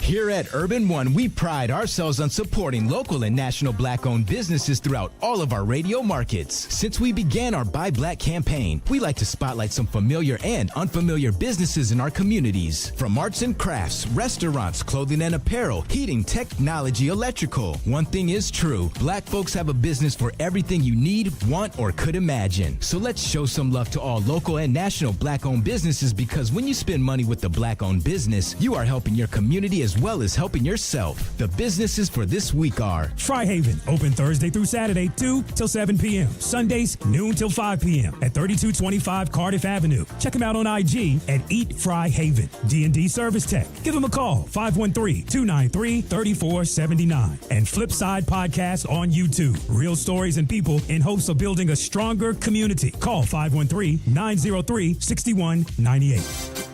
Here at Urban One, we pride ourselves on supporting local and national Black-owned businesses throughout all of our radio markets. Since we began our Buy Black campaign, we like to spotlight some familiar and unfamiliar businesses in our communities. From arts and crafts, restaurants, clothing and apparel, heating, technology, electrical. One thing is true, Black folks have a business for everything you need, want, or could imagine. So let's show some love to all local and national Black-owned businesses, because when you spend money with a Black-owned business, you are helping your community as well as helping yourself. The businesses for this week are Tri-Haven, open Thursday through Saturday, 2 till 7 p.m. Sundays, noon till 5 p.m. at 3225 Cardiff Avenue. Check them out on IG at Eat Fry Haven. D&D Service Tech. Give them a call, 513-293-3479. And Flipside Podcast on YouTube. Real stories and people in hopes of building a stronger community. Call 513-903-6198.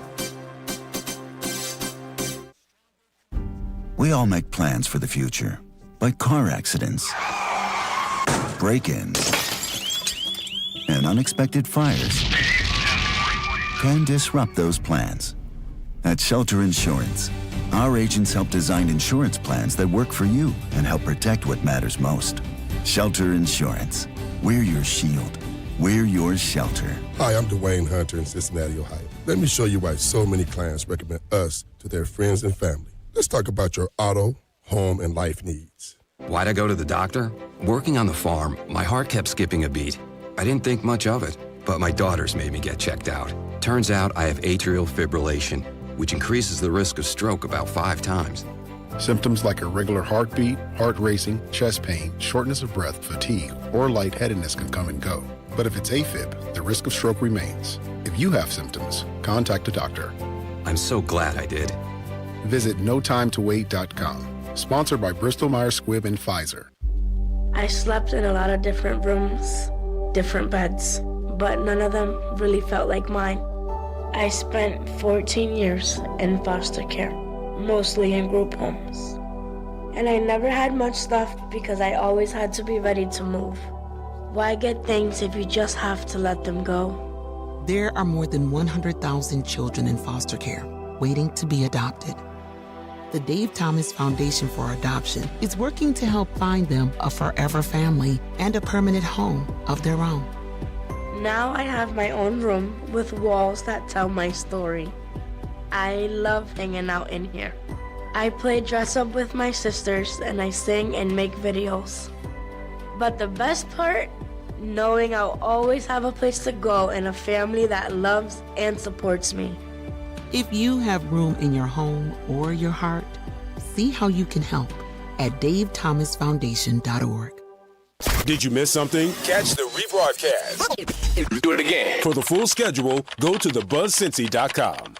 We all make plans for the future, but car accidents, break-ins, and unexpected fires can disrupt those plans. At Shelter Insurance, our agents help design insurance plans that work for you and help protect what matters most. Shelter Insurance. We're your shield. We're your shelter. Hi, I'm Dwayne Hunter in Cincinnati, Ohio. Let me show you why so many clients recommend us to their friends and family. Let's talk about your auto, home, and life needs. Why'd I go to the doctor? Working on the farm, my heart kept skipping a beat. I didn't think much of it, but my daughters made me get checked out. Turns out I have atrial fibrillation, which increases the risk of stroke about 5 times. Symptoms like irregular heartbeat, heart racing, chest pain, shortness of breath, fatigue, or lightheadedness can come and go. But if it's AFib, the risk of stroke remains. If you have symptoms, contact a doctor. I'm so glad I did. Visit notimetowait.com. Sponsored by Bristol-Myers Squibb and Pfizer. I slept in a lot of different rooms, different beds, but none of them really felt like mine. I spent 14 years in foster care, mostly in group homes. And I never had much stuff because I always had to be ready to move. Why get things if you just have to let them go? There are more than 100,000 children in foster care waiting to be adopted. The Dave Thomas Foundation for Adoption is working to help find them a forever family and a permanent home of their own. Now I have my own room with walls that tell my story. I love hanging out in here. I play dress up with my sisters and I sing and make videos. But the best part, knowing I'll always have a place to go and a family that loves and supports me. If you have room in your home or your heart, see how you can help at davethomasfoundation.org. Did you miss something? Catch the rebroadcast. Do it again. For the full schedule, go to thebuzzcincy.com.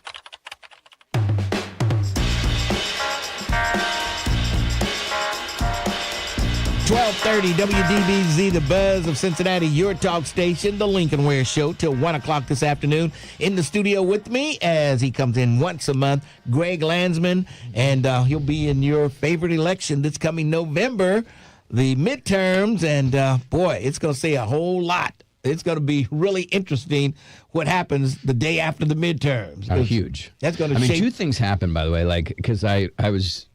1230 WDBZ, the Buzz of Cincinnati, your talk station, the Lincoln Ware Show, till 1 o'clock this afternoon. In the studio with me, as he comes in once a month, Greg Landsman, and he'll be in your favorite election this coming November, the midterms, and boy, it's going to say a whole lot. It's going to be really interesting what happens the day after the midterms. Oh, huge. That's going to shape. 2 things happen, by the way, like, because I was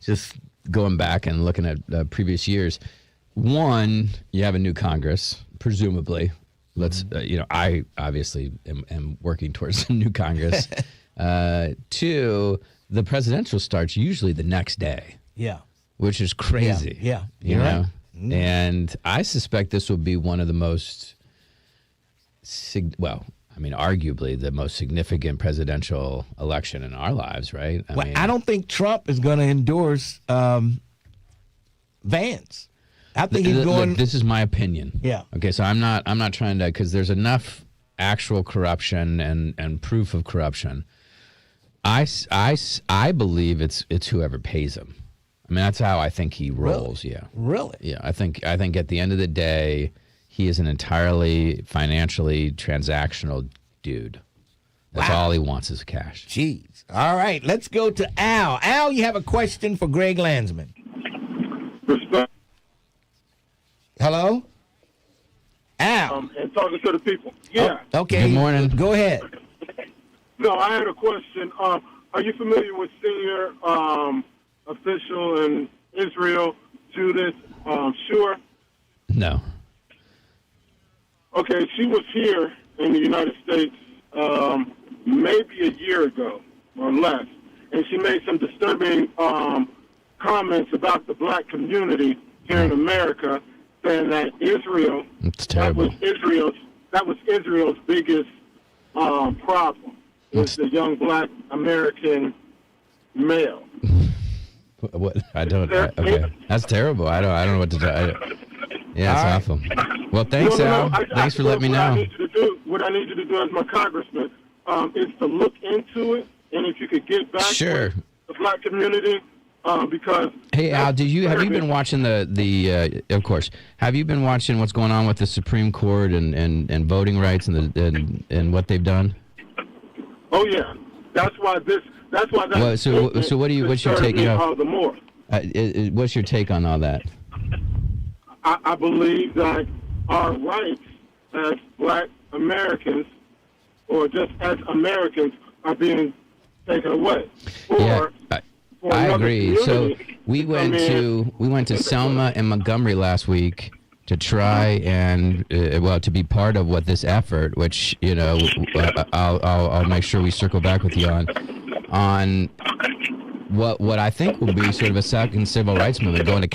just going back and looking at previous years. One, you have a new Congress, presumably. Let's, I obviously am working towards a new Congress. Two, the presidential starts usually the next day. Yeah. Which is crazy. Yeah. You You're know? right. Mm. And I suspect this will be one of the most, arguably the most significant presidential election in our lives, right? I don't think Trump is going to endorse Vance. I think he's going. Look, this is my opinion. Yeah. Okay, so I'm not trying to, because there's enough actual corruption and proof of corruption. I believe it's whoever pays him. I mean, that's how I think he rolls. Really? Yeah. Really? Yeah. I think at the end of the day, he is an entirely financially transactional dude. That's all he wants is cash. Jeez. All right, let's go to Al. Al, you have a question for Greg Landsman. Respect. Hello? Al. And talking to the people. Yeah. Oh, okay. Good morning. Go ahead. No, I had a question. Are you familiar with senior official in Israel, Judith Shur? No. Okay, she was here in the United States maybe a year ago or less, and she made some disturbing comments about the black community here in America, saying that Israel, that was Israel's biggest problem, was the young black American male. What? Okay. That's terrible. I don't know what to do. Yeah, it's awful. Well, thanks, Al. Thanks for letting me know. What I need you to do as my congressman is to look into it, and if you could get back to the black community, because... Hey, Al, have you been watching of course, have you been watching what's going on with the Supreme Court and voting rights and what they've done? Oh, yeah. That's why what's your take? The more. What's your take on all that? I believe that our rights as black Americans, or just as Americans, are being taken away. I agree. So we went to Selma and Montgomery last week to try and to be part of this effort, which I'll make sure we circle back with you on what I think will be sort of a second civil rights movement, going to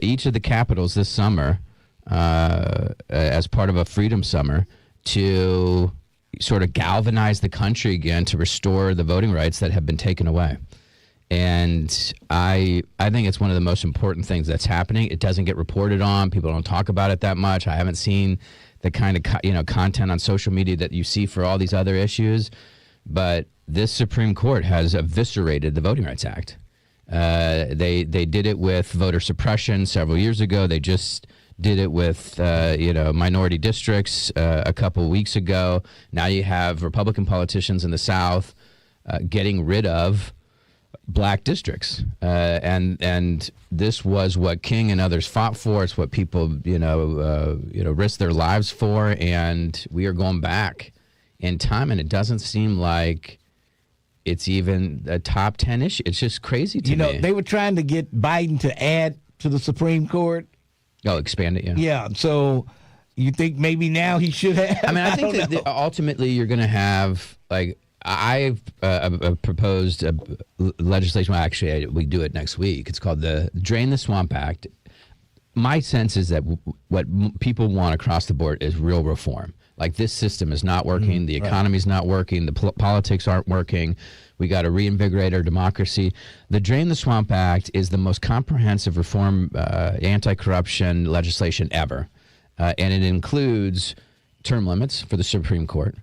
each of the capitals this summer as part of a freedom summer to sort of galvanize the country again to restore the voting rights that have been taken away. And I think it's one of the most important things that's happening. It doesn't get reported on. People don't talk about it that much. I haven't seen the kind of content on social media that you see for all these other issues. But this Supreme Court has eviscerated the Voting Rights Act. They did it with voter suppression several years ago. They just did it with minority districts a couple weeks ago. Now you have Republican politicians in the South getting rid of black districts, and this was what King and others fought for. It's what people risked their lives for, and we are going back in time, and it doesn't seem like it's even a top 10 issue. It's just crazy to me. They were trying to get Biden to add to the Supreme Court. Oh, expand it, yeah. Yeah, so you think maybe now he should have? I mean, I think that ultimately you're going to have, I've proposed legislation. Well, actually, we do it next week. It's called the Drain the Swamp Act. My sense is that what people want across the board is real reform. Like, this system is not working. The economy's not working. The politics aren't working. We got to reinvigorate our democracy. The Drain the Swamp Act is the most comprehensive reform anti-corruption legislation ever. And it includes term limits for the Supreme Court.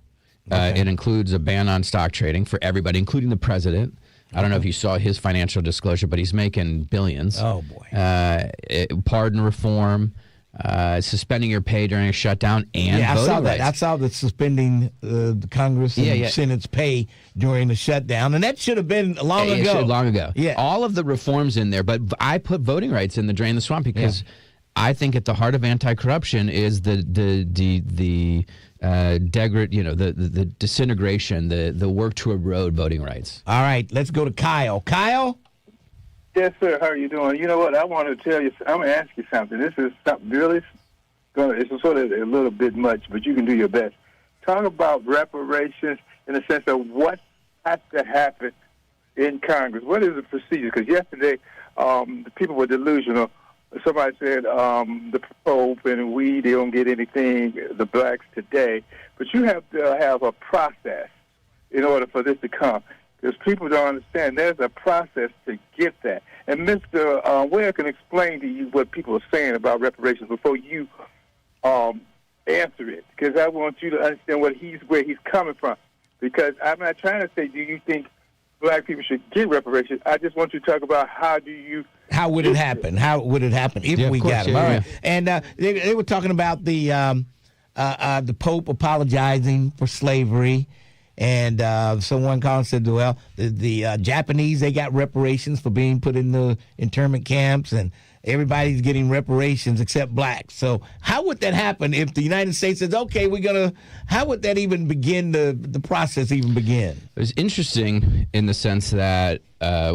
It includes a ban on stock trading for everybody, including the president. I don't know if you saw his financial disclosure, but he's making billions. Oh, boy. Pardon reform, suspending your pay during a shutdown, and I saw that. rights. I saw the suspending the Congress and Senate's pay during the shutdown, and that should have been long ago. Long ago. Yeah. All of the reforms in there, but I put voting rights in the Drain the Swamp because I think at the heart of anti-corruption is the disintegration, the work to erode voting rights. All right, let's go to Kyle. Kyle? Yes, sir. How are you doing? You know what? I want to tell you, I'm going to ask you something. This is something really, it's sort of a little bit much, but you can do your best. Talk about reparations in the sense of what has to happen in Congress. What is the procedure? Because yesterday, the people were delusional. Somebody said the Pope and we don't get anything, the blacks today. But you have to have a process in order for this to come. Because people don't understand there's a process to get that. And Mr. Ware can explain to you what people are saying about reparations before you answer it. Because I want you to understand where he's coming from. Because I'm not trying to say, do you think black people should get reparations? I just want you to talk about how would it happen? How would it happen if we got them? All right. And they were talking about the Pope apologizing for slavery. And someone called and said, well, the Japanese, they got reparations for being put in the internment camps, and everybody's getting reparations except blacks. So how would that happen if the United States says, okay, how would that even begin, the process even begin? It was interesting in the sense that at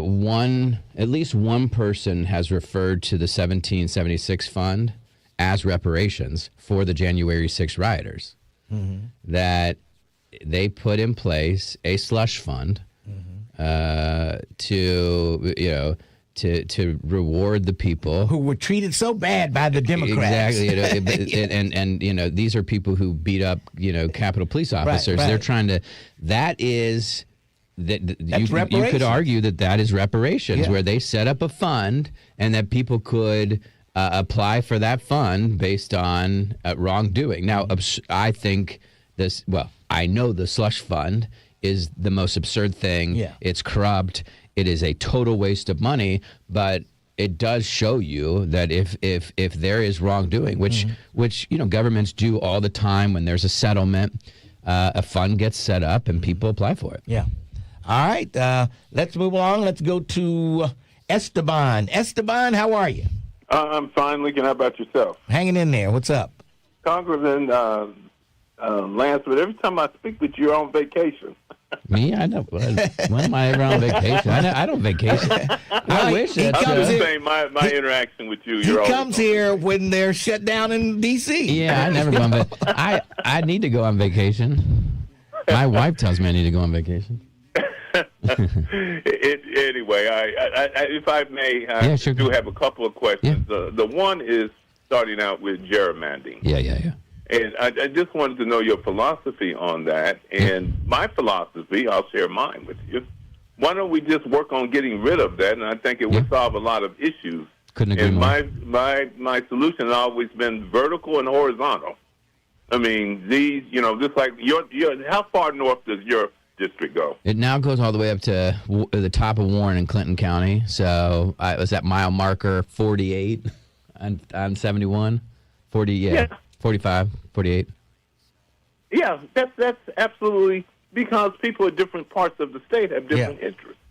least one person has referred to the 1776 fund as reparations for the January 6 rioters. Mm-hmm. That they put in place a slush fund to reward the people who were treated so bad by the Democrats. Exactly, and these are people who beat up Capitol Police officers. Right. They're trying to. That's you could argue that is reparations, where they set up a fund and that people could apply for that fund based on wrongdoing. Now, I think this. Well, I know the slush fund is the most absurd thing. Yeah. It's corrupt. It is a total waste of money, but it does show you that if there is wrongdoing, which governments do all the time when there's a settlement, a fund gets set up and people apply for it. Yeah. All right. Let's move along. Let's go to Esteban. Esteban, how are you? I'm fine, Lincoln. How about yourself? Hanging in there. What's up? Congressman Landsman, every time I speak with you, you're on vacation. Me? I know. When am I ever on vacation? I don't vacation. I wish that. I'm just saying my interaction with you. He comes here when they're shut down in D.C. Yeah, I never go on vacation. I need to go on vacation. My wife tells me I need to go on vacation. Anyway, if I may, I do have a couple of questions. Yeah. The one is starting out with gerrymandering. Yeah. And I just wanted to know your philosophy on that. And my philosophy, I'll share mine with you. Why don't we just work on getting rid of that? And I think it would solve a lot of issues. Couldn't agree more. My solution has always been vertical and horizontal. I mean, these, just like your how far north does your district go? It now goes all the way up to the top of Warren in Clinton County. So I was at mile marker 48 on 71. 45, 48. Yeah, that's absolutely, because people in different parts of the state have different interests.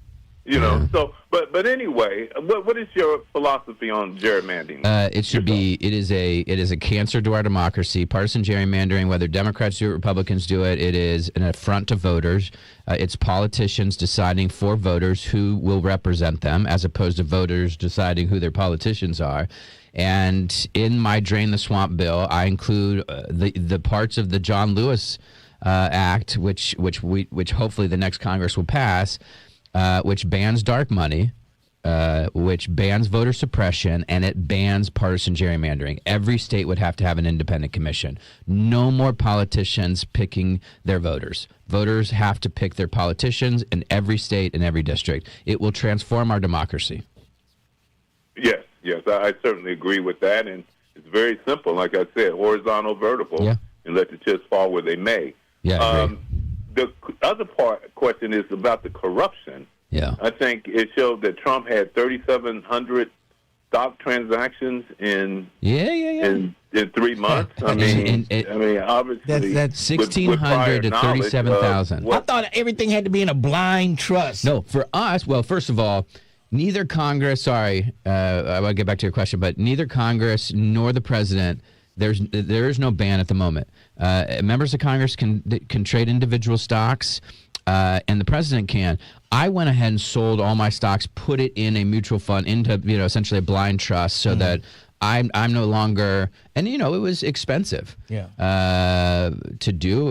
So, but anyway, what is your philosophy on gerrymandering? It is a cancer to our democracy. Partisan gerrymandering, whether Democrats do it, Republicans do it, it is an affront to voters. It's politicians deciding for voters who will represent them, as opposed to voters deciding who their politicians are. And in my Drain the Swamp bill, I include the parts of the John Lewis Act, which hopefully the next Congress will pass, which bans dark money, which bans voter suppression, and it bans partisan gerrymandering. Every state would have to have an independent commission. No more politicians picking their voters. Voters have to pick their politicians in every state and every district. It will transform our democracy. Yes, I certainly agree with that, and it's very simple. Like I said, horizontal, vertical, and let the chips fall where they may. Yeah. The other question is about the corruption. Yeah. I think it showed that Trump had 3,700 stock transactions in 3 months. I mean, obviously that's 1,600 to 37,000. I thought everything had to be in a blind trust. No, for us. Well, first of all, neither Congress. I will get back to your question, but neither Congress nor the president. There is no ban at the moment. Members of Congress can trade individual stocks, and the president can. I went ahead and sold all my stocks, put it in a mutual fund, into essentially a blind trust, so that I'm no longer, and it was expensive, to do,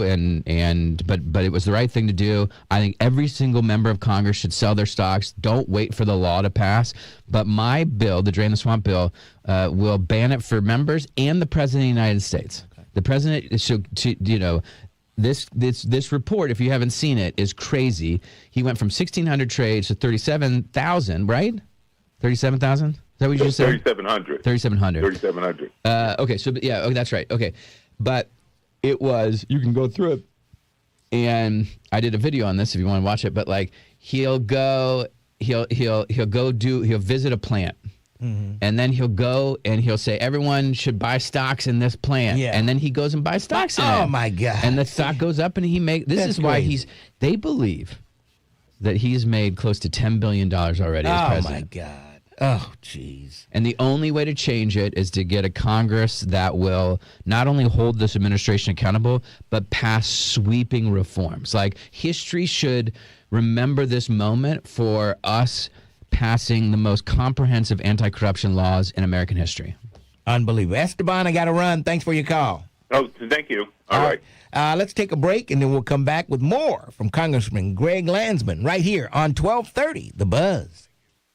but it was the right thing to do. I think every single member of Congress should sell their stocks. Don't wait for the law to pass. But my bill, the Drain the Swamp bill, will ban it for members and the President of the United States. Okay. The President should, This report, if you haven't seen it, is crazy. He went from 1,600 trades to 37,000, right? 37,000? Is that what you just said? 3,700. 3,700. 3,700. Okay, so yeah, that's right. Okay, but it was, you can go through it, and I did a video on this if you want to watch it. But like, he'll visit a plant. Mm-hmm. And then he'll go and he'll say, everyone should buy stocks in this plant. Yeah. And then he goes and buys stocks in it. Oh, my God. And the stock goes up and this is why they believe that he's made close to $10 billion already as president. Oh, my God. Oh, jeez. And the only way to change it is to get a Congress that will not only hold this administration accountable, but pass sweeping reforms. Like, history should remember this moment for us passing the most comprehensive anti-corruption laws in American history. Unbelievable. Esteban, I got to run. Thanks for your call. Oh, thank you. All right. Let's take a break, and then we'll come back with more from Congressman Greg Landsman right here on 1230 The Buzz.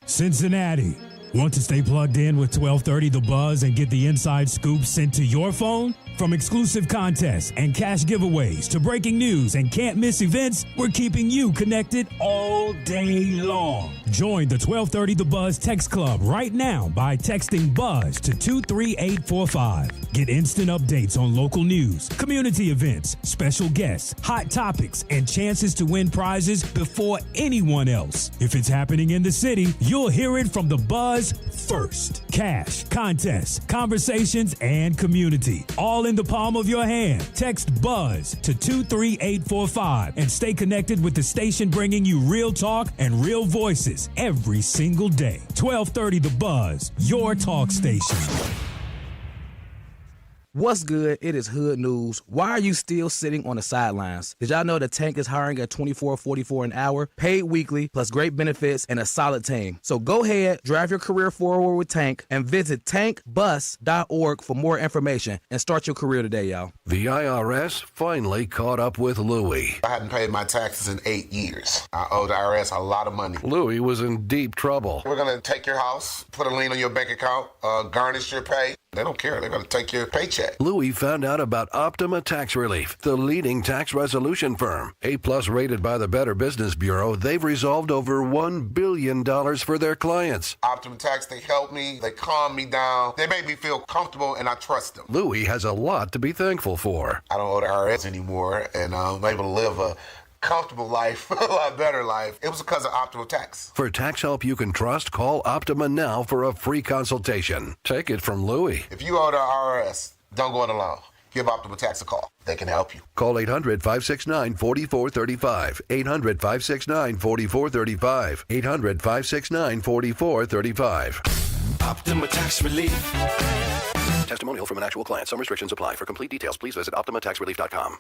Cincinnati. Want to stay plugged in with 1230 The Buzz and get the inside scoop sent to your phone? From exclusive contests and cash giveaways to breaking news and can't miss events, we're keeping you connected all day long. Join the 1230 The Buzz text club right now by texting BUZZ to 23845. Get instant updates on local news, community events, special guests, hot topics, and chances to win prizes before anyone else. If it's happening in the city, you'll hear it from The Buzz first. Cash, contests, conversations, and community. All in the palm of your hand. Text BUZZ to 23845 and stay connected with the station bringing you real talk and real voices every single day. 1230 The Buzz, your talk station. What's good? It is Hood News. Why are you still sitting on the sidelines? Did y'all know the Tank is hiring at $24.44 an hour, paid weekly, plus great benefits and a solid team? So go ahead, drive your career forward with Tank, and visit tankbus.org for more information and start your career today, y'all. The IRS finally caught up with Louie. I hadn't paid my taxes in 8 years. I owe the IRS a lot of money. Louie was in deep trouble. We're going to take your house, put a lien on your bank account, garnish your pay. They don't care. They're going to take your paycheck. Louie found out about Optima Tax Relief, the leading tax resolution firm. A-plus rated by the Better Business Bureau, they've resolved over $1 billion for their clients. Optima Tax, they help me. They calm me down. They make me feel comfortable, and I trust them. Louie has a lot to be thankful for. I don't owe the IRS anymore, and I'm able to live a comfortable life, a lot better life. It was because of Optima Tax. For tax help you can trust, call Optima now for a free consultation. Take it from Louie. If you owe the IRS, don't go it alone. Give Optima Tax a call. They can help you. Call 800-569-4435. 800-569-4435. 800-569-4435. Optima Tax Relief. Testimonial from an actual client. Some restrictions apply. For complete details, please visit OptimaTaxRelief.com.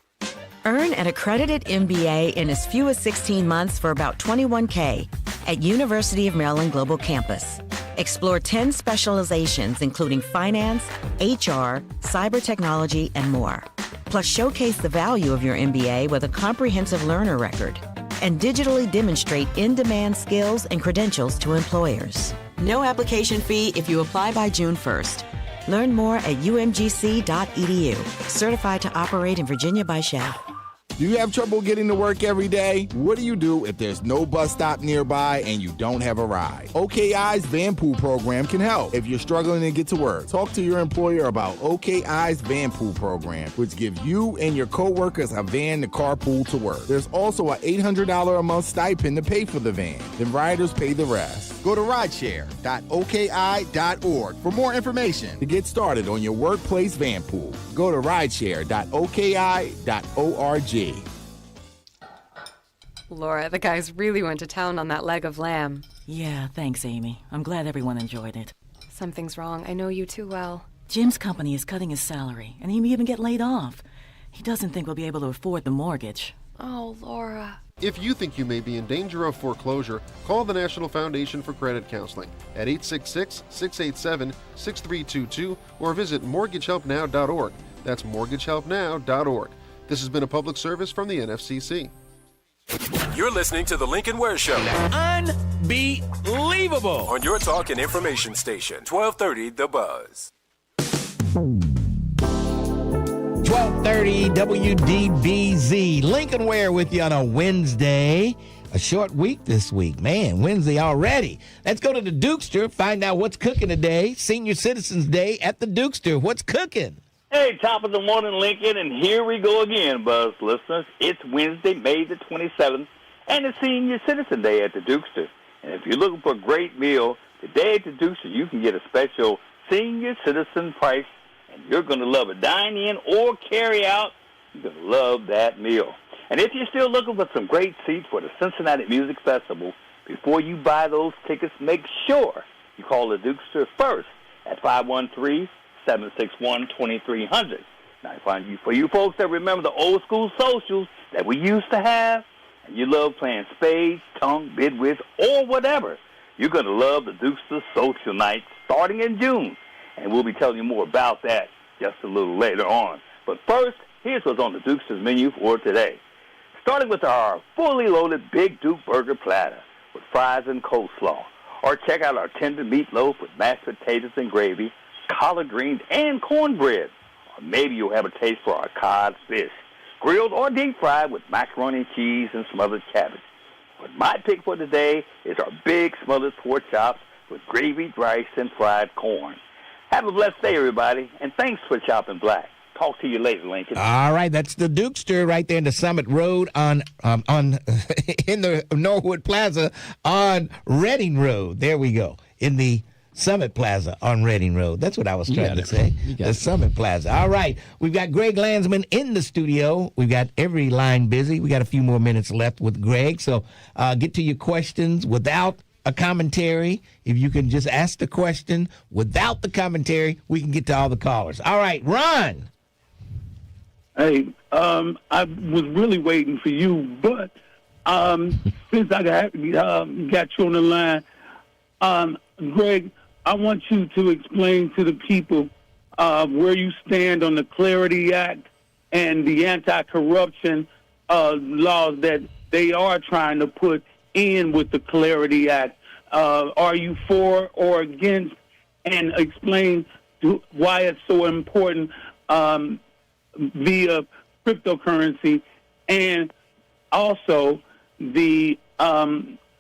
Earn an accredited MBA in as few as 16 months for about $21K at University of Maryland Global Campus. Explore 10 specializations, including finance, HR, cyber technology, and more. Plus, showcase the value of your MBA with a comprehensive learner record and digitally demonstrate in-demand skills and credentials to employers. No application fee if you apply by June 1st. Learn more at umgc.edu. Certified to operate in Virginia by Shell. Do you have trouble getting to work every day? What do you do if there's no bus stop nearby and you don't have a ride? OKI's Van Pool program can help. If you're struggling to get to work, talk to your employer about OKI's Van Pool program, which gives you and your coworkers a van to carpool to work. There's also an $800 a month stipend to pay for the van. Then riders pay the rest. Go to rideshare.oki.org for more information to get started on your workplace van pool. Go to rideshare.oki.org. Laura, the guys really went to town on that leg of lamb. Yeah, thanks, Amy. I'm glad everyone enjoyed it. Something's wrong. I know you too well. Jim's company is cutting his salary, and he may even get laid off. He doesn't think we'll be able to afford the mortgage. Oh, Laura. If you think you may be in danger of foreclosure, call the National Foundation for Credit Counseling at 866-687-6322 or visit mortgagehelpnow.org. That's mortgagehelpnow.org. This has been a public service from the NFCC. You're listening to The Lincoln Ware Show. Unbelievable. On your talk and information station, 1230 The Buzz. 1230 WDBZ. Lincoln Ware with you on a Wednesday. A short week this week. Man, Wednesday already. Let's go to the Dukester, find out what's cooking today. Senior Citizens Day at the Dukester. What's cooking? Hey, top of the morning, Lincoln, and here we go again, Buzz listeners. It's Wednesday, May the 27th, and it's Senior Citizen Day at the Dukester. And if you're looking for a great meal, today at the Dukester, you can get a special senior citizen price, and you're going to love it. Dine in or carry out, you're going to love that meal. And if you're still looking for some great seats for the Cincinnati Music Festival, before you buy those tickets, make sure you call the Dukester first at 513-761-2300. Now, for you folks that remember the old school socials that we used to have, and you love playing spades, tongue, bidwiz, or whatever, you're going to love the Dukester Social Night starting in June. And we'll be telling you more about that just a little later on. But first, here's what's on the Dukester's menu for today. Starting with our fully loaded Big Duke Burger platter with fries and coleslaw. Or check out our tender meatloaf with mashed potatoes and gravy, collard greens, and cornbread. Or maybe you'll have a taste for our cod fish, grilled or deep fried with macaroni and cheese and smothered cabbage. But my pick for today is our big smothered pork chops with gravy, rice, and fried corn. Have a blessed day, everybody, and thanks for chopping black. Talk to you later, Lincoln. All right, that's the Dukester right there in the Summit Road on in the Norwood Plaza on Reading Road. There we go, in the Summit Plaza on Reading Road. That's what I was trying to say. The Summit Plaza. All right, we've got Greg Landsman in the studio. We've got every line busy. We got a few more minutes left with Greg, so get to your questions without a commentary. If you can just ask the question without the commentary, we can get to all the callers. All right, Ron. Hey, I was really waiting for you, but since I got you on the line, Greg, I want you to explain to the people where you stand on the Clarity Act and the anti-corruption laws that they are trying to put in with the Clarity Act. Are you for or against? And explain why it's so important via cryptocurrency. And also, I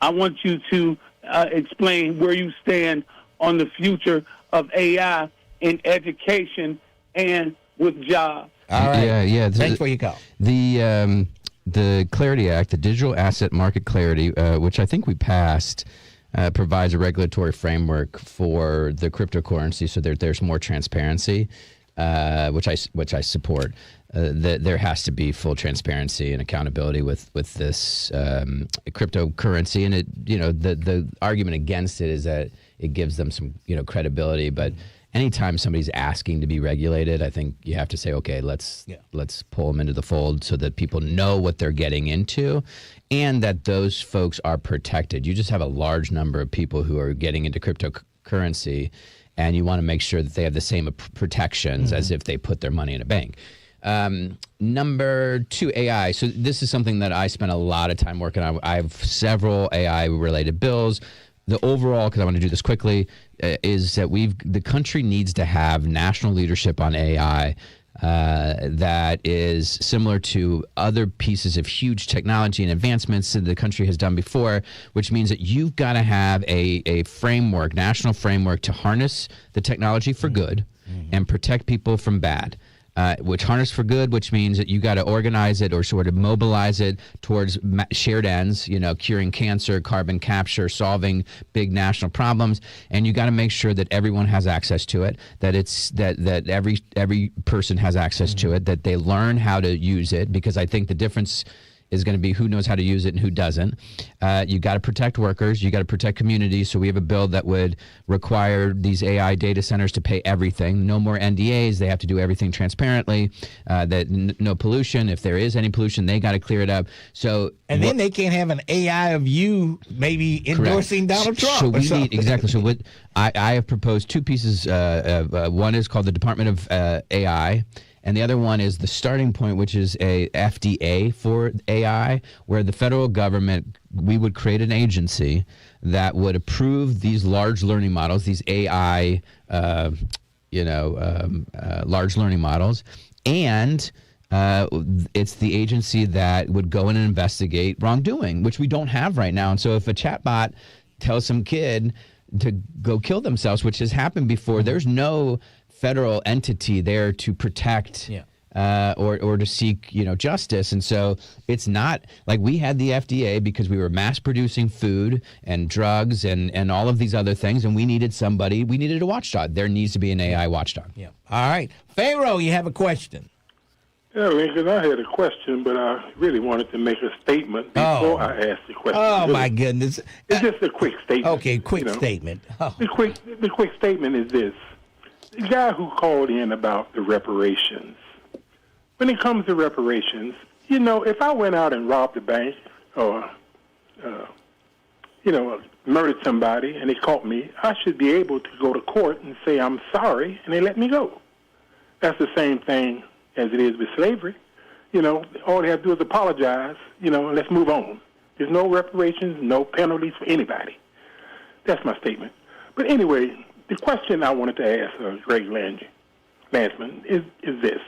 want you to explain where you stand on the future of AI in education and with jobs. All right. Yeah. Thanks for your call. The Clarity Act, the Digital Asset Market Clarity, which I think we passed, provides a regulatory framework for the cryptocurrency so that there's more transparency, which I support. There has to be full transparency and accountability with this cryptocurrency, and the argument against it is that it gives them some credibility. But anytime somebody's asking to be regulated, I think you have to say, okay, let's pull them into the fold so that people know what they're getting into, and that those folks are protected. You just have a large number of people who are getting into cryptocurrency, and you want to make sure that they have the same protections as if they put their money in a bank. Number two, AI. So this is something that I spent a lot of time working on. I have several AI-related bills. The overall, because I want to do this quickly, is that the country needs to have national leadership on AI that is similar to other pieces of huge technology and advancements that the country has done before, which means that you've got to have a framework, national framework, to harness the technology for good and protect people from bad. Which harness for good, which means that you got to organize it or sort of mobilize it towards shared ends, curing cancer, carbon capture, solving big national problems, and you got to make sure that everyone has access to it, that every person has access to it, that they learn how to use it, because I think the difference is going to be who knows how to use it and who doesn't. You got to protect workers. You got to protect communities. So we have a bill that would require these AI data centers to pay everything. No more NDAs. They have to do everything transparently. No pollution. If there is any pollution, they got to clear it up. So then they can't have an AI of you maybe endorsing Donald Trump. So we need exactly. So what I have proposed two pieces. One is called the Department of AI. And the other one is the starting point, which is a FDA for AI, where the federal government, we would create an agency that would approve these large learning models, these AI, large learning models. And it's the agency that would go in and investigate wrongdoing, which we don't have right now. And so if a chatbot tells some kid to go kill themselves, which has happened before, there's no federal entity there to protect or to seek justice. And so it's not like we had the FDA because we were mass producing food and drugs and all of these other things, and we needed a watchdog. There needs to be an AI watchdog. Yeah. All right. Pharaoh, you have a question. Yeah, Lincoln, I had a question, but I really wanted to make a statement before I asked the question. Oh, my goodness. It's just a quick statement. Okay, quick statement. Oh. The quick statement is this. The guy who called in about the reparations, when it comes to reparations, if I went out and robbed a bank or, murdered somebody and they caught me, I should be able to go to court and say I'm sorry and they let me go. That's the same thing as it is with slavery. All they have to do is apologize, and let's move on. There's no reparations, no penalties for anybody. That's my statement. But anyway, the question I wanted to ask Greg Landsman is this.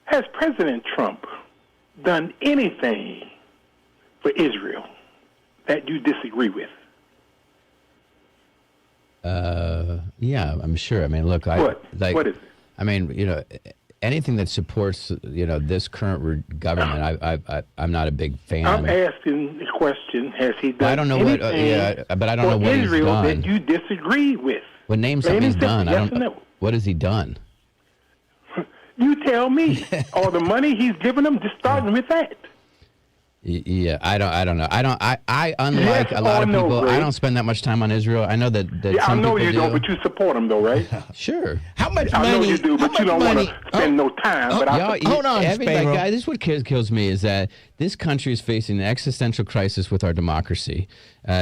Has President Trump done anything for Israel that you disagree with? Yeah, I'm sure. I mean, look, what is it? I mean, anything that supports, this current government, I'm not a big fan. I'm asking the question: has he done? I don't know what. But I don't know what Israel he's done. That you disagree with. Well, name something he's done. Yes I don't know. What has he done? You tell me. All the money he's given them, just starting with that. Yeah, I don't know. I unlike a lot of people, Greg? I don't spend that much time on Israel. I know that some I know people you do. don't, but you support them though, right? Sure. How much I money? know you do, but you don't want to spend no time. But hold on, Pharaoh. Guy, this is what kills me is that this country is facing an existential crisis with our democracy.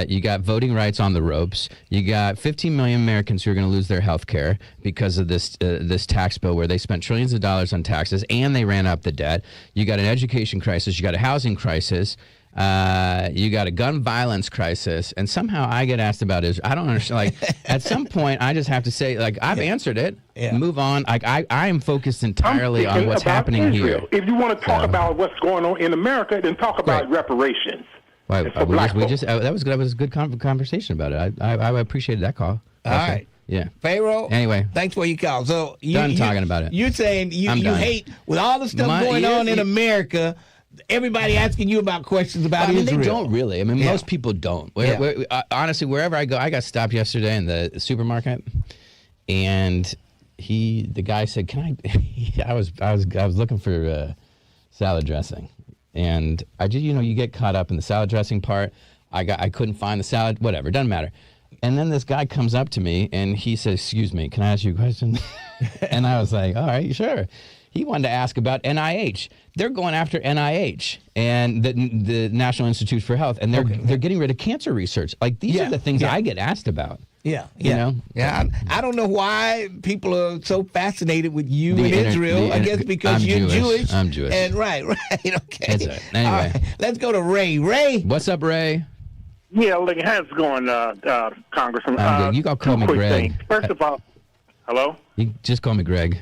You got voting rights on the ropes. You got 15 million Americans who are going to lose their health care because of this tax bill where they spent trillions of dollars on taxes and they ran up the debt. You got an education crisis. You got a housing crisis. You got a gun violence crisis, and somehow I get asked about Israel. I don't understand. Like, at some point, I just have to say, like, I've answered it. Yeah. Move on. Like, I am focused entirely on what's happening Israel. here. If you want to talk about what's going on in America, then talk about reparations. Right. That was a good conversation about it. I appreciated that call. All right. Yeah. Pharaoh. Anyway. Thanks for your call. So Done talking about it. You're saying you hate with all the stuff going on in America. Everybody asking you about questions about Israel. They don't really. I mean, most people don't. Honestly, wherever I go, I got stopped yesterday in the supermarket, and the guy said, "Can I?" I was looking for salad dressing, and I just you get caught up in the salad dressing part. I couldn't find the salad. Whatever, doesn't matter. And then this guy comes up to me and he says, "Excuse me, can I ask you a question?" And I was like, "All right, sure." He wanted to ask about NIH. They're going after NIH and the National Institute for Health, and they're getting rid of cancer research. Like, these are the things I get asked about. Yeah, you know. Yeah, I don't know why people are so fascinated with you in Israel. I guess because you're Jewish. I'm Jewish. And right. Okay. That's it. Anyway, all right, let's go to Ray. Ray, what's up, Ray? Yeah, look, how's it going, Congressman? You got to call me Greg. Things. First of all, hello? You just call me Greg.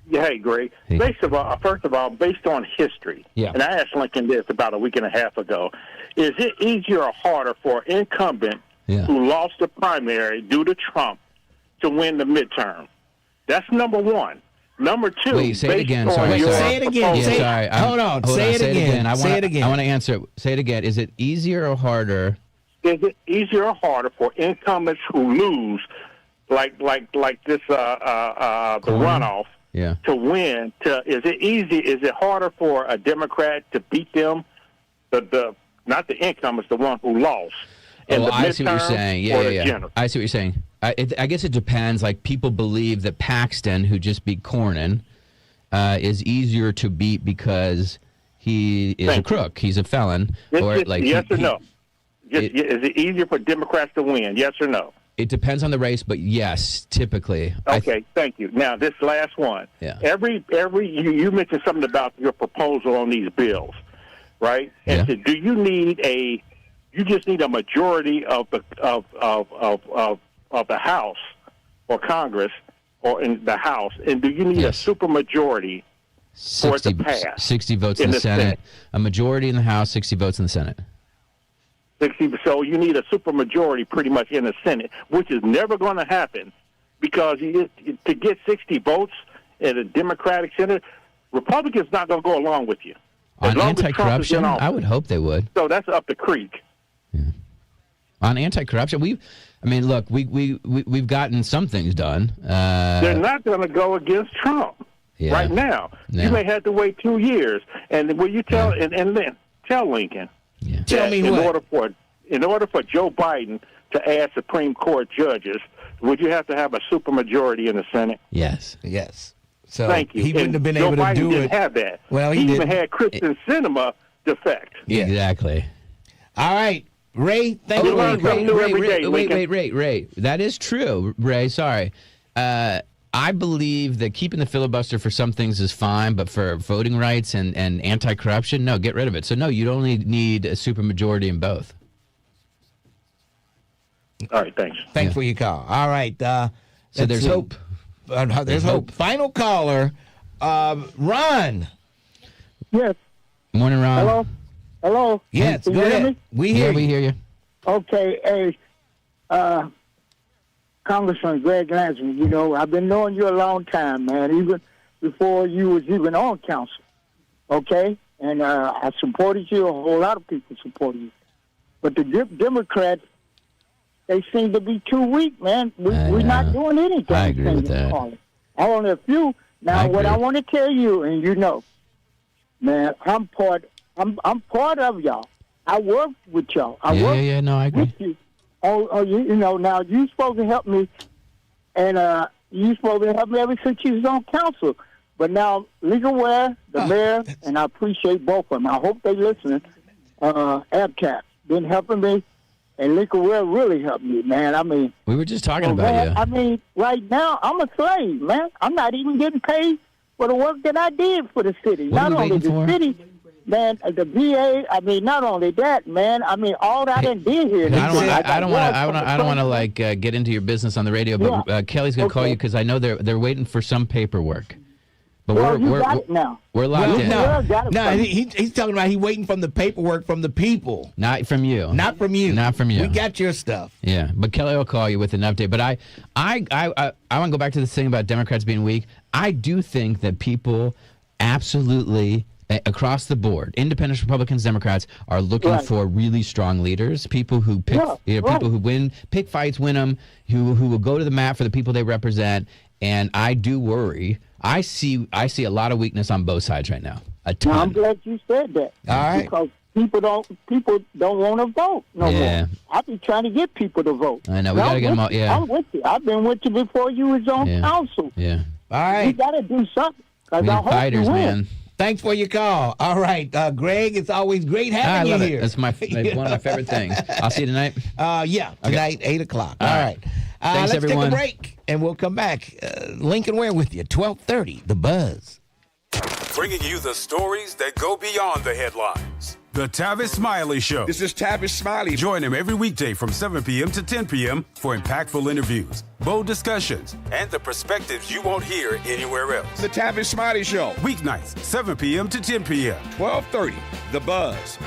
Yeah, hey, Greg. Hey. First of all, based on history, and I asked Lincoln this about a week and a half ago, is it easier or harder for an incumbent who lost the primary due to Trump to win the midterm? That's number one. Number two. Wait, say it again. Sorry. Say it again. Hold on. Say it again. Say it again. I want to answer it. Say it again. Is it easier or harder? Is it easier or harder for incumbents who lose, like this the runoff, to win? Is it easy? Is it harder for a Democrat to beat them not the incumbent, the one who lost. I see what you're saying. Yeah. I see what you're saying. I guess it depends. Like, people believe that Paxton, who just beat Cornyn, is easier to beat because he is a crook. He's a felon. Yes or no? Is it easier for Democrats to win? Yes or no? It depends on the race, but yes, typically. Okay, thank you. Now, this last one. Yeah. You mentioned something about your proposal on these bills, right? And so do you need you just need a majority of the House or Congress or in the House, and do you need a supermajority for it to pass? 60 votes in the Senate. A majority in the House, 60 votes in the Senate. 60, so you need a supermajority pretty much in the Senate, which is never going to happen because to get 60 votes in a Democratic Senate, Republicans not going to go along with you. On anti-corruption, I would hope they would. So that's up the creek. Yeah. On anti-corruption, we've gotten some things done. They're not going to go against Trump right now. You may have to wait 2 years, and will you tell and then tell Lincoln? Yeah. Tell me what. In order for Joe Biden to add Supreme Court judges, would you have to have a supermajority in the Senate? Yes. So thank you. He wouldn't have been Joe able to Biden do didn't it. have that. Well, he even had Kristen Sinema defect. Yeah. Exactly. All right, Ray. Thank you. Ray. That is true, Ray. Sorry. I believe that keeping the filibuster for some things is fine, but for voting rights and anti-corruption, no, get rid of it. So, no, you'd only need a supermajority in both. All right, thanks. Thanks for your call. All right. So there's hope. There's hope. Final caller, Ron. Yes. Morning, Ron. Hello? Yes, Can go you hear ahead. me? We hear you. We hear you. Okay, Congressman Greg Landsman, you know, I've been knowing you a long time, man, even before you was even on council, okay? And I supported you. A whole lot of people supported you. But the Democrats, they seem to be too weak, man. We're not doing anything. I agree with that. Only a few. Now, what I want to tell you, and you know, man, I'm part of y'all. I work with y'all. I agree. With you. You know, now you supposed to help me, and you supposed to help me ever since you was on council. But now, Legal Ware, the mayor, and I appreciate both of them. I hope they listening. ABCAP been helping me, and Legal Ware really helped me, man. I mean, we were just talking about you. I mean, right now, I'm a slave, man. I'm not even getting paid for the work that I did for the city. What are we waiting for? City. Man, the VA. I mean, not only that, man. I mean, all that I done did here. I don't want to like get into your business on the radio, but Kelly's gonna call you because I know they're waiting for some paperwork. But we're locked in. No, he's talking about he's waiting from the paperwork from the people, not from you. Not from you. We got your stuff. Yeah, but Kelly will call you with an update. But I want to go back to this thing about Democrats being weak. I do think that people absolutely, across the board, independents, Republicans, Democrats, are looking for really strong leaders, people who pick, people who pick fights, win them, who will go to the mat for the people they represent. And I do worry. I see a lot of weakness on both sides right now. A ton. Well, I'm glad you said that. All right. Because people don't want to vote no more. I be trying to get people to vote. I know. We got to get them all. Yeah. I'm with you. I've been with you before you was on council. Yeah. All right. You got to do something. We need fighters, man. Thanks for your call. All right, Greg, it's always great having you here. That's one of my favorite things. I'll see you tonight. Tonight, 8 o'clock. All right. Thanks, let's everyone. Take a break, and we'll come back. Lincoln Ware with you, 12:30, The Buzz. Bringing you the stories that go beyond the headlines. The Tavis Smiley Show. This is Tavis Smiley. Join him every weekday from 7 p.m. to 10 p.m. for impactful interviews, bold discussions, and the perspectives you won't hear anywhere else. The Tavis Smiley Show. Weeknights, 7 p.m. to 10 p.m. 12:30, The Buzz.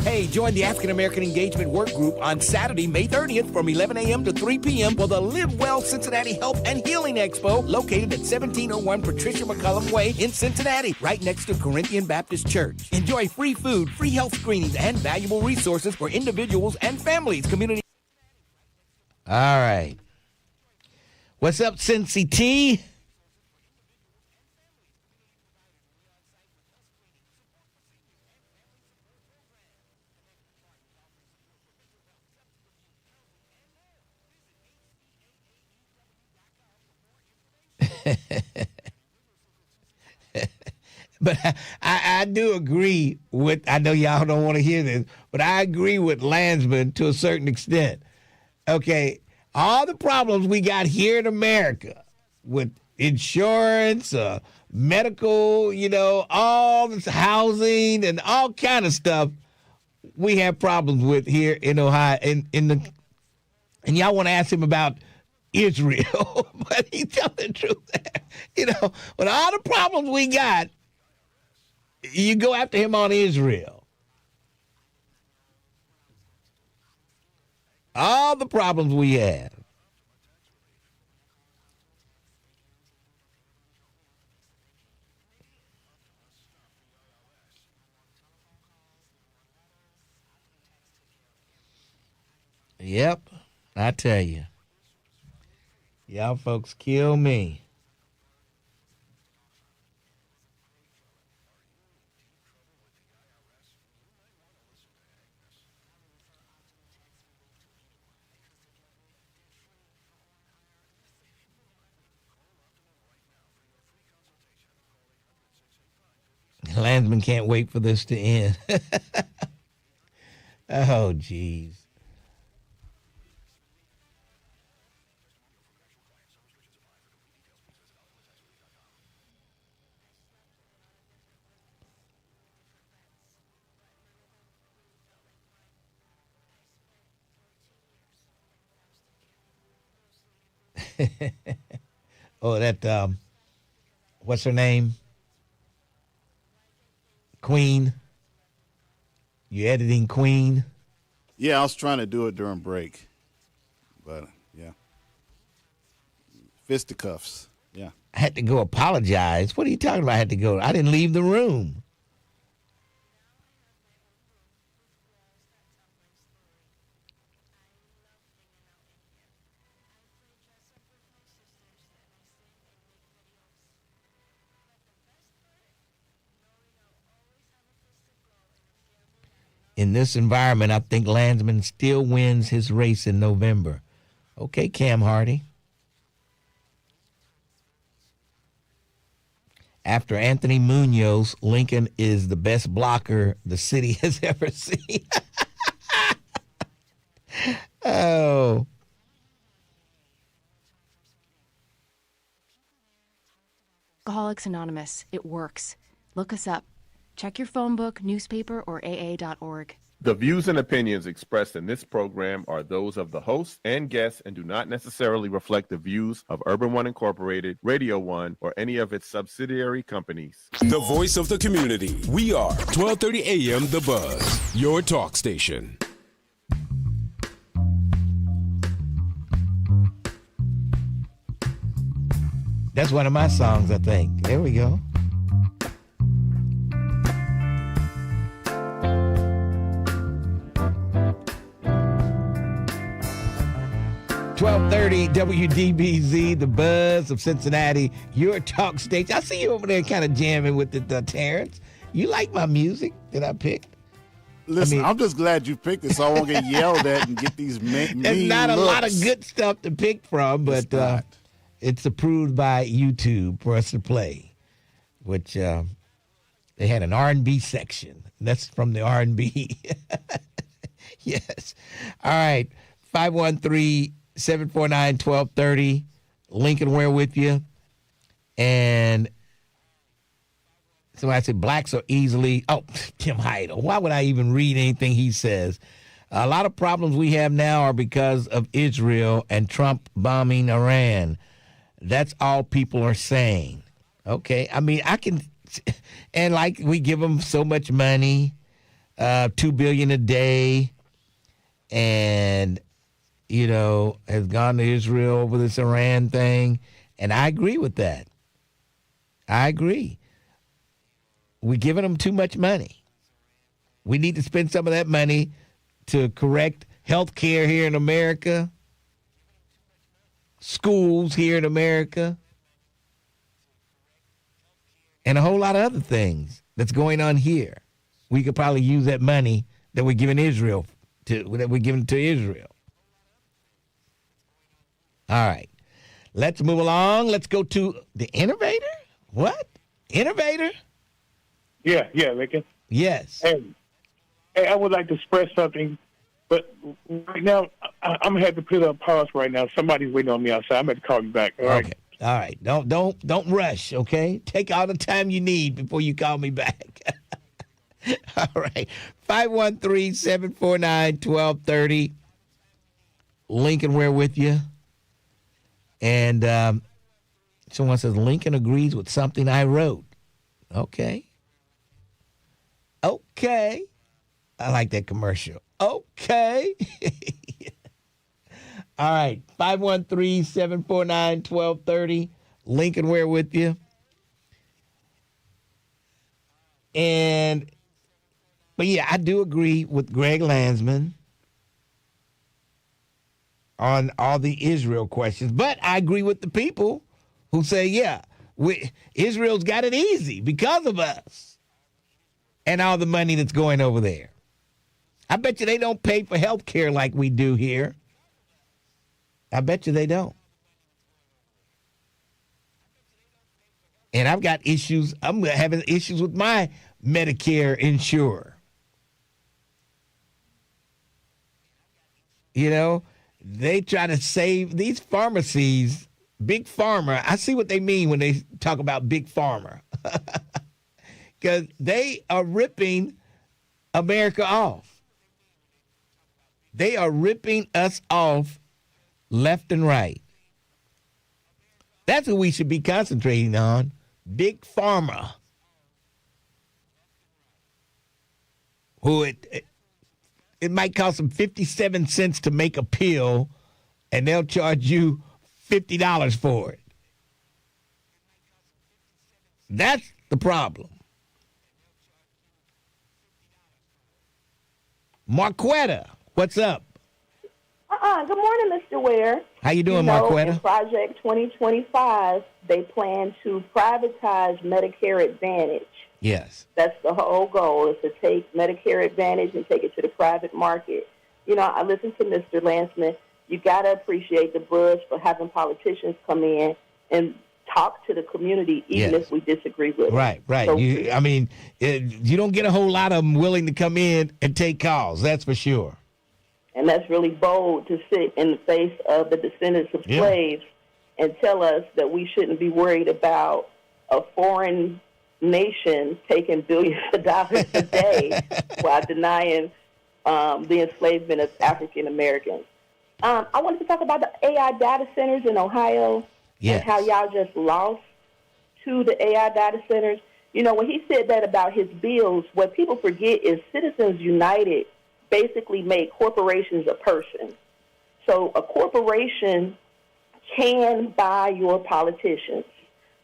Hey, join the African American Engagement Work Group on Saturday, May 30th from 11 a.m. to 3 p.m. for the Live Well Cincinnati Health and Healing Expo located at 1701 Patricia McCullum Way in Cincinnati, right next to Corinthian Baptist Church. Enjoy free food, free health screenings, and valuable resources for individuals and families. Community. All right. What's up, Cincy T? But I do agree with, I know y'all don't want to hear this, but I agree with Landsman to a certain extent. Okay, all the problems we got here in America with insurance, medical, all this housing and all kind of stuff, we have problems with here in Ohio. And y'all want to ask him about Israel, but he telling the truth. With all the problems we got, you go after him on Israel. All the problems we have. Yep, I tell you. Y'all folks kill me. Landsman can't wait for this to end. Oh, geez. Oh, that, what's her name? Queen. You editing Queen? Yeah, I was trying to do it during break. But, yeah. Fisticuffs. Yeah. I had to go apologize. What are you talking about? I had to go. I didn't leave the room. In this environment, I think Landsman still wins his race in November. Okay, Cam Hardy. After Anthony Munoz, Lincoln is the best blocker the city has ever seen. Oh. Alcoholics Anonymous. It works. Look us up. Check your phone book, newspaper, or AA.org. The views and opinions expressed in this program are those of the host and guests and do not necessarily reflect the views of Urban One Incorporated, Radio One, or any of its subsidiary companies. The voice of the community. We are 1230 AM The Buzz, your talk station. That's one of my songs, I think. There we go. 1230 WDBZ, the Buzz of Cincinnati, your talk station. I see you over there kind of jamming with the Terrence. You like my music that I picked? Listen, I'm just glad you picked it so I won't get yelled at and get these mean There's not looks. A lot of good stuff to pick from, but it's approved by YouTube for us to play, which they had an R&B section. That's from the R&B. Yes. All right. 513-749-1230. Lincoln Ware with you. And somebody said blacks are easily, Tim Heidel. Why would I even read anything he says? A lot of problems we have now are because of Israel and Trump bombing Iran. That's all people are saying. Okay. I mean, and like we give them so much money, $2 billion a day, and has gone to Israel over this Iran thing. And I agree with that. I agree. We're giving them too much money. We need to spend some of that money to correct health care here in America, schools here in America, and a whole lot of other things that's going on here. We could probably use that money that we're giving Israel to Israel. All right. Let's move along. Let's go to the innovator. What? Innovator? Yeah, Lincoln. Yes. Hey, I would like to express something, but right now I'm gonna have to put it on pause right now. Somebody's waiting on me outside. I'm gonna call you back. All right. Okay. All right. Don't rush. Okay. Take all the time you need before you call me back. All right. 513-749-1230. Lincoln Ware with you. And someone says Lincoln agrees with something I wrote. Okay. I like that commercial. Okay. All right. 513-749-1230. Lincoln Ware with you. But yeah, I do agree with Greg Landsman on all the Israel questions. But I agree with the people who say, yeah, Israel's got it easy because of us and all the money that's going over there. I bet you they don't pay for health care like we do here. I bet you they don't. And I've got issues. I'm having issues with my Medicare insurer. You know, they try to save these pharmacies, big pharma. I see what they mean when they talk about big pharma. Because they are ripping America off. They are ripping us off left and right. That's what we should be concentrating on. Big pharma. Who it might cost them 57 cents to make a pill, and they'll charge you $50 for it. That's the problem. Marquetta, what's up? Good morning, Mr. Ware. How you doing, Marquetta? In Project 2025, they plan to privatize Medicare Advantage. Yes. That's the whole goal, is to take Medicare Advantage and take it to the private market. You know, I listened to Mr. Landsman. You got to appreciate the buzz for having politicians come in and talk to the community, even if we disagree with it. Right. So, you don't get a whole lot of them willing to come in and take calls. That's for sure. And that's really bold to sit in the face of the descendants of slaves and tell us that we shouldn't be worried about a foreign nation taking billions of dollars a day while denying the enslavement of African Americans. I wanted to talk about the AI data centers in Ohio and how y'all just lost to the AI data centers. You know, when he said that about his bills, what people forget is Citizens United basically made corporations a person. So a corporation can buy your politicians.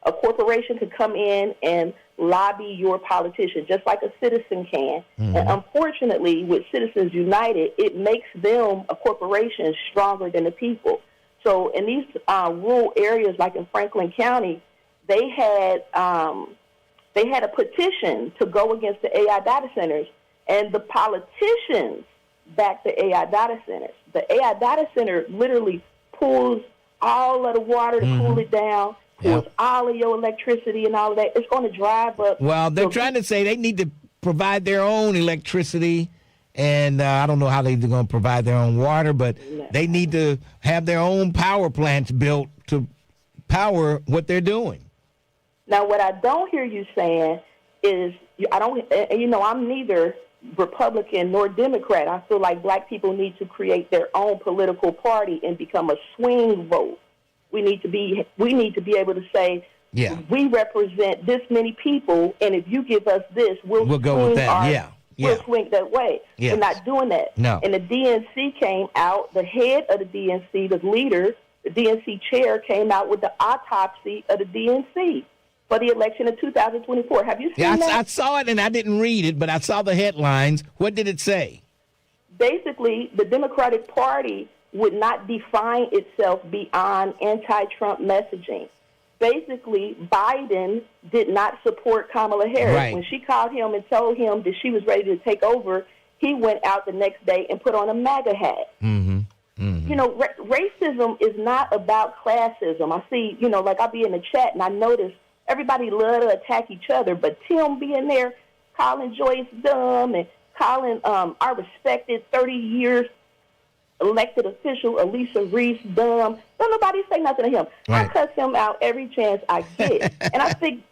A corporation could come in and lobby your politician, just like a citizen can. Mm-hmm. And unfortunately, with Citizens United, it makes them, a corporation, stronger than the people. So in these rural areas, like in Franklin County, they had a petition to go against the AI data centers, and the politicians back the AI data centers. The AI data center literally pulls all of the water to cool it down, pulls all of your electricity and all of that. It's going to drive up. Well, they're trying to say they need to provide their own electricity, and I don't know how they're going to provide their own water, but they need to have their own power plants built to power what they're doing. Now, what I don't hear you saying is, I'm neither Republican nor Democrat. I feel like black people need to create their own political party and become a swing vote. We need to be able to say, we represent this many people, and if you give us this, we'll go with that. We'll swing that way. Yes. We're not doing that. No. And the DNC came out, the head of the DNC, the leader, the DNC chair came out with the autopsy of the DNC for the election of 2024. Have you seen that? I saw it, and I didn't read it, but I saw the headlines. What did it say? Basically, the Democratic Party would not define itself beyond anti-Trump messaging. Basically, Biden did not support Kamala Harris. Right. When she called him and told him that she was ready to take over, he went out the next day and put on a MAGA hat. Mm-hmm. Mm-hmm. You know, racism is not about classism. I see, you know, like I'll be in the chat and I notice everybody love to attack each other, but Tim being there calling Joyce dumb and calling our respected 30 years elected official Elisa Reese dumb. Don't nobody say nothing to him. Right. I cuss him out every chance I get. And I think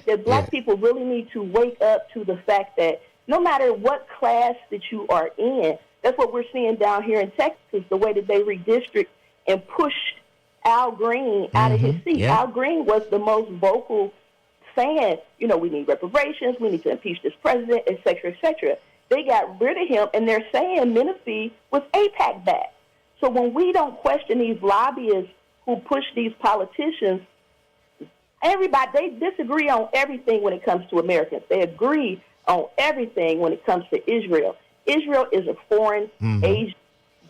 that black people really need to wake up to the fact that no matter what class that you are in, that's what we're seeing down here in Texas, the way that they redistrict and pushed Al Green out of his seat. Yeah. Al Green was the most vocal saying, you know, we need reparations, we need to impeach this president, et cetera, et cetera. They got rid of him, and they're saying Menifee was AIPAC back. So when we don't question these lobbyists who push these politicians, everybody, they disagree on everything when it comes to Americans. They agree on everything when it comes to Israel. Israel is a foreign agent.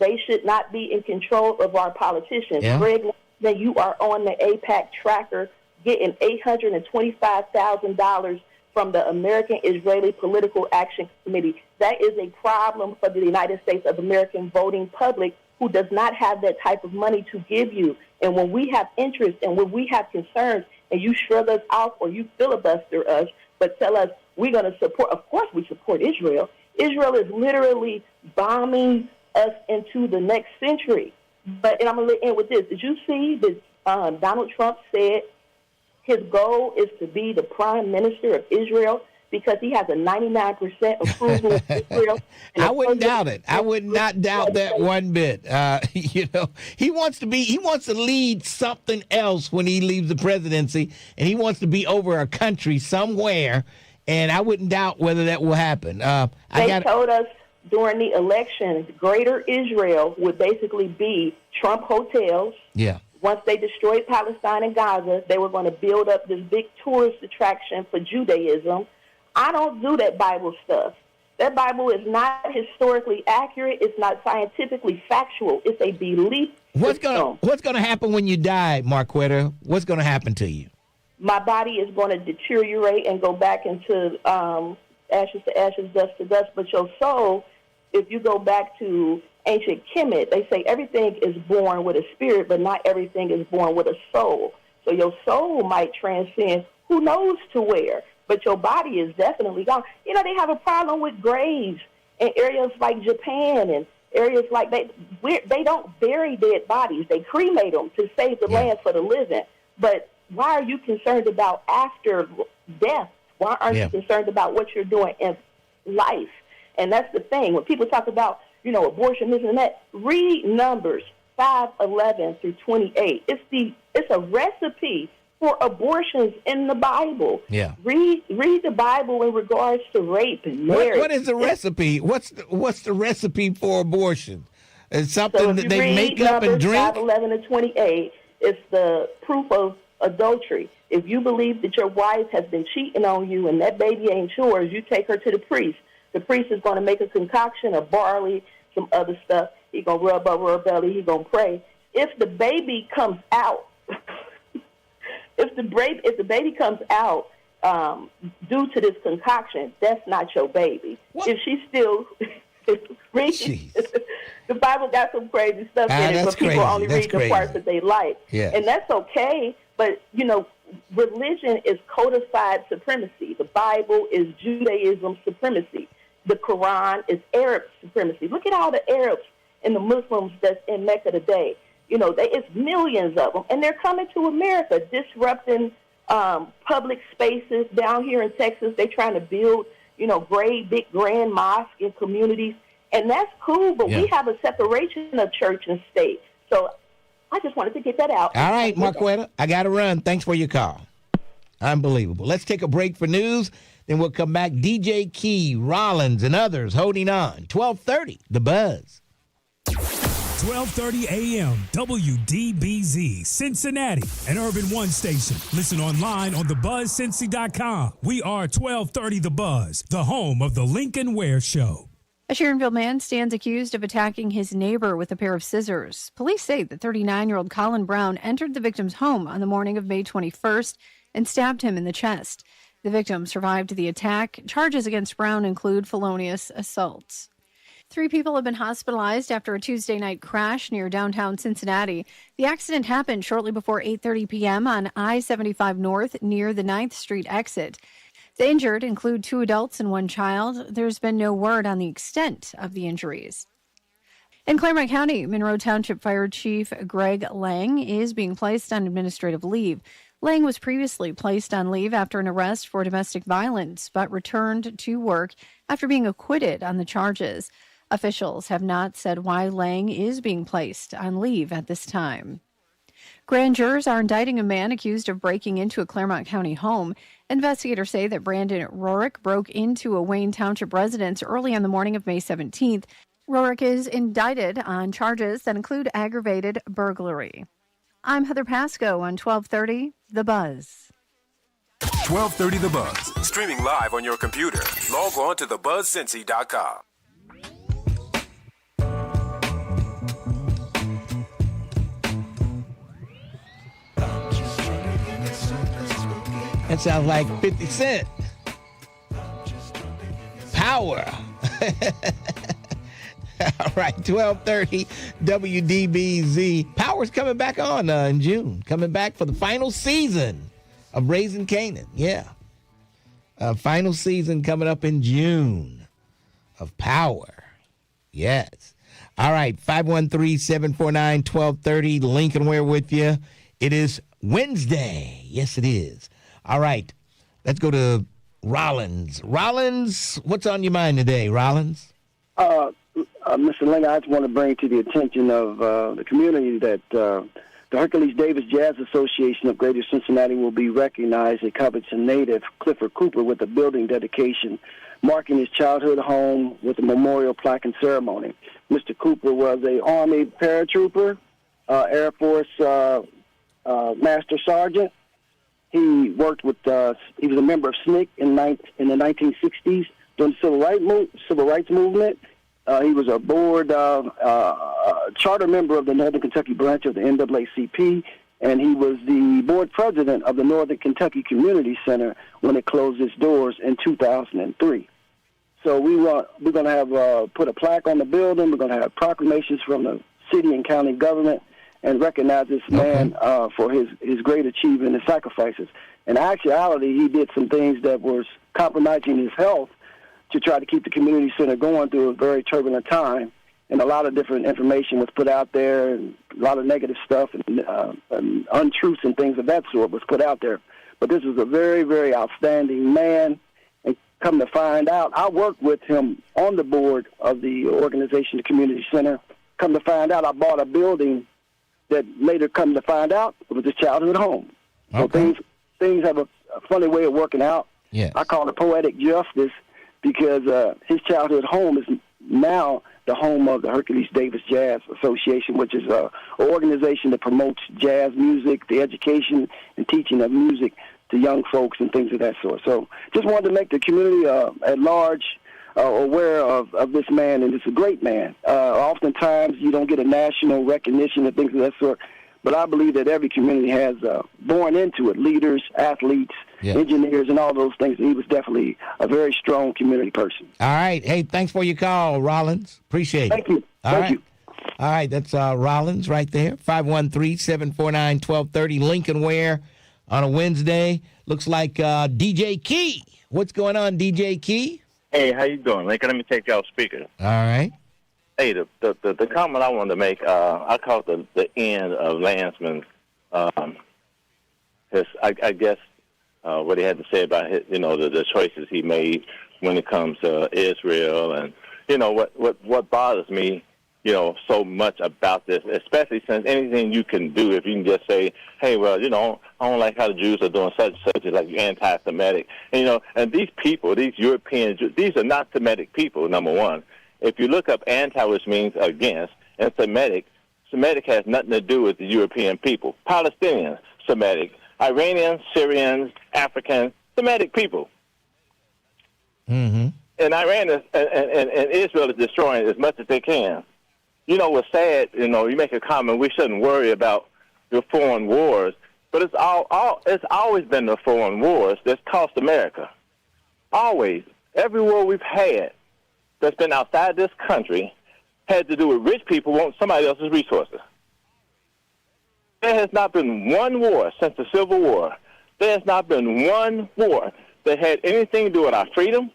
They should not be in control of our politicians. Yeah. Greg, that you are on the AIPAC tracker getting $825,000 from the American Israeli Political Action Committee. That is a problem for the United States of American voting public who does not have that type of money to give you. And when we have interest and when we have concerns and you shrug us off or you filibuster us but tell us we're going to support, of course we support Israel. Israel is literally bombing us into the next century. And I'm going to end with this. Did you see that Donald Trump said his goal is to be the prime minister of Israel because he has a 99% approval of Israel? I wouldn't doubt it. I would not doubt that one bit. You know, he wants to lead something else when he leaves the presidency, and he wants to be over a country somewhere, and I wouldn't doubt whether that will happen. They told us during the election, Greater Israel would basically be Trump hotels. Yeah. Once they destroyed Palestine and Gaza, they were going to build up this big tourist attraction for Judaism. I don't do that Bible stuff. That Bible is not historically accurate. It's not scientifically factual. It's a belief system. What's going to happen when you die, Marquetta? What's going to happen to you? My body is going to deteriorate and go back into ashes to ashes, dust to dust. But your soul, if you go back to ancient Kemet, they say everything is born with a spirit, but not everything is born with a soul. So your soul might transcend who knows to where, but your body is definitely gone. You know, they have a problem with graves in areas like Japan and areas like that. They don't bury dead bodies. They cremate them to save the land for the living. But why are you concerned about after death? Why aren't you concerned about what you're doing in life? And that's the thing. When people talk about, you know, abortion, this and that, read Numbers 5:11 through 28. It's a recipe for abortions in the Bible. Yeah. Read the Bible in regards to rape and marriage. What is the recipe? What's the recipe for abortion? It's something that they make up and drink? 5:11 to 28, it's the proof of adultery. If you believe that your wife has been cheating on you and that baby ain't yours, you take her to the priest. The priest is going to make a concoction of barley, some other stuff. He's going to rub over her belly. He's going to pray. If the baby comes out, if the baby comes out due to this concoction, that's not your baby. What? If she's still reading, the Bible got some crazy stuff in it, but people only read the parts that they like. Yeah. And that's okay, but, you know, religion is codified supremacy. The Bible is Judaism supremacy. The Quran is Arab supremacy. Look at all the Arabs and the Muslims that's in Mecca today. You know, it's millions of them, and they're coming to America, disrupting public spaces down here in Texas. They're trying to build, you know, big grand mosques in communities, and that's cool, but we have a separation of church and state. So I just wanted to get that out. All right, Marquetta, I got to run. Thanks for your call. Unbelievable. Let's take a break for news. Then we'll come back. DJ Key, Rollins, and others holding on. 1230, The Buzz. 1230 AM, WDBZ, Cincinnati, an Urban One station. Listen online on thebuzzcincy.com. We are 1230 The Buzz, the home of the Lincoln Ware Show. A Sharonville man stands accused of attacking his neighbor with a pair of scissors. Police say the 39-year-old Colin Brown entered the victim's home on the morning of May 21st and stabbed him in the chest. The victim survived the attack. Charges against Brown include felonious assaults. 3 people have been hospitalized after a Tuesday night crash near downtown Cincinnati. The accident happened shortly before 8:30 p.m. on I-75 North near the 9th Street exit. The injured include 2 adults and 1 child. There's been no word on the extent of the injuries. In Claremont County, Monroe Township Fire Chief Greg Lang is being placed on administrative leave. Lang was previously placed on leave after an arrest for domestic violence, but returned to work after being acquitted on the charges. Officials have not said why Lang is being placed on leave at this time. Grand jurors are indicting a man accused of breaking into a Claremont County home. Investigators say that Brandon Rorick broke into a Wayne Township residence early on the morning of May 17th. Rorick is indicted on charges that include aggravated burglary. I'm Heather Pasco on 1230 The Buzz. 1230 The Buzz. Streaming live on your computer. Log on to thebuzzcincy.com. That sounds like 50 Cent. Power. All right, 1230 WDBZ. Power's coming back on in June. Coming back for the final season of Raising Canaan. Yeah. Final season coming up in June of Power. Yes. All right, 513-749-1230. Lincoln Ware with you. It is Wednesday. Yes, it is. All right, let's go to Rollins. Rollins, what's on your mind today, Rollins? Mr. Lincoln, I just want to bring to the attention of the community that the Hercules Davis Jazz Association of Greater Cincinnati will be recognizing Covington native Clifford Cooper with a building dedication marking his childhood home with a memorial plaque and ceremony. Mr. Cooper was an Army paratrooper, Air Force Master Sergeant. He worked with, he was a member of SNCC in the 1960s during the Civil Rights Movement. He was a board charter member of the Northern Kentucky branch of the NAACP, and he was the board president of the Northern Kentucky Community Center when it closed its doors in 2003. So we're going to have put a plaque on the building. We're going to have proclamations from the city and county government and recognize this man for his great achievement and sacrifices. In actuality, he did some things that was compromising his health to try to keep the community center going through a very turbulent time. And a lot of different information was put out there, and a lot of negative stuff and untruths and things of that sort was put out there. But this was a very, very outstanding man. And come to find out, I worked with him on the board of the organization, the community center. Come to find out, I bought a building that later come to find out it was his childhood home. Okay. So things have a funny way of working out. Yes. I call it poetic justice because his childhood home is now the home of the Hercules Davis Jazz Association, which is an organization that promotes jazz music, the education and teaching of music to young folks and things of that sort. So just wanted to make the community at large aware of this man, and it's a great man. Oftentimes you don't get a national recognition and things of that sort, but I believe that every community has born into it, leaders, athletes, engineers, and all those things. He was definitely a very strong community person. All right. Hey, thanks for your call, Rollins. Appreciate it. Thank you. Thank you. All right, that's Rollins right there, 513-749-1230, Lincoln Ware on a Wednesday. Looks like DJ Key. What's going on, DJ Key? Hey, how you doing, Lincoln? Let me take y'all speaker. All right. Hey, the comment I wanted to make, I call it the end of Landsman. I guess what he had to say about his, the choices he made when it comes to Israel, and what bothers me, so much about this, especially since anything you can do, if you can just say, hey, well, I don't like how the Jews are doing such and such, like you're anti-Semitic. And, and these people, these European Jews, these are not Semitic people, number one. If you look up anti, which means against, and Semitic has nothing to do with the European people. Palestinians, Semitic. Iranians, Syrians, Africans, Semitic people. Mm-hmm. And Iran and Israel is destroying as much as they can. What's sad, you make a comment, we shouldn't worry about the foreign wars, but it's always been the foreign wars that's cost America. Always. Every war we've had, that's been outside this country had to do with rich people wanting somebody else's resources. There has not been one war since the Civil War. There has not been one war that had anything to do with our freedom,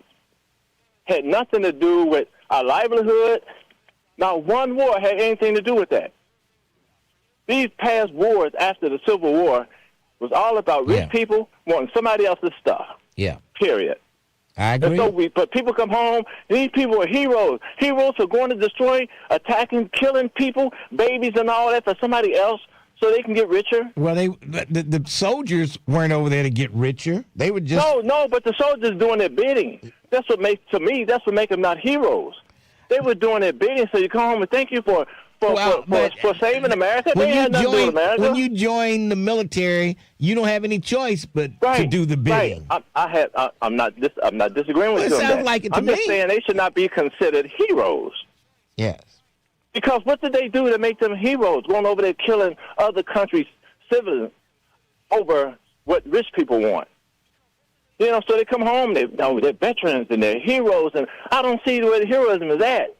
had nothing to do with our livelihood. Not one war had anything to do with that. These past wars after the Civil War was all about rich people wanting somebody else's stuff. Yeah. Period. I agree. And so but people come home, and these people are heroes. Heroes are going to destroy, attacking, killing people, babies and all that for somebody else so they can get richer. Well, the soldiers weren't over there to get richer. They were just... No, but the soldiers doing their bidding. That's what makes them not heroes. They were doing their bidding, so you come home and thank you for saving America. They had nothing to do with America. When you join the military, you don't have any choice but to do the bidding. Right. I'm not disagreeing with you on that. It sounds like it to me. I'm just saying they should not be considered heroes. Yes. Because what did they do to make them heroes? Going over there killing other countries' citizens over what rich people want. You know, so they come home, they're veterans and they're heroes, and I don't see where the heroism is at.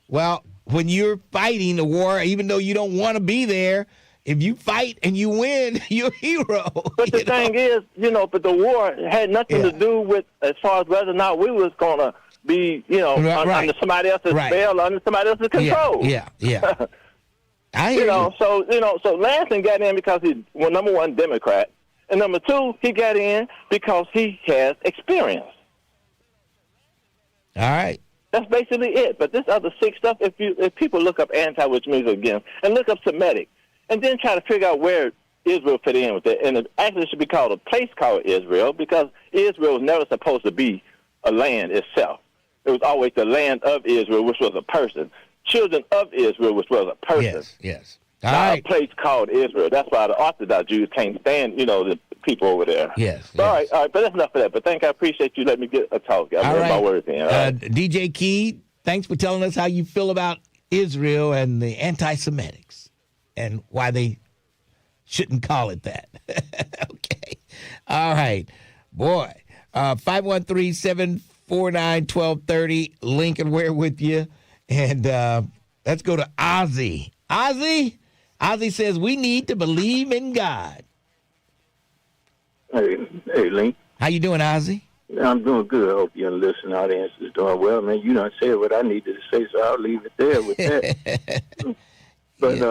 Well, when you're fighting a war, even though you don't want to be there, if you fight and you win, you're a hero. But the thing is, but the war had nothing to do with as far as whether or not we was going to be, under somebody else's spell, under somebody else's control. Yeah. I hear you. So Landsman got in because he's, number one, Democrat. And number two, he got in because he has experience. All right. That's basically it. But this other sick stuff, if people look up anti-witch music again and look up Semitic and then try to figure out where Israel fit in with it, and it actually should be called a place called Israel because Israel was never supposed to be a land itself. It was always the land of Israel, which was a person. Children of Israel, which was a person. Yes. A place called Israel. That's why the Orthodox Jews can't stand, the people over there. Yes. All right. But that's enough of that. But I appreciate you letting me get a talk. I made my words in. DJ Key, thanks for telling us how you feel about Israel and the anti-Semitics and why they shouldn't call it that. Okay. All right. Boy. 513-749-1230. Lincoln Ware with you. And let's go to Ozzy. Ozzy says we need to believe in God. Hey, Link. How you doing, Ozzy? I'm doing good. I hope your listening audience is doing well, man. You done said what I needed to say, so I'll leave it there with that. But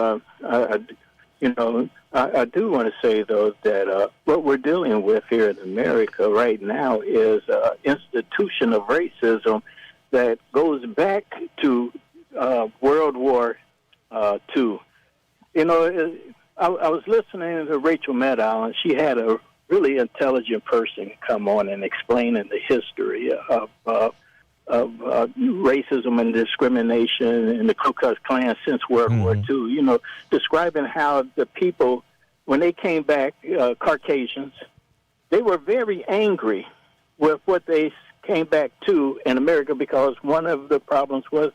I do want to say though that what we're dealing with here in America right now is institution of racism that goes back to World War II. I was listening to Rachel Maddow, and she had a really intelligent person come on and explaining the history of racism and discrimination in the Ku Klux Klan since World War II. Describing how the people, when they came back, Caucasians, they were very angry with what they came back to in America because one of the problems was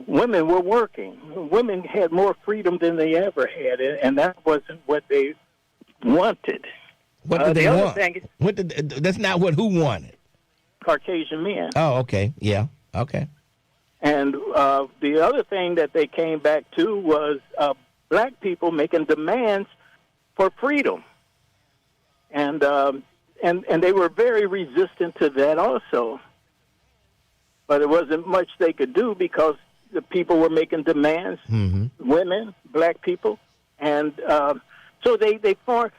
women were working. Women had more freedom than they ever had, and that wasn't what they wanted. What did they want? That's not who wanted. Caucasian men. Oh, okay. Yeah. Okay. And the other thing that they came back to was black people making demands for freedom. And they were very resistant to that also. But there wasn't much they could do because the people were making demands, women, black people. And so they formed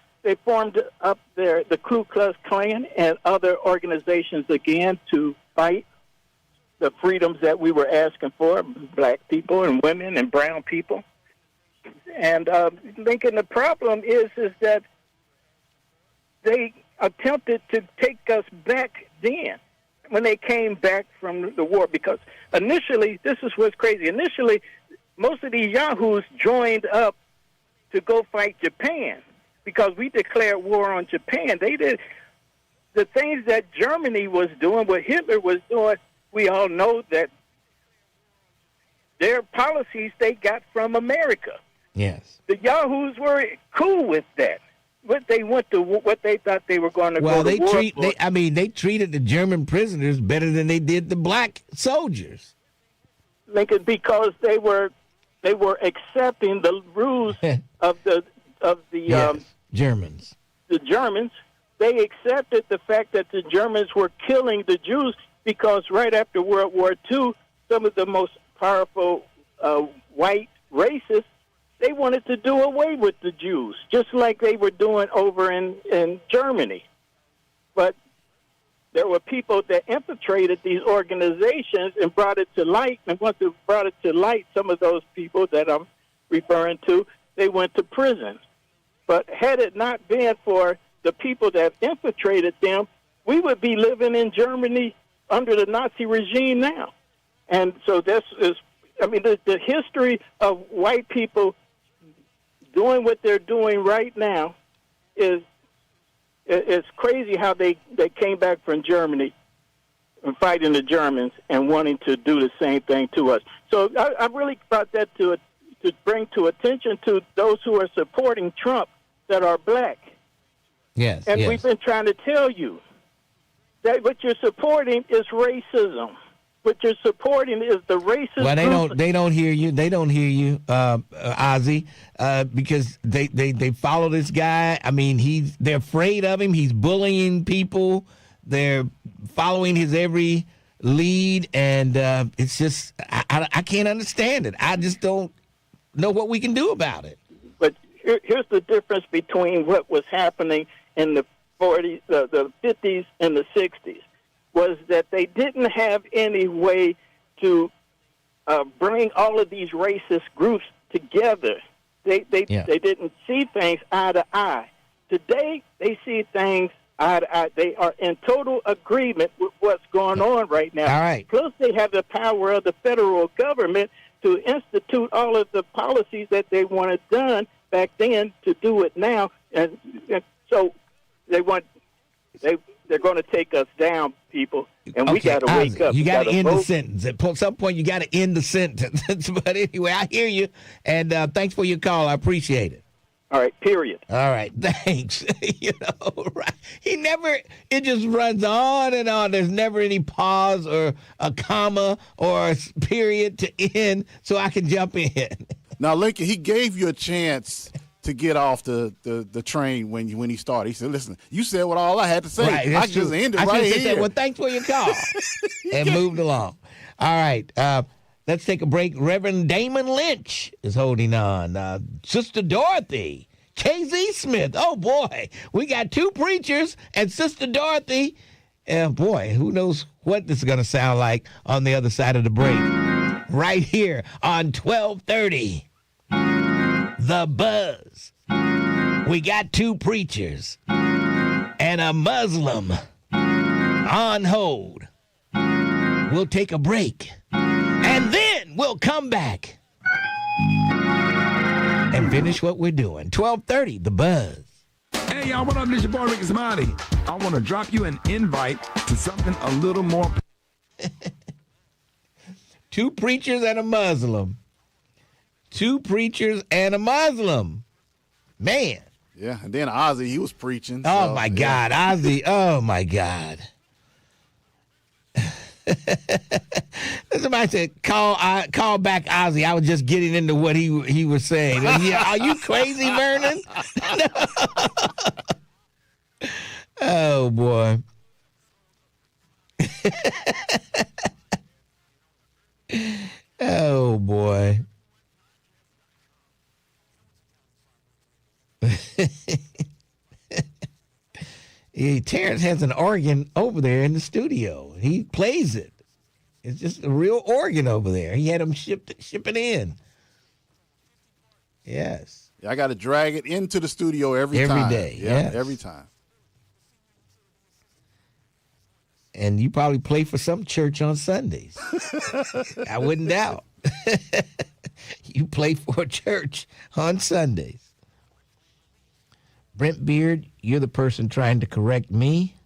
up the Ku Klux Klan and other organizations again to fight the freedoms that we were asking for, black people and women and brown people. And Lincoln, the problem is that they attempted to take us back then when they came back from the war, because initially, this is what's crazy, initially most of these yahoos joined up to go fight Japan because we declared war on Japan. They did the things that Germany was doing, what Hitler was doing. We all know that their policies they got from America. Yes. The yahoos were cool with that. they went to what they thought they were going to go to war for. They treated the German prisoners better than they did the black soldiers. Lincoln, because they were accepting the rules of the Germans. The Germans, they accepted the fact that the Germans were killing the Jews because right after World War II, some of the most powerful white racists, they wanted to do away with the Jews, just like they were doing over in Germany. But there were people that infiltrated these organizations and brought it to light. And once they brought it to light, some of those people that I'm referring to, they went to prison. But had it not been for the people that infiltrated them, we would be living in Germany under the Nazi regime now. And so this is, the history of white people doing what they're doing right now is it's crazy how they came back from Germany and fighting the Germans and wanting to do the same thing to us. So I really brought that to bring to attention to those who are supporting Trump that are black. Yes. And we've been trying to tell you that what you're supporting is racism. What you're supporting is the racist. Well, they don't hear you. They don't hear you, Ozzy, because they follow this guy. They're afraid of him. He's bullying people. They're following his every lead, and it's just I can't understand it. I just don't know what we can do about it. But here's the difference between what was happening in the 40s, the 50s, and the 60s. Was that they didn't have any way to bring all of these racist groups together. They didn't see things eye to eye. Today, they see things eye to eye. They are in total agreement with what's going on right now. All right. Plus, they have the power of the federal government to institute all of the policies that they wanted done back then to do it now. And so they're going to take us down, people, and we got to wake up. You got to end the sentence. At some point, you got to end the sentence. But anyway, I hear you, and thanks for your call. I appreciate it. All right, period. All right, thanks. Right. It just runs on and on. There's never any pause or a comma or a period to end so I can jump in. Now, Lincoln, he gave you a chance to get off the train when he started. He said, listen, you said what all I had to say. Right, I just ended right here. Said, well, thanks for your call. And moved along. All right. Let's take a break. Reverend Damon Lynch is holding on. Sister Dorothy, KZ Smith. Oh, boy. We got two preachers and Sister Dorothy. Boy, who knows what this is going to sound like on the other side of the break. Right here on 1230. The Buzz. We got two preachers and a Muslim on hold. We'll take a break and then we'll come back and finish what we're doing. 1230, The Buzz. Hey, y'all, what up? This your boy, Ricky Smiley. I want to drop you an invite to something a little more. Two preachers and a Muslim. Two preachers and a Muslim. Man. Yeah, and then Ozzy, he was preaching. Oh, my God. Ozzy, oh, my God. Somebody said, call back Ozzy. I was just getting into what he was saying. Yeah, are you crazy, Vernon? Oh, boy. Oh, boy. Terrence has an organ over there in the studio. He plays it. It's just a real organ over there. He had him ship it in. Yes. Yeah, I got to drag it into the studio every time. Every day. Yeah, yes. Every time. And you probably play for some church on Sundays. I wouldn't doubt. You play for a church on Sundays. Brent Beard, you're the person trying to correct me?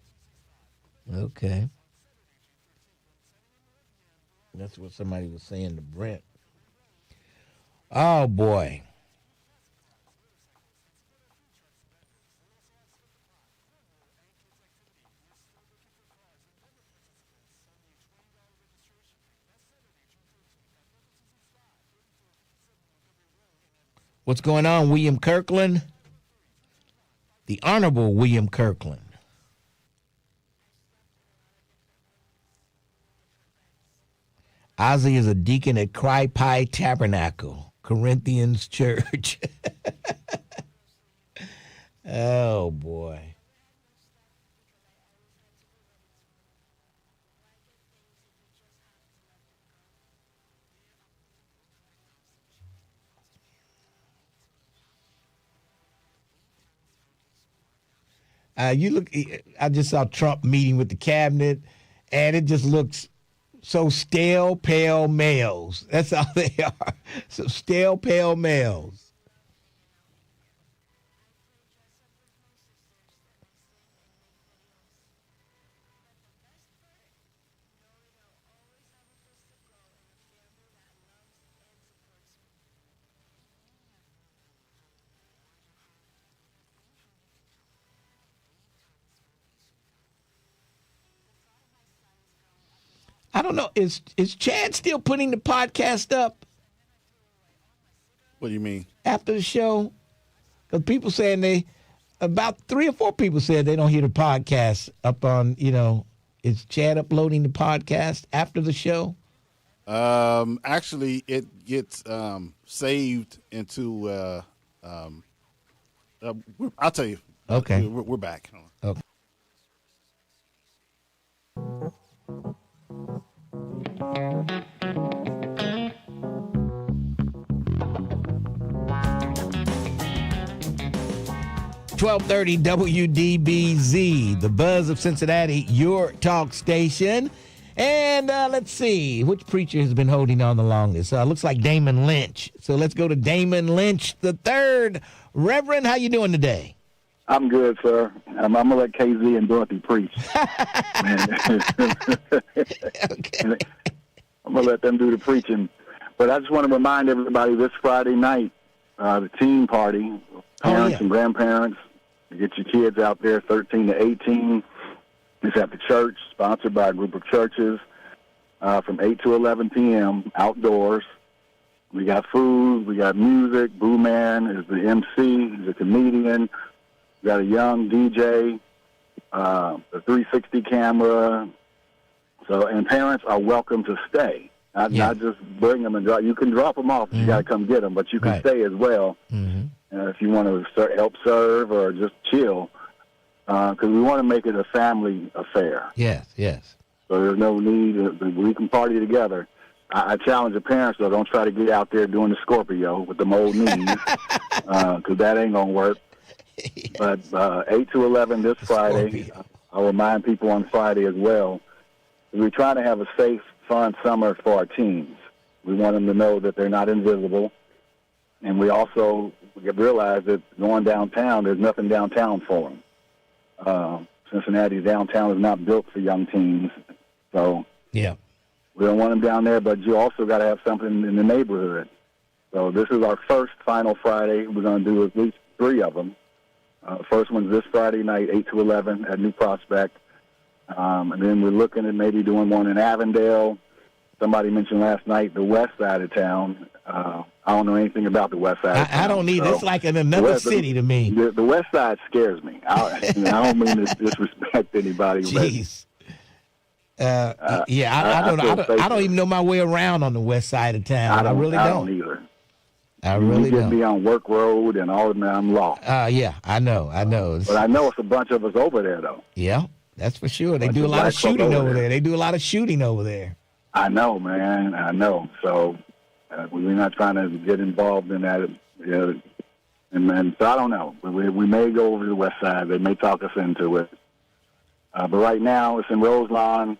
Okay. That's what somebody was saying to Brent. Oh, boy. What's going on, William Kirkland? The Honorable William Kirkland. Ozzy is a deacon at Cry Pie Tabernacle, Corinthians Church. Oh, boy. You look. I just saw Trump meeting with the cabinet, and it just looks so stale, pale males. That's all they are. So stale, pale males. I don't know. Is Chad still putting the podcast up? What do you mean? After the show? Because people saying about 3 or 4 people said they don't hear the podcast up on, is Chad uploading the podcast after the show? Actually, it gets saved into, I'll tell you. Okay. We're back. Okay. .1230 WDBZ, the Buzz of Cincinnati, your talk station. And let's see, which preacher has been holding on the longest? Looks like Damon Lynch. So let's go to Damon Lynch the third. Reverend, how you doing today? I'm good, sir. I'm going to let KZ and Dorothy preach. Okay. I'm going to let them do the preaching. But I just want to remind everybody this Friday night, the teen party, parents and grandparents, get your kids out there, 13 to 18. It's at the church, sponsored by a group of churches, from 8 to 11 p.m., outdoors. We got food, we got music. Boo Man is the MC, he's a comedian. We got a young DJ, a 360 camera. So, and parents are welcome to stay. Not just bring them and drop. You can drop them off, you got to come get them, but you can stay as well. If you want to help serve or just chill, because we want to make it a family affair. Yes. So there's no need. We can party together. I challenge the parents, though, don't try to get out there doing the Scorpio with them old knees, because that ain't going to work. But 8 to 11 this Friday, I'll remind people on Friday as well, we're trying to have a safe, fun summer for our teens. We want them to know that they're not invisible. And we also realize that going downtown, there's nothing downtown for them. Cincinnati's downtown is not built for young teens. So yeah, we don't want them down there, but you also got to have something in the neighborhood. So this is our first final Friday. We're going to do at least 3 of them. First one's this Friday night, 8 to 11 at New Prospect. And then we're looking at maybe doing one in Avondale. Somebody mentioned last night the west side of town. I don't know anything about the west side of town. I don't either. It's like in another city to me. The west side scares me. I don't mean to disrespect anybody. Jeez. I don't even know my way around on the west side of town. I really don't. I don't either. I really don't. don't. Be on Work Road and all of them. I'm lost. Yeah, I know. But I know it's a bunch of us over there, though. Yeah, that's for sure. They do a lot of shooting over there. They do a lot of shooting over there. I know, man. I know. So we're not trying to get involved in that. And so I don't know. We may go over to the west side. They may talk us into it. But right now, it's in Roselawn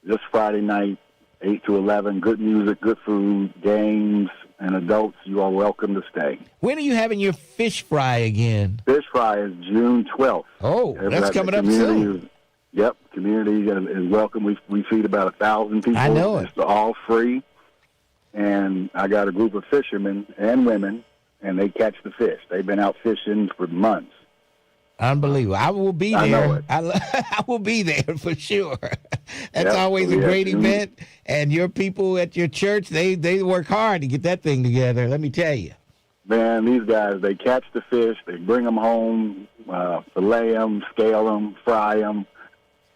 this Friday night, 8 to 11. Good music, good food, games, and adults. You are welcome to stay. When are you having your fish fry again? Fish fry is June 12th. Oh, that's coming up soon. Yep, community is welcome. We feed about 1,000 people. I know it. It's all free. And I got a group of fishermen and women, and they catch the fish. They've been out fishing for months. Unbelievable. I will be there. I know it. I will be there for sure. That's always a great event. And your people at your church, they work hard to get that thing together, let me tell you. Man, these guys, they catch the fish, they bring them home, fillet them, scale them, fry them,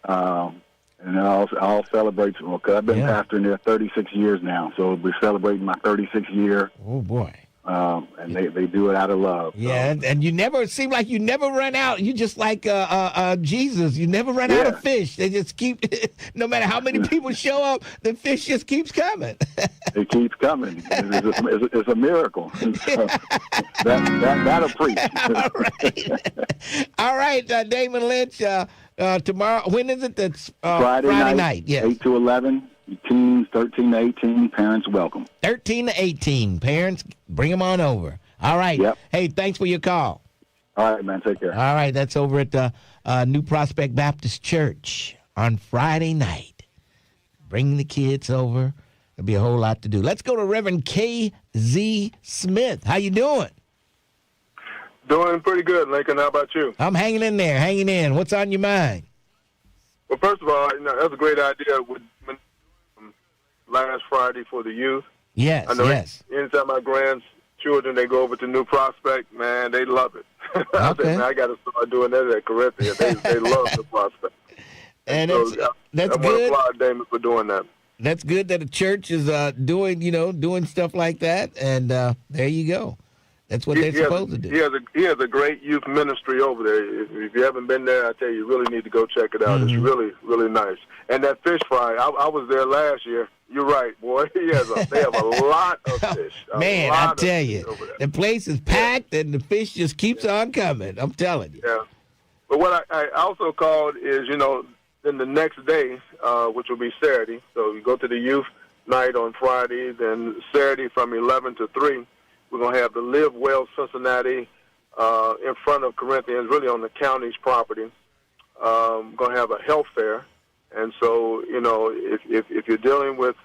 and I'll celebrate them. Because I've been pastoring there 36 years now, so we're celebrating my 36th year. Oh, boy. And they do it out of love. Yeah, and you never seem like you never run out. You just like Jesus. You never run out of fish. They just keep, no matter how many people show up, the fish just keeps coming. It keeps coming. It's a miracle. That'll preach. All right, Damon Lynch. Tomorrow, when is it? That's Friday night. Yes. 8 to 11. Teens 13 to 18, parents welcome. 13 to 18, parents, bring them on over. All right. Yep. Hey, thanks for your call. All right, man. Take care. All right, that's over at New Prospect Baptist Church on Friday night. Bring the kids over. There'll be a whole lot to do. Let's go to Reverend K.Z. Smith. How you doing? Doing pretty good, Lincoln. How about you? I'm hanging in there, hanging in. What's on your mind? Well, first of all, that's a great idea with last Friday for the youth. Yes, I know yes. Anytime my grandchildren, they go over to New Prospect, man, they love it. I said, man, I got to start doing that at Corinthians. They love New Prospect. And so, that's I good. want to applaud Damon for doing that. That's good that a church is doing stuff like that, and there you go. That's what they're supposed to do. He has a great youth ministry over there. If you haven't been there, I tell you really need to go check it out. It's really, really nice. And that fish fry, I was there last year. You're right, boy. They have a lot of fish. Man, I tell you, the place is packed and the fish just keeps on coming. I'm telling you. Yeah. But what I also called is, then the next day, which will be Saturday, so you go to the youth night on Friday, then Saturday from 11 to 3, we're going to have the Live Well Cincinnati in front of Corinthians, really on the county's property. We're going to have a health fair. And so, if you're dealing with,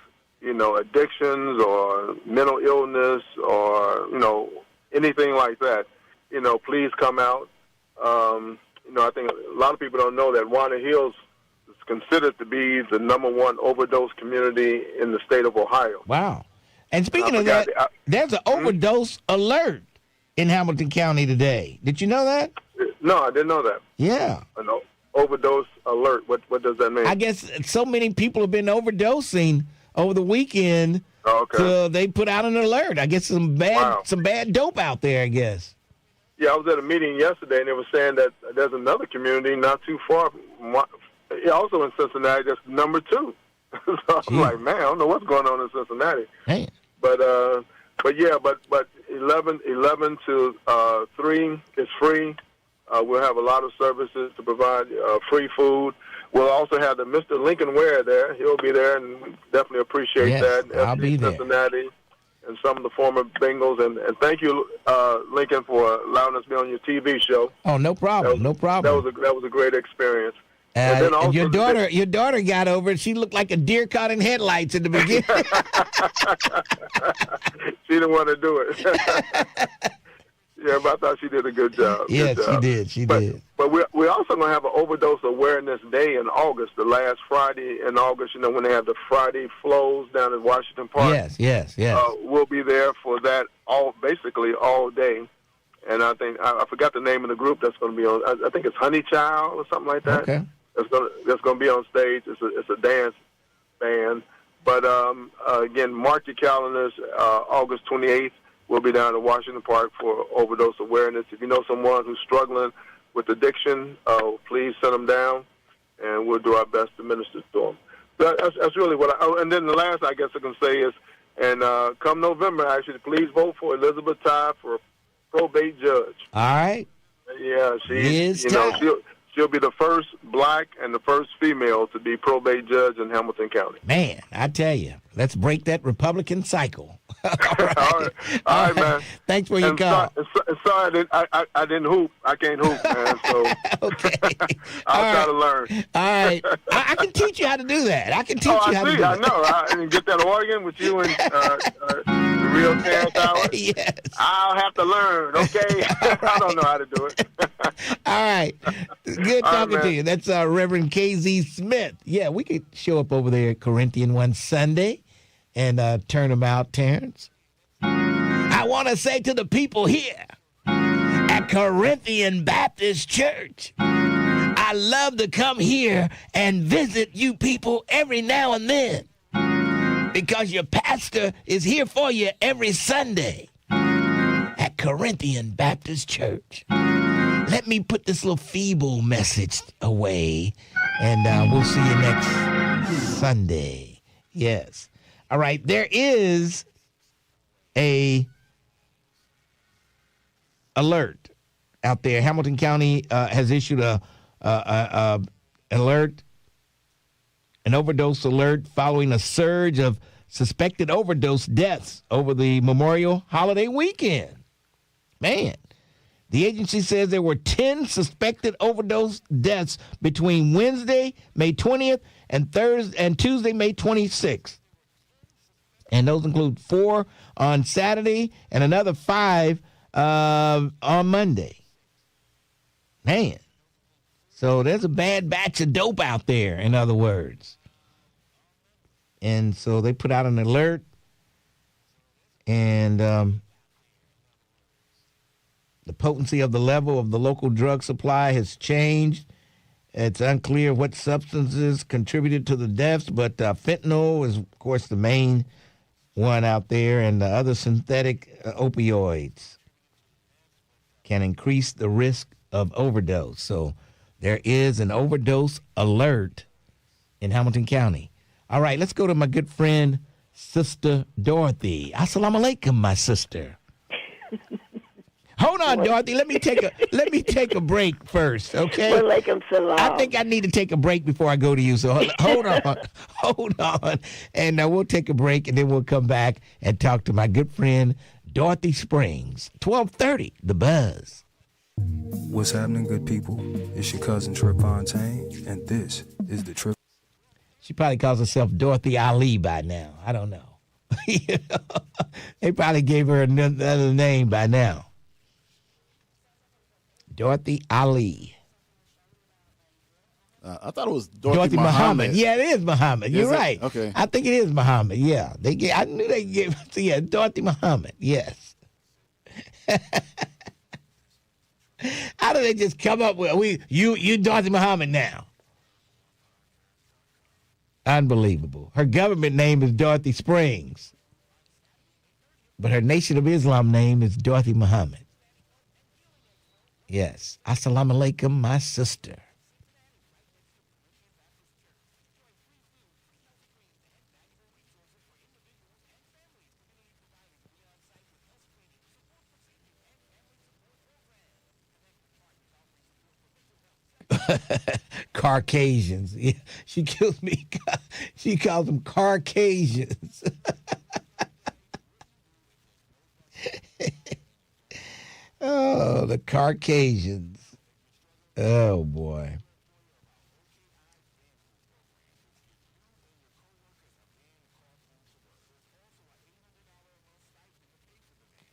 addictions or mental illness or, anything like that, please come out. I think a lot of people don't know that Walnut Hills is considered to be the #1 overdose community in the state of Ohio. Wow. And speaking of that, there's an overdose alert in Hamilton County today. Did you know that? No, I didn't know that. Yeah. No. Overdose alert. What does that mean? I guess so many people have been overdosing over the weekend. Oh, okay. So they put out an alert. I guess some bad dope out there, I guess. Yeah, I was at a meeting yesterday, and they were saying that there's another community not too far from, also in Cincinnati, that's #2. So I'm like, man, I don't know what's going on in Cincinnati. Hey. But 11 to 3 is free. We'll have a lot of services to provide free food. We'll also have the Mr. Lincoln Ware there. He'll be there, and we definitely appreciate that. I'll be there. Cincinnati and some of the former Bengals. And thank you, Lincoln, for allowing us to be on your TV show. Oh, no problem. No problem. That was a great expence. And then also your daughter got over it. She looked like a deer caught in headlights in the beginning. She didn't want to do it. Yeah, but I thought she did a good job. Yes, she did. She did. But we're also going to have an overdose awareness day in August, the last Friday in August, when they have the Friday flows down in Washington Park. Yes. We'll be there for that basically all day. And I think, I forgot the name of the group that's going to be on. I think it's Honey Child or something like that. Okay. That's going to be on stage. It's a dance band. But, again, mark your calendars, August 28th. We'll be down at Washington Park for overdose awareness. If you know someone who's struggling with addiction, please send them down, and we'll do our best to minister to them. That's really what and then the last I guess I can say is, and come November, actually, please vote for Elizabeth Ty for a probate judge. All right. Yeah, she'll be the first black and the first female to be probate judge in Hamilton County. Man, I tell you, let's break that Republican cycle. All right, man. Thanks for your call. Sorry, I didn't hoop. I can't hoop, man. So okay. I'll try to learn. All right. I can teach you how to do that. I can teach you how to do that. I know. I can get that organ with you and the real Terrence Howard. Yes. I'll have to learn, okay? I don't know how to do it. All right. Good talking to you. That's Reverend K.Z. Smith. Yeah, we could show up over there at Corinthian one Sunday and turn them out, Terrence. want to say to the people here at Corinthian Baptist Church, I love to come here and visit you people every now and then because your pastor is here for you every Sunday at Corinthian Baptist Church. Let me put this little feeble message away, and we'll see you next Sunday. Yes. All right. There is a alert out there. Hamilton County has issued an overdose alert following a surge of suspected overdose deaths over the Memorial holiday weekend. Man, the agency says there were 10 suspected overdose deaths between Wednesday, May 20th, and Tuesday, May 26th. And those include 4 on Saturday and another 5 on Monday. Man. So there's a bad batch of dope out there, in other words. And so they put out an alert. And the potency of the level of the local drug supply has changed. It's unclear what substances contributed to the deaths, but fentanyl is, of course, the main one out there, and the other synthetic opioids can increase the risk of overdose. So there is an overdose alert in Hamilton County. All right, let's go to my good friend, Sister Dorothy. Assalamu alaikum, my sister. Hold on, Dorothy. Let me take a break first, okay? Walaikum salam. I think I need to take a break before I go to you. So hold on, and we'll take a break, and then we'll come back and talk to my good friend Dorothy Springs. 12:30, The Buzz. What's happening, good people? It's your cousin Trip Fontaine, and this is the Trip. She probably calls herself Dorothy Ali by now. I don't know. They probably gave her another name by now. Dorothy Ali. I thought it was Dorothy Muhammad. Yeah, it is Muhammad. You're right. Okay. I think it is Muhammad. Yeah, I knew they gave. Yeah, Dorothy Muhammad. Yes. How do they just come up with you Dorothy Muhammad now? Unbelievable. Her government name is Dorothy Springs, but her Nation of Islam name is Dorothy Muhammad. Yes. Assalamu alaikum, my sister. Caucasians. Yeah, she kills me. She calls them Caucasians. Oh, the Caucasians. Oh, boy.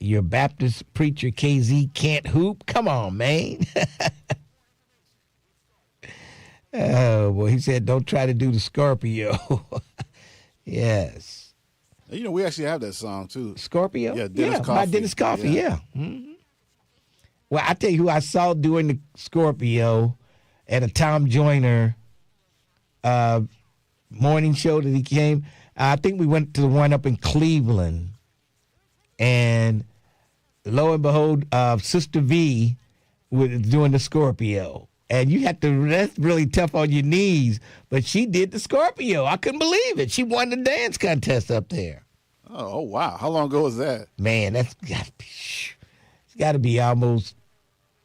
Your Baptist preacher KZ can't hoop? Come on, man. Oh, well, he said, don't try to do the Scorpio. Yes. You know, we actually have that song, too. Scorpio? Yeah, Dennis Coffey. By Dennis Coffey, yeah. Mm-hmm. Well, I tell you who I saw doing the Scorpio at a Tom Joyner morning show that he came. I think we went to the one up in Cleveland. And lo and behold, Sister V was doing the Scorpio. And you have to, that's really tough on your knees. But she did the Scorpio. I couldn't believe it. She won the dance contest up there. Oh, wow. How long ago was that? Man, it's got to be almost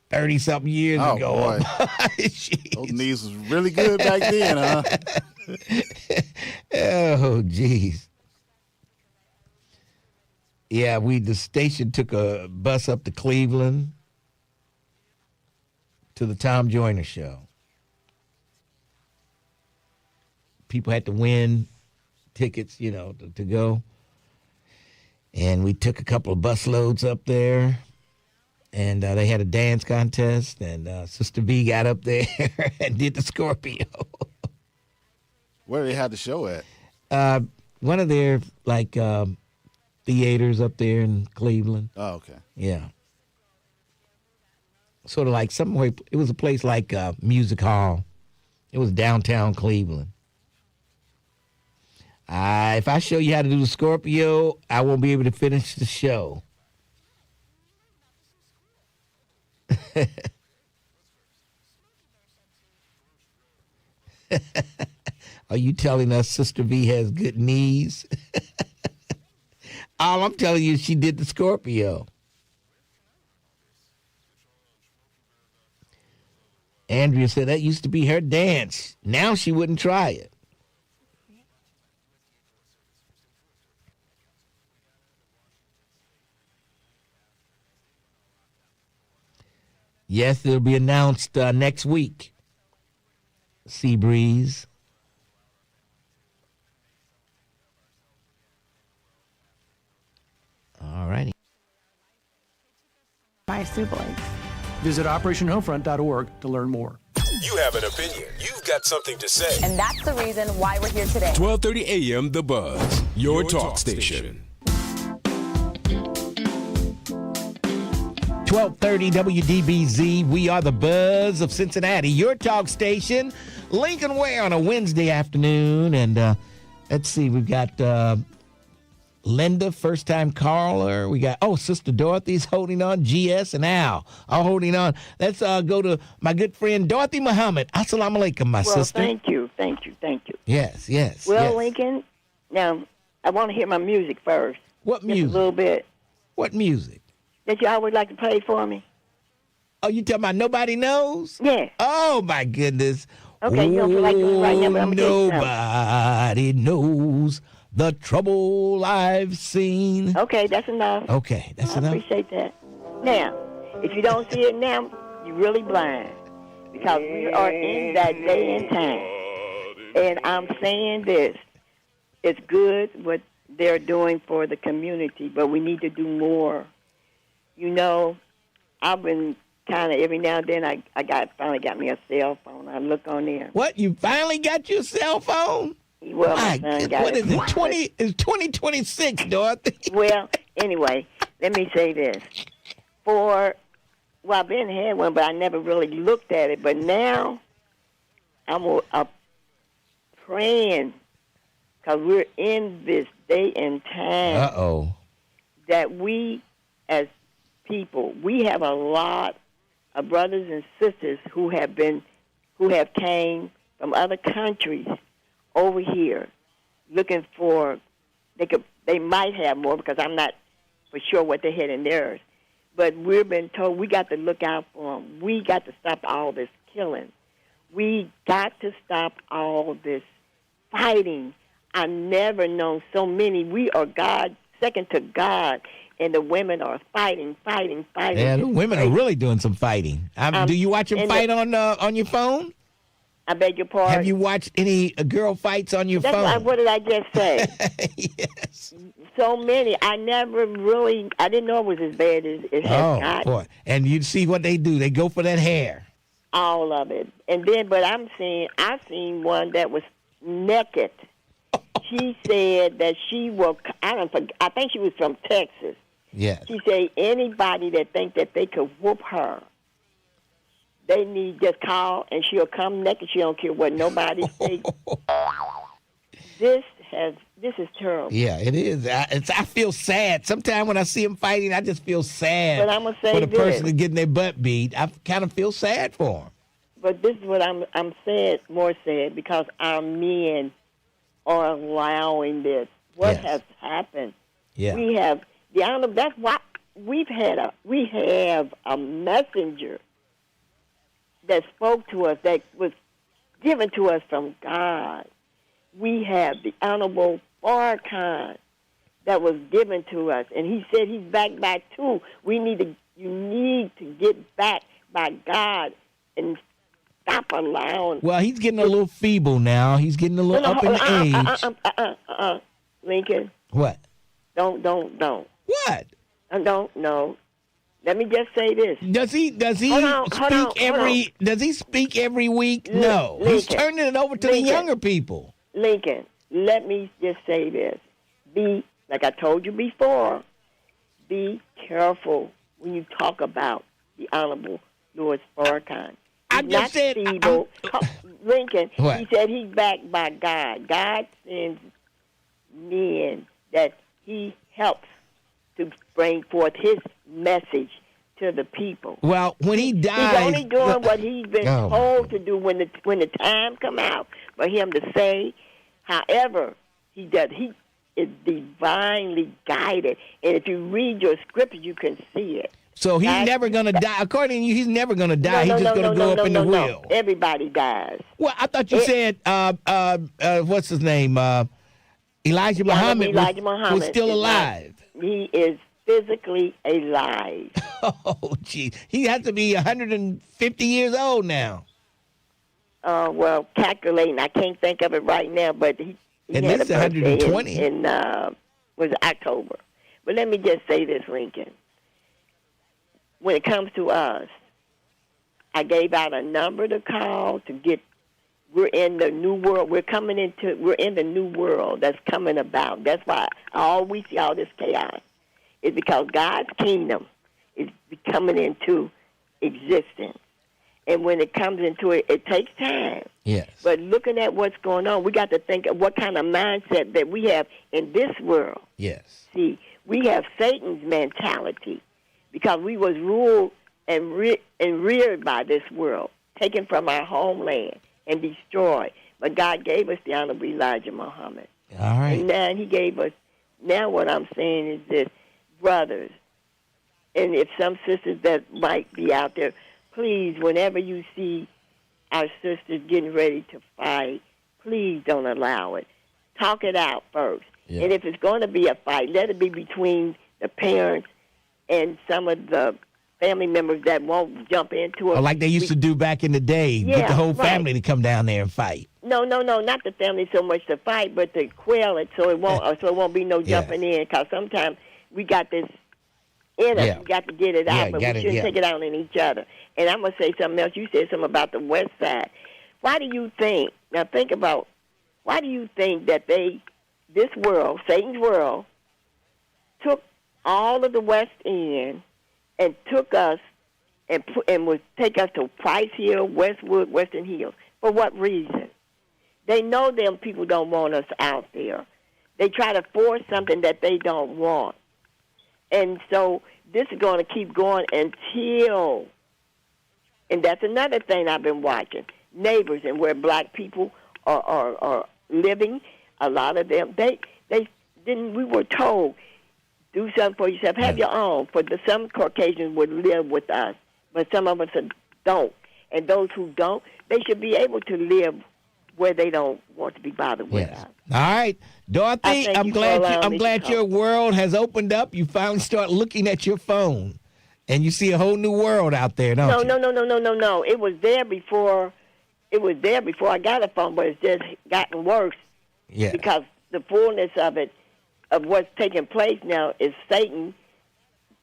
30-something years ago. Boy. Those knees was really good back then, huh? Oh, geez. Yeah, the station took a bus up to Cleveland to the Tom Joyner show. People had to win tickets, to go. And we took a couple of bus loads up there. And they had a dance contest. And Sister V got up there and did the Scorpio. Where did they have the show at? One of their, theaters up there in Cleveland. Oh, okay. Yeah. Sort of like somewhere. It was a place like Music Hall. It was downtown Cleveland. If I show you how to do the Scorpio, I won't be able to finish the show. Are you telling us Sister V has good knees? All I'm telling you is she did the Scorpio. Andrea said that used to be her dance. Now she wouldn't try it. Yes, it'll be announced next week. Sea Breeze. All righty. My siblings. Visit OperationHomefront.org to learn more. You have an opinion. You've got something to say. And that's the reason why we're here today. 1230 AM The Buzz, your talk station. 1230 WDBZ. We are the Buzz of Cincinnati, your talk station. Lincoln Ware on a Wednesday afternoon. And let's see, we've got Linda, first-time caller. We got, Sister Dorothy's holding on. GS and Al are holding on. Let's go to my good friend Dorothy Muhammad. Assalamu alaikum, my sister. Well, thank you. Yes. Well, yes. Lincoln, now, I want to hear my music first. What music? Just a little bit. What music? That you always like to play for me. Oh, you talking about Nobody Knows? Yeah. Oh, my goodness. Okay, you don't feel like doing it right now, but I'm going to tell you something. Nobody knows the trouble I've seen. Okay, that's enough. Okay, that's enough. I appreciate that. Now, if you don't see it now, you're really blind. Because we are in that day and time. And I'm saying this. It's good what they're doing for the community, but we need to do more. You know, I've been kind of every now and then I finally got me a cell phone. I look on there. What? You finally got your cell phone? Well, my son got what is it? It's 2026, Dorothy. Well, anyway, let me say this. I've been had one, but I never really looked at it. But now I'm praying because we're in this day and time. That we, as people, we have a lot of brothers and sisters who have came from other countries over here looking for, they might have more because I'm not for sure what they had in theirs. But we've been told we got to look out for them. We got to stop all this killing. We got to stop all this fighting. I never known so many. We are God, second to God, and the women are fighting. Yeah, the women are really doing some fighting. Do you watch them fight on your phone? I beg your pardon? Have you watched any girl fights on your phone? What did I just say? Yes. So many. I didn't know it was as bad as it has gotten. Boy. And you see what they do. They go for that hair. All of it. And then, but I seen one that was naked. She said that she will, I think she was from Texas. Yes. She said anybody that think that they could whoop her, they need just call and she'll come naked. She don't care what nobody says. This is terrible. Yeah, it is. I feel sad. Sometimes when I see them fighting, I just feel sad. But I'm gonna say for the person getting their butt beat. I kind of feel sad for them. But this is what I'm sad, more sad, because our men are allowing this. What has happened? Yeah. We have that's why we have a messenger that spoke to us, that was given to us from God. We have the Honorable Farrakhan that was given to us, and he said he's back too. You need to get back by God and stop allowing. Well, he's getting a little feeble now. He's getting a little up in age. Lincoln. What? Don't. What? Don't. No. Let me just say this. Does he speak every week? No. Lincoln, he's turning it over to the younger people. Lincoln, let me just say this. Be like I told you before, be careful when you talk about the Honorable Louis Farrakhan. I just said, feeble. Lincoln, What? he said he's backed by God. God sends men that he helps to bring forth his message to the people. Well, when he dies, he's only doing what he's been told to do when the time come out for him to say. However, he does. He is divinely guided, and if you read your scripture, you can see it. So he's never going to die. According to you, he's never going to die. He's just going to go up in the wheel. Everybody dies. Well, I thought you said, what's his name? Elijah Muhammad was still alive. He is physically alive. Oh, gee. He has to be 150 years old now. Well, calculating, I can't think of it right now, but he At had least a birthday 120. in was October. But let me just say this, Lincoln. When it comes to us, I gave out a number to call to get. We're in the new world. We're in the new world that's coming about. That's why I always see all this chaos. It's because God's kingdom is coming into existence. And when it comes into it, it takes time. Yes. But looking at what's going on, we got to think of what kind of mindset that we have in this world. Yes. See, we have Satan's mentality because we was ruled and reared by this world, taken from our homeland and destroyed. But God gave us the Honorable Elijah Muhammad. All right. And now he gave us, now what I'm saying is this, brothers, and if some sisters that might be out there, please, whenever you see our sisters getting ready to fight, please don't allow it. Talk it out first. Yeah. And if it's going to be a fight, let it be between the parents and some of the family members that won't jump into it. Or like they used to do back in the day, get the whole family to come down there and fight. No, not the family so much to fight, but to quell it so it won't be no jumping in. Because sometimes we got this in us. We got to get it out, but we shouldn't take it out on each other. And I'm going to say something else. You said something about the West Side. Why do you think, now think about, why do you think that this world, Satan's world, took all of the West End and took us and would take us to Price Hill, Westwood, Western Hills? For what reason? They know them people don't want us out there. They try to force something that they don't want. And so this is going to keep going until, and that's another thing I've been watching, neighbors and where black people are living, a lot of them, they didn't, we were told, do something for yourself, have your own. Some Caucasians would live with us, but some of us don't. And those who don't, they should be able to live where they don't want to be bothered with us. All right, Dorothy, I'm glad your world has opened up. You finally start looking at your phone, and you see a whole new world out there, don't you? No. It was there before. It was there before I got a phone, but it's just gotten worse. Yeah. Because the fullness of it, of what's taking place now, is Satan.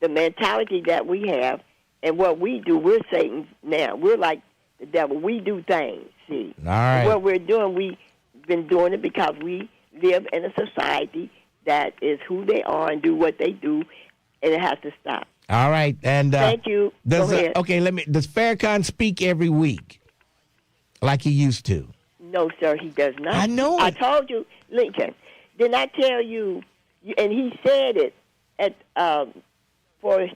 The mentality that we have, and what we do, we're Satan now. We're like the devil. We do things. See. All right. And what we're doing, we've been doing it because we live in a society that is who they are and do what they do, and it has to stop. All right, and thank you. Go ahead. Does Farrakhan speak every week like he used to? No, sir, he does not. I know I told you, Lincoln. Didn't I tell you? And he said it at for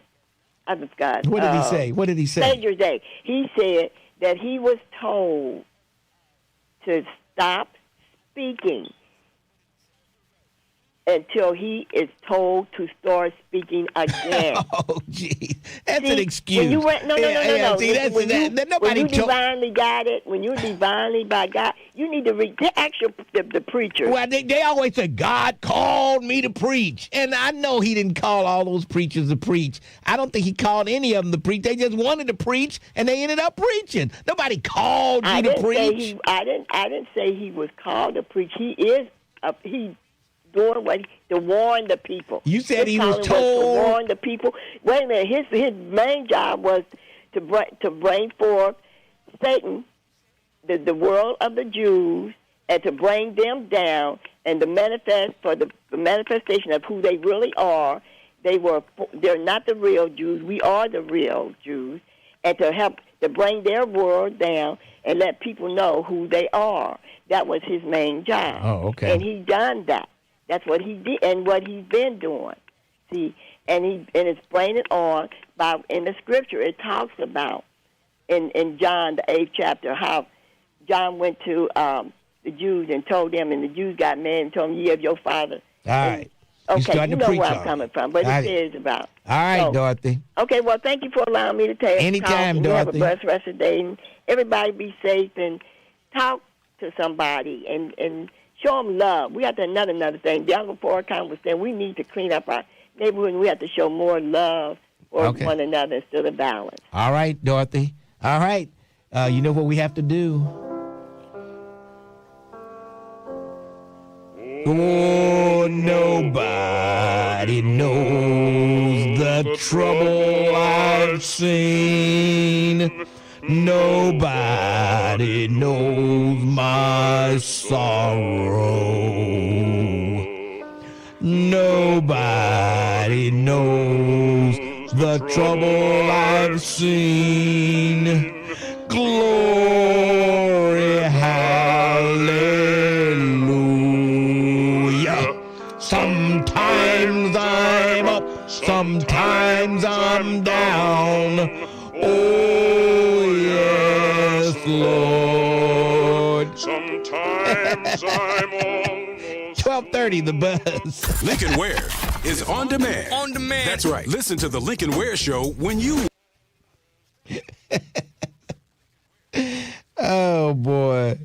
I forgot. What did he say? What did he say? Savior's Day. He said that he was told to stop speaking until he is told to start speaking again. Oh, gee. That's an excuse. When you went, no. See, when you divinely got it, when you're divinely by God, you need to ask the preacher. Well, they always say, God called me to preach. And I know he didn't call all those preachers to preach. I don't think he called any of them to preach. They just wanted to preach, and they ended up preaching. Nobody called you to preach. I didn't say he was called to preach. He is doing to warn the people. You said he was told to warn the people. Wait a minute. His main job was to bring forth Satan, the world of the Jews, and to bring them down and the manifestation of who they really are. They're not the real Jews. We are the real Jews, and to help to bring their world down and let people know who they are. That was his main job. Oh, okay. And he done that. That's what he did and what he's been doing. See, and it's bringing it on by in the scripture. It talks about in John the 8th chapter how John went to the Jews and told them, and the Jews got mad and told them, "Ye of your father." All right. Okay, you know where I'm coming from, but it is about. All right, Dorothy. Okay, well, thank you for allowing me to take Anytime, Dorothy. Have a Dorothy. blessed rest of the day, and everybody be safe and talk to somebody and show them love. We have to another thing. The Uncle Farrakhan was saying we need to clean up our neighborhood, and we have to show more love for one another instead of violence. All right, Dorothy. All right. You know what we have to do? Oh, nobody knows the trouble I've seen. Nobody knows my sorrow. Nobody knows the trouble I've seen. Glory, hallelujah. Sometimes I'm up, sometimes I'm down. Oh, yes, Lord. Sometimes I'm almost 12:30, The Buzz. Lincoln Ware is on demand. On demand. That's right. Listen to the Lincoln Ware Show when you. Oh, boy.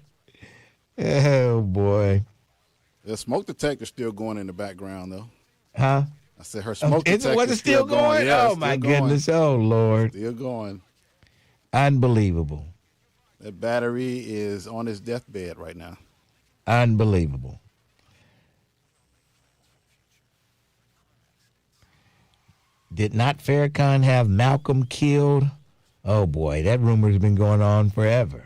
Oh, boy. The smoke detector's still going in the background, though. Huh? I said her smoke Was detector's it still going? Yeah, Oh, my goodness. Oh, Lord. Still going. Unbelievable. That battery is on his deathbed right now. Unbelievable. Did not Farrakhan have Malcolm killed? Oh, boy, that rumor's been going on forever.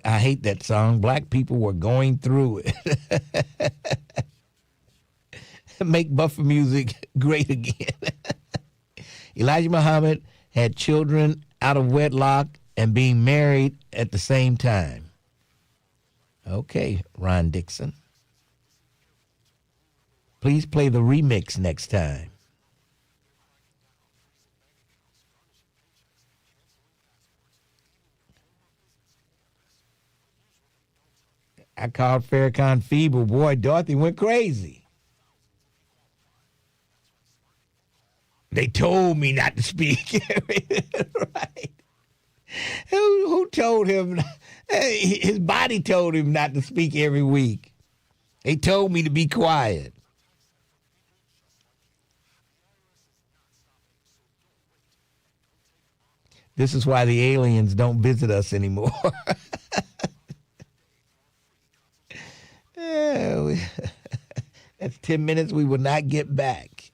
I hate that song. Black people were going through it. Make buffer music great again. Elijah Muhammad had children out of wedlock and being married at the same time. Okay, Ron Dixon. Please play the remix next time. I called Farrakhan feeble. Boy, Dorothy went crazy. They told me not to speak. Right. Who told him? His body told him not to speak every week. They told me to be quiet. This is why the aliens don't visit us anymore. That's 10 minutes we will not get back.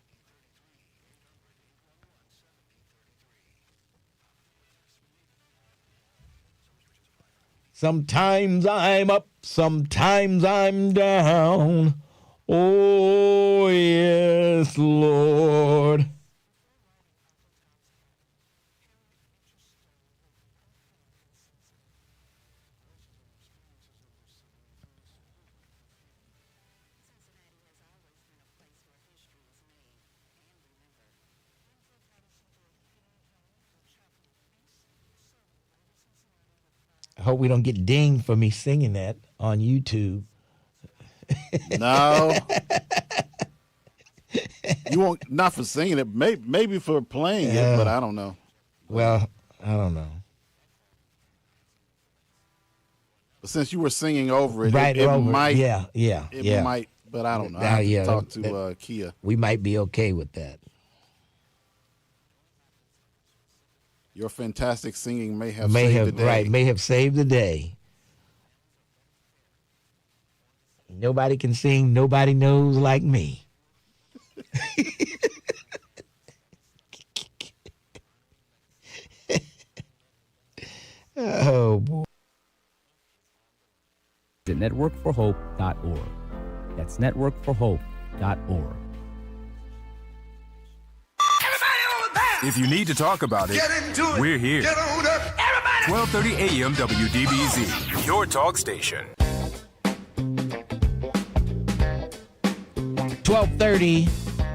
Sometimes I'm up, sometimes I'm down. Oh, yes, Lord. I hope we don't get dinged for me singing that on YouTube. No. You won't, not for singing it, maybe for playing it, but I don't know. Well, I don't know. But since you were singing over it, Right it over. might. It might, but I don't know. I have to talk to Kia. We might be okay with that. Your fantastic singing may have saved the day. Right, may have saved the day. Nobody can sing, nobody knows like me. Oh, at networkforhope.org. That's networkforhope.org. If you need to talk about it, we're here. 1230 AM WDBZ, your talk station. 1230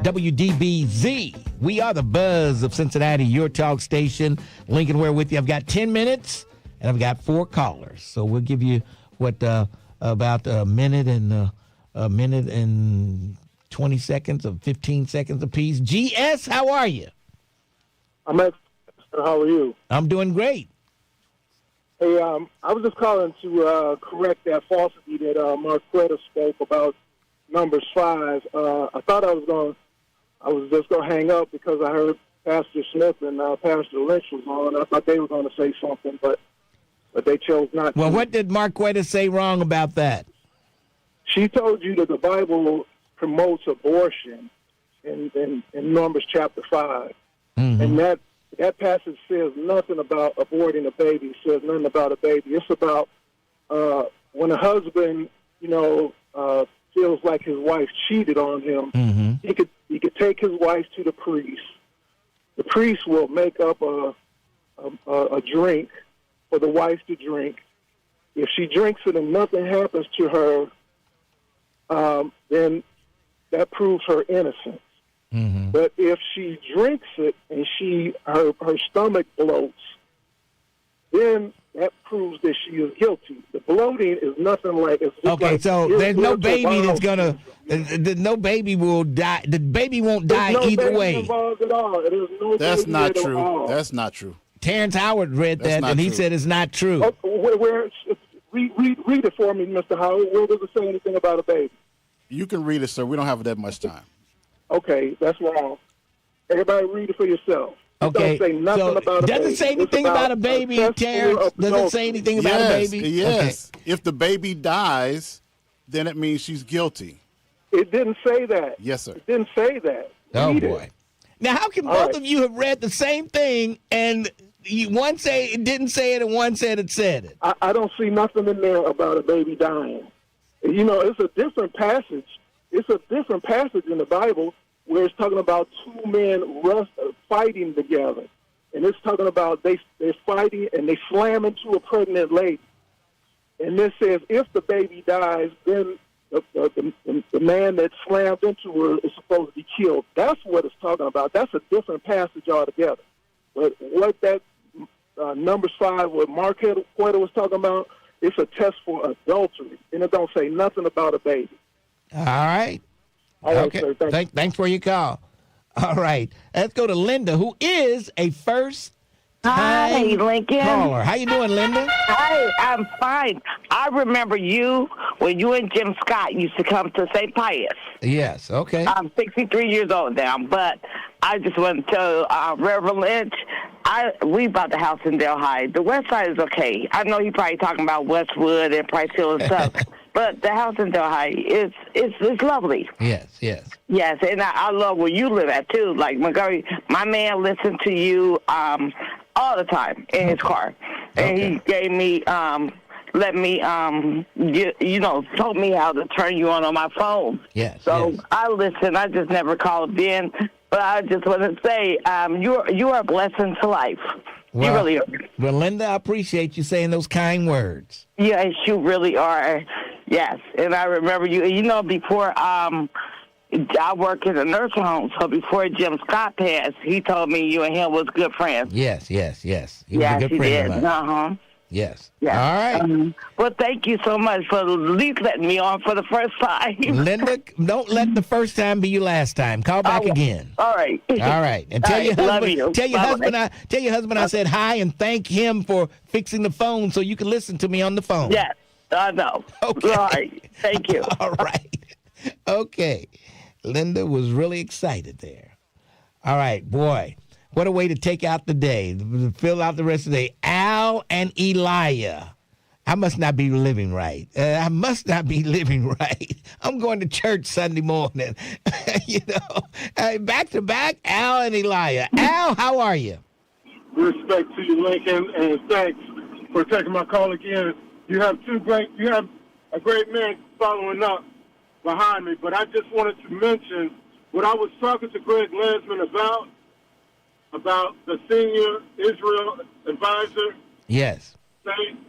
WDBZ. We are the buzz of Cincinnati, your talk station. Lincoln Ware with you. I've got 10 minutes, and I've got 4 callers. So we'll give you about a minute and 20 seconds or 15 seconds apiece. GS, how are you? I'm excellent. How are you? I'm doing great. Hey, I was just calling to correct that falsity that Marquetta spoke about Numbers 5. I thought I was just going to hang up because I heard Pastor Smith and Pastor Lynch was on. I thought they were going to say something, but they chose not to. Well, what did Marquetta say wrong about that? She told you that the Bible promotes abortion in Numbers chapter 5. Mm-hmm. And that passage says nothing about aborting a baby. It says nothing about a baby. It's about when a husband, feels like his wife cheated on him. Mm-hmm. He could take his wife to the priest. The priest will make up a drink for the wife to drink. If she drinks it and nothing happens to her, then that proves her innocence. Mm-hmm. But if she drinks it and her stomach bloats, then that proves that she is guilty. The bloating is nothing like it's okay. Like so there's no baby that's gonna. No baby will die. The baby won't die either way. Involved at all. There's no That's not true. All. That's not true. Terrence Howard read that, and he said it's not true. Read it for me, Mr. Howard. Where does it say anything about a baby? You can read it, sir. We don't have that much time. Okay, that's wrong. Everybody read it for yourself. Okay, doesn't say nothing about a doesn't baby. say anything about a baby, Terrence. Doesn't say anything about a baby. Yes. Okay. If the baby dies, then it means she's guilty. It didn't say that. Yes, sir. It didn't say that. Oh, boy. Now, how can both of you have read the same thing and one say it didn't say it and one said it said it? I don't see nothing in there about a baby dying. It's a different passage. It's a different passage in the Bible where it's talking about 2 men fighting together. And it's talking about they're fighting and they slam into a pregnant lady. And this says if the baby dies, then the man that slammed into her is supposed to be killed. That's what it's talking about. That's a different passage altogether. But what that Numbers 5, what Marquetta was talking about, it's a test for adultery. And it don't say nothing about a baby. All right. Okay. Sir, thanks for your call. All right. Let's go to Linda, who is a first-time Lincoln. caller. How you doing, Linda? Hi, I'm fine. I remember you when you and Jim Scott used to come to St. Pius. Yes, okay. I'm 63 years old now, but I just want to tell Reverend Lynch, we bought the house in Delhi. The west side is okay. I know you're probably talking about Westwood and Price Hill and stuff. But the house in Delhi it's lovely. Yes. Yes, and I love where you live at, too. Like, Montgomery, my man listened to you all the time in his car. And he gave me, told me how to turn you on my phone. Yes. So I listen. I just never called in. But I just want to say you are a blessing to life. Well, you really are. Well, Linda, I appreciate you saying those kind words. Yes, you really are. Yes, and I remember you. Before I work in a nursing home, so before Jim Scott passed, he told me you and him was good friends. Yes. He was a good friend of mine. Yes. All right. Well, thank you so much for at least letting me on for the first time. Linda, don't let the first time be your last time. Call back again. All right. All right. And tell your husband. Tell your husband I said hi and thank him for fixing the phone so you can listen to me on the phone. Yes. I know. Okay. All right. Thank you. All right. Okay. Linda was really excited there. All right, boy. What a way to take out the day, fill out the rest of the day. Al and Elijah. I must not be living right. I'm going to church Sunday morning. Back to back, Al and Elijah. Al, how are you? Respect to you, Lincoln, and thanks for taking my call again. You have a great man following up behind me, but I just wanted to mention what I was talking to Greg Landsman about the senior Israel advisor. Yes.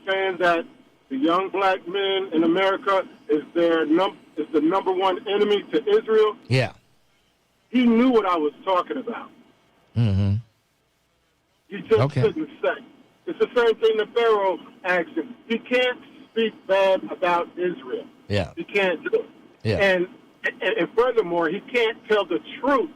Saying that the young black men in America is the number one enemy to Israel. Yeah. He knew what I was talking about. Mm-hmm. He just couldn't say. It's the same thing that Pharaoh asked him. He can't speak bad about Israel. Yeah. He can't do it. Yeah. And furthermore, he can't tell the truth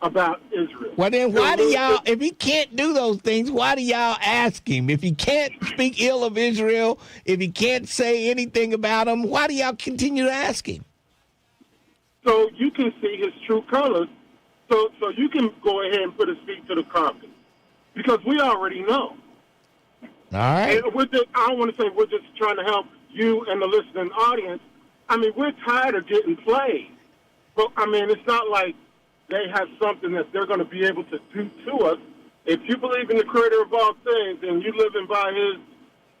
about Israel. Well, then why do y'all, if he can't do those things, why do y'all ask him? If he can't speak ill of Israel, if he can't say anything about him, why do y'all continue to ask him? So you can see his true colors. So you can go ahead and put his feet to the carpet. Because we already know. All right. And I don't want to say we're just trying to help you and the listening audience. I mean, we're tired of getting played. But, I mean, it's not like they have something that they're going to be able to do to us. If you believe in the creator of all things and you living by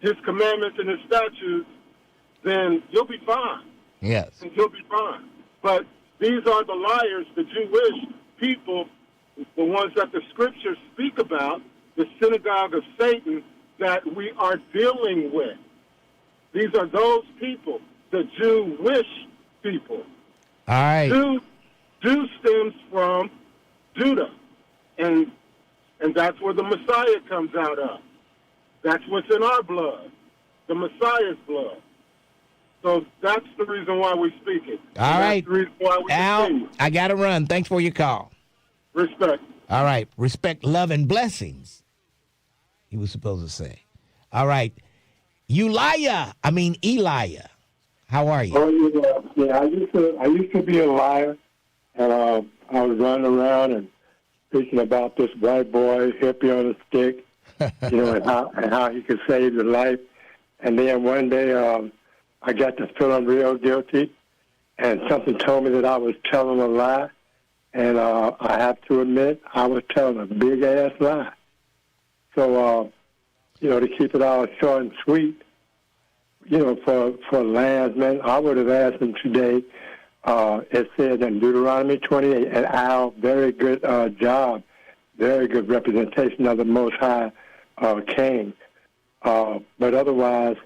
his commandments and his statutes, then you'll be fine. Yes. And you'll be fine. But these are the liars, the Jewish people, the ones that the scriptures speak about, the synagogue of Satan that we are dealing with. These are those people, the Jewish people. All right. Jew stems from Judah, and that's where the Messiah comes out of. That's what's in our blood, the Messiah's blood. So that's the reason why we speak it. All right. That's the reason why we Al, continue. I got to run. Thanks for your call. Respect. All right. Respect, love, and blessings, he was supposed to say. All right. Elia. How are you? Oh, yeah. I used to be a liar, and I was running around and preaching about this white boy, hippie on a stick, and how he could save your life. And then one day I got to feeling real guilty, and something told me that I was telling a lie. And I have to admit, I was telling a big-ass lie. So, to keep it all short and sweet, for Landsman, I would have asked him today, it says in Deuteronomy 28, and Al, very good job, very good representation of the Most High King. But otherwise,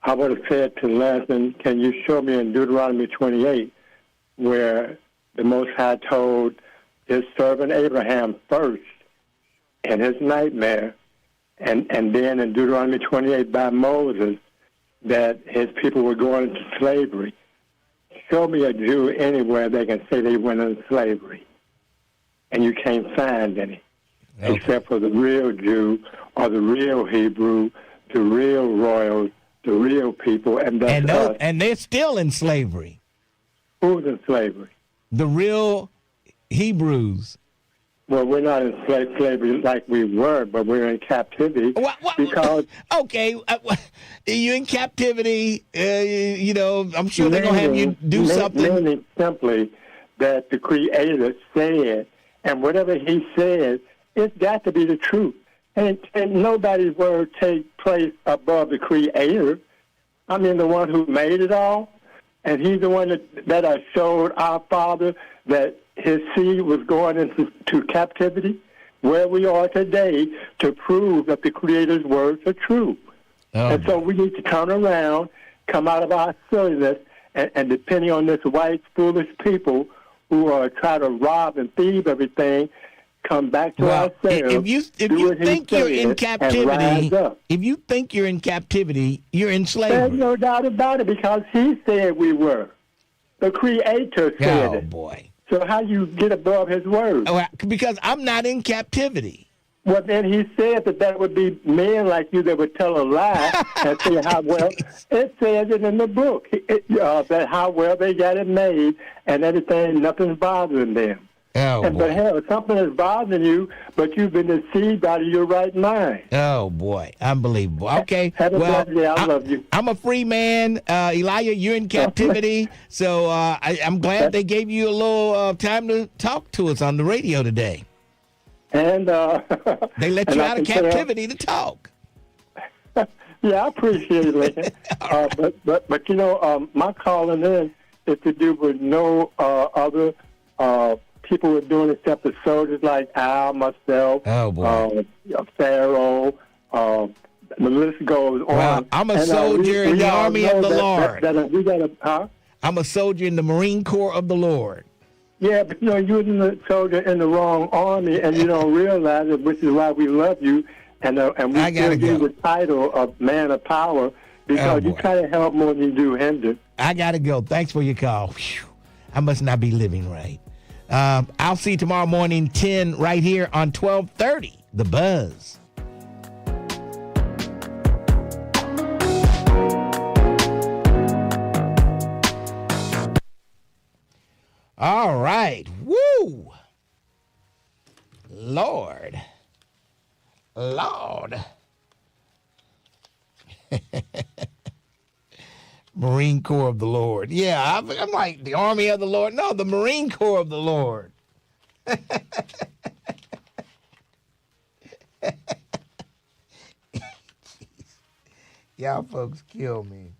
I would have said to Landsman, can you show me in Deuteronomy 28 where the Most High told his servant Abraham first in his nightmare, and then in Deuteronomy 28 by Moses, that his people were going into slavery. Show me a Jew anywhere they can say they went into slavery. And you can't find any, except for the real Jew or the real Hebrew, the real royals, the real people. And they're still in slavery. Who's in slavery? The real Hebrews. Well, we're not in slavery like we were, but we're in captivity. Because you're in captivity. I'm sure they're going to have you do something. Meaning simply that the Creator said, and whatever He said, it's got to be the truth. And nobody's word takes place above the Creator. I mean, the one who made it all. And He's the one that showed our Father that His seed was going into captivity, where we are today, to prove that the Creator's words are true. And so we need to turn around, come out of our silliness, and depending on this white, foolish people who are trying to rob and thieve everything, come back to ourselves. If you think you're in captivity, you're in slavery. There's no doubt about it, because He said we were. The Creator said it. Oh, boy. So how you get above His word? Because I'm not in captivity. Well, then He said that would be men like you that would tell a lie and say how well. It says it in the book, that how well they got it made and everything, nothing's bothering them. But hell, something is bothering you, but you've been deceived out of your right mind. Oh, boy. Unbelievable. Okay. Have a blessed day. I love you. I'm a free man. Elia, you're in captivity. So I'm glad they gave you a little time to talk to us on the radio today. And they let you out of captivity to talk. Yeah, I appreciate it, Lincoln. But you know, my calling in is to do with no other people were doing except the soldiers like Al, myself, Pharaoh. The list goes on. Well, I'm a soldier in the Army of the Lord. We got I'm a soldier in the Marine Corps of the Lord. Yeah, but you know, you're the soldier in the wrong army, and you don't realize it, which is why we love you, and we still give you the title of Man of Power because you try to help more than you do hinder. I gotta go. Thanks for your call. Whew. I must not be living right. I'll see you tomorrow morning, 10, right here on 1230, The Buzz. All right. Woo! Lord. Marine Corps of the Lord. Yeah, I'm like the Army of the Lord. No, the Marine Corps of the Lord. Y'all folks kill me.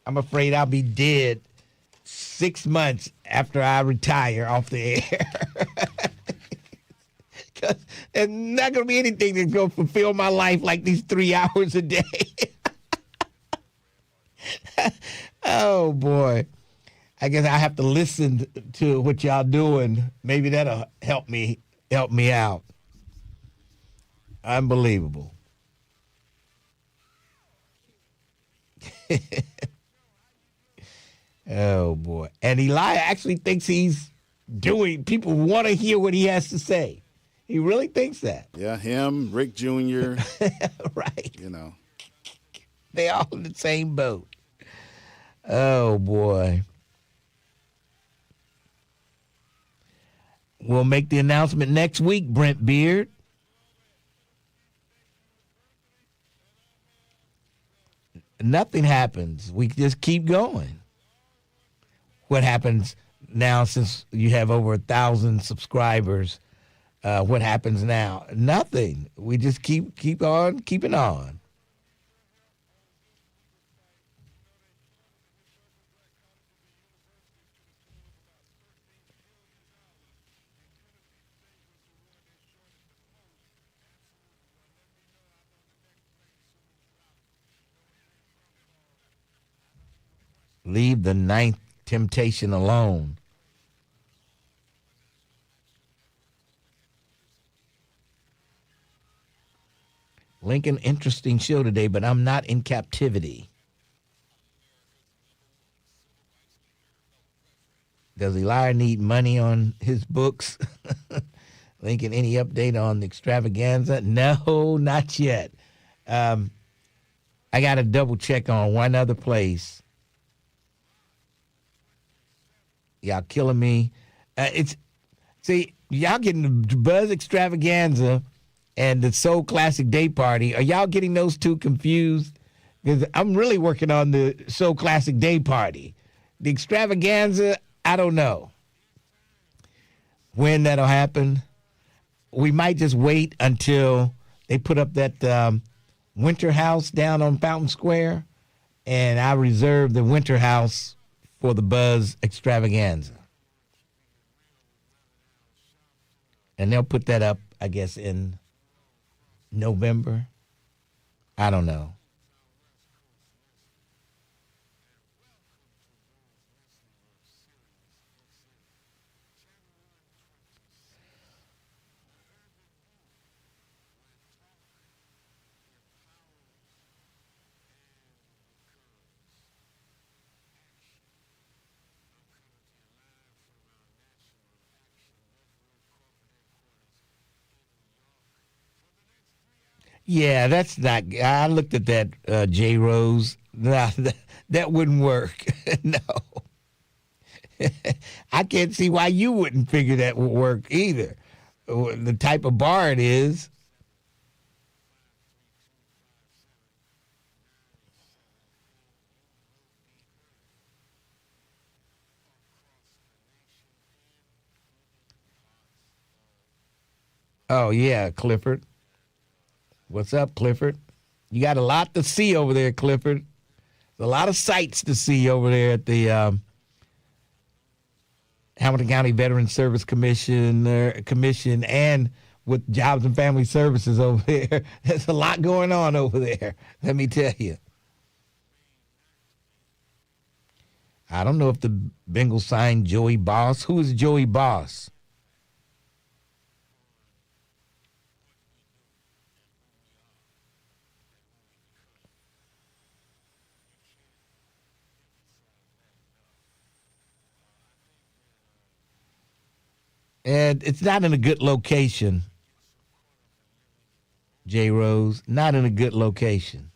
I'm afraid I'll be dead 6 months after I retire off the air. Because there's not going to be anything that's going to fulfill my life like these 3 hours a day. Oh, boy. I guess I have to listen to what y'all doing. Maybe that'll help me out. Unbelievable. Oh, boy. And Elijah actually thinks people want to hear what he has to say. He really thinks that. Yeah, him, Rick Jr. Right. You know. They all in the same boat. Oh, boy. We'll make the announcement next week, Brent Beard. Nothing happens. We just keep going. What happens now since you have over 1,000 subscribers? What happens now? Nothing. We just keep on keeping on. Leave the ninth temptation alone. Lincoln, interesting show today, but I'm not in captivity. Does Elijah need money on his books? Lincoln, any update on the extravaganza? No, not yet. I got to double check on one other place. Y'all killing me. Y'all getting the Buzz Extravaganza and the Soul Classic Day Party. Are y'all getting those two confused? Because I'm really working on the Soul Classic Day Party. The Extravaganza, I don't know when that'll happen. We might just wait until they put up that winter house down on Fountain Square, and I reserve the winter house for the Buzz Extravaganza. And they'll put that up, I guess, in November. I don't know. Yeah, that's not. I looked at that, J. Rose. Nah, that wouldn't work. No. I can't see why you wouldn't figure that would work either. The type of bar it is. Oh, yeah, Clifford. What's up, Clifford? You got a lot to see over there, Clifford. There's a lot of sights to see over there at the Hamilton County Veterans Service Commission and with Jobs and Family Services over there. There's a lot going on over there, let me tell you. I don't know if the Bengals signed Joey Boss. Who is Joey Boss? And it's not in a good location, J. Rose. Not in a good location.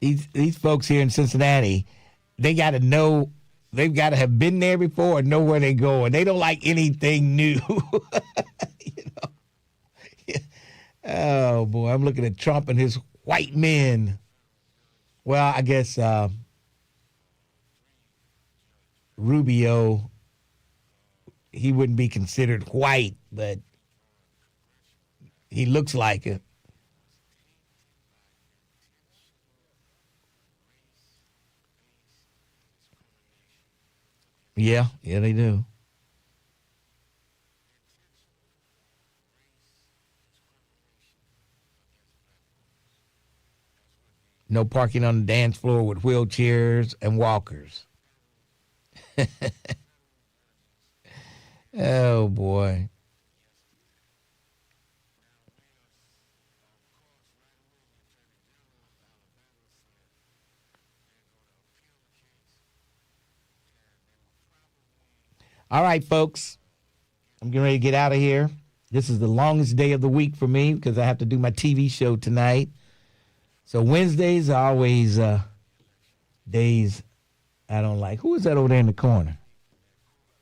These folks here in Cincinnati, they got to know, they've got to have been there before and know where they're going. They don't like anything new. Oh, boy, I'm looking at Trump and his white men. Well, I guess Rubio, he wouldn't be considered white, but he looks like it. Yeah, they do. No parking on the dance floor with wheelchairs and walkers. Oh, boy. All right, folks. I'm getting ready to get out of here. This is the longest day of the week for me because I have to do my TV show tonight. So Wednesdays are always days I don't like. Who is that over there in the corner?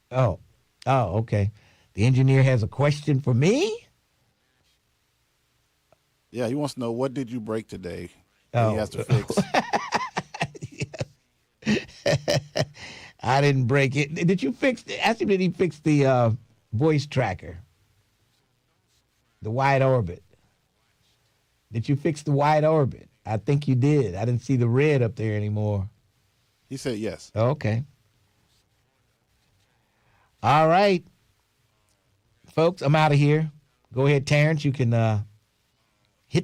Oh, okay. The engineer has a question for me? Yeah, he wants to know, what did you break today? Oh. He has to fix. I didn't break it. Did you fix it? Ask him, did he fix the voice tracker? The wide orbit. Did you fix the wide orbit? I think you did. I didn't see the red up there anymore. He said yes. Okay. All right. Folks, I'm out of here. Go ahead, Terrence. You can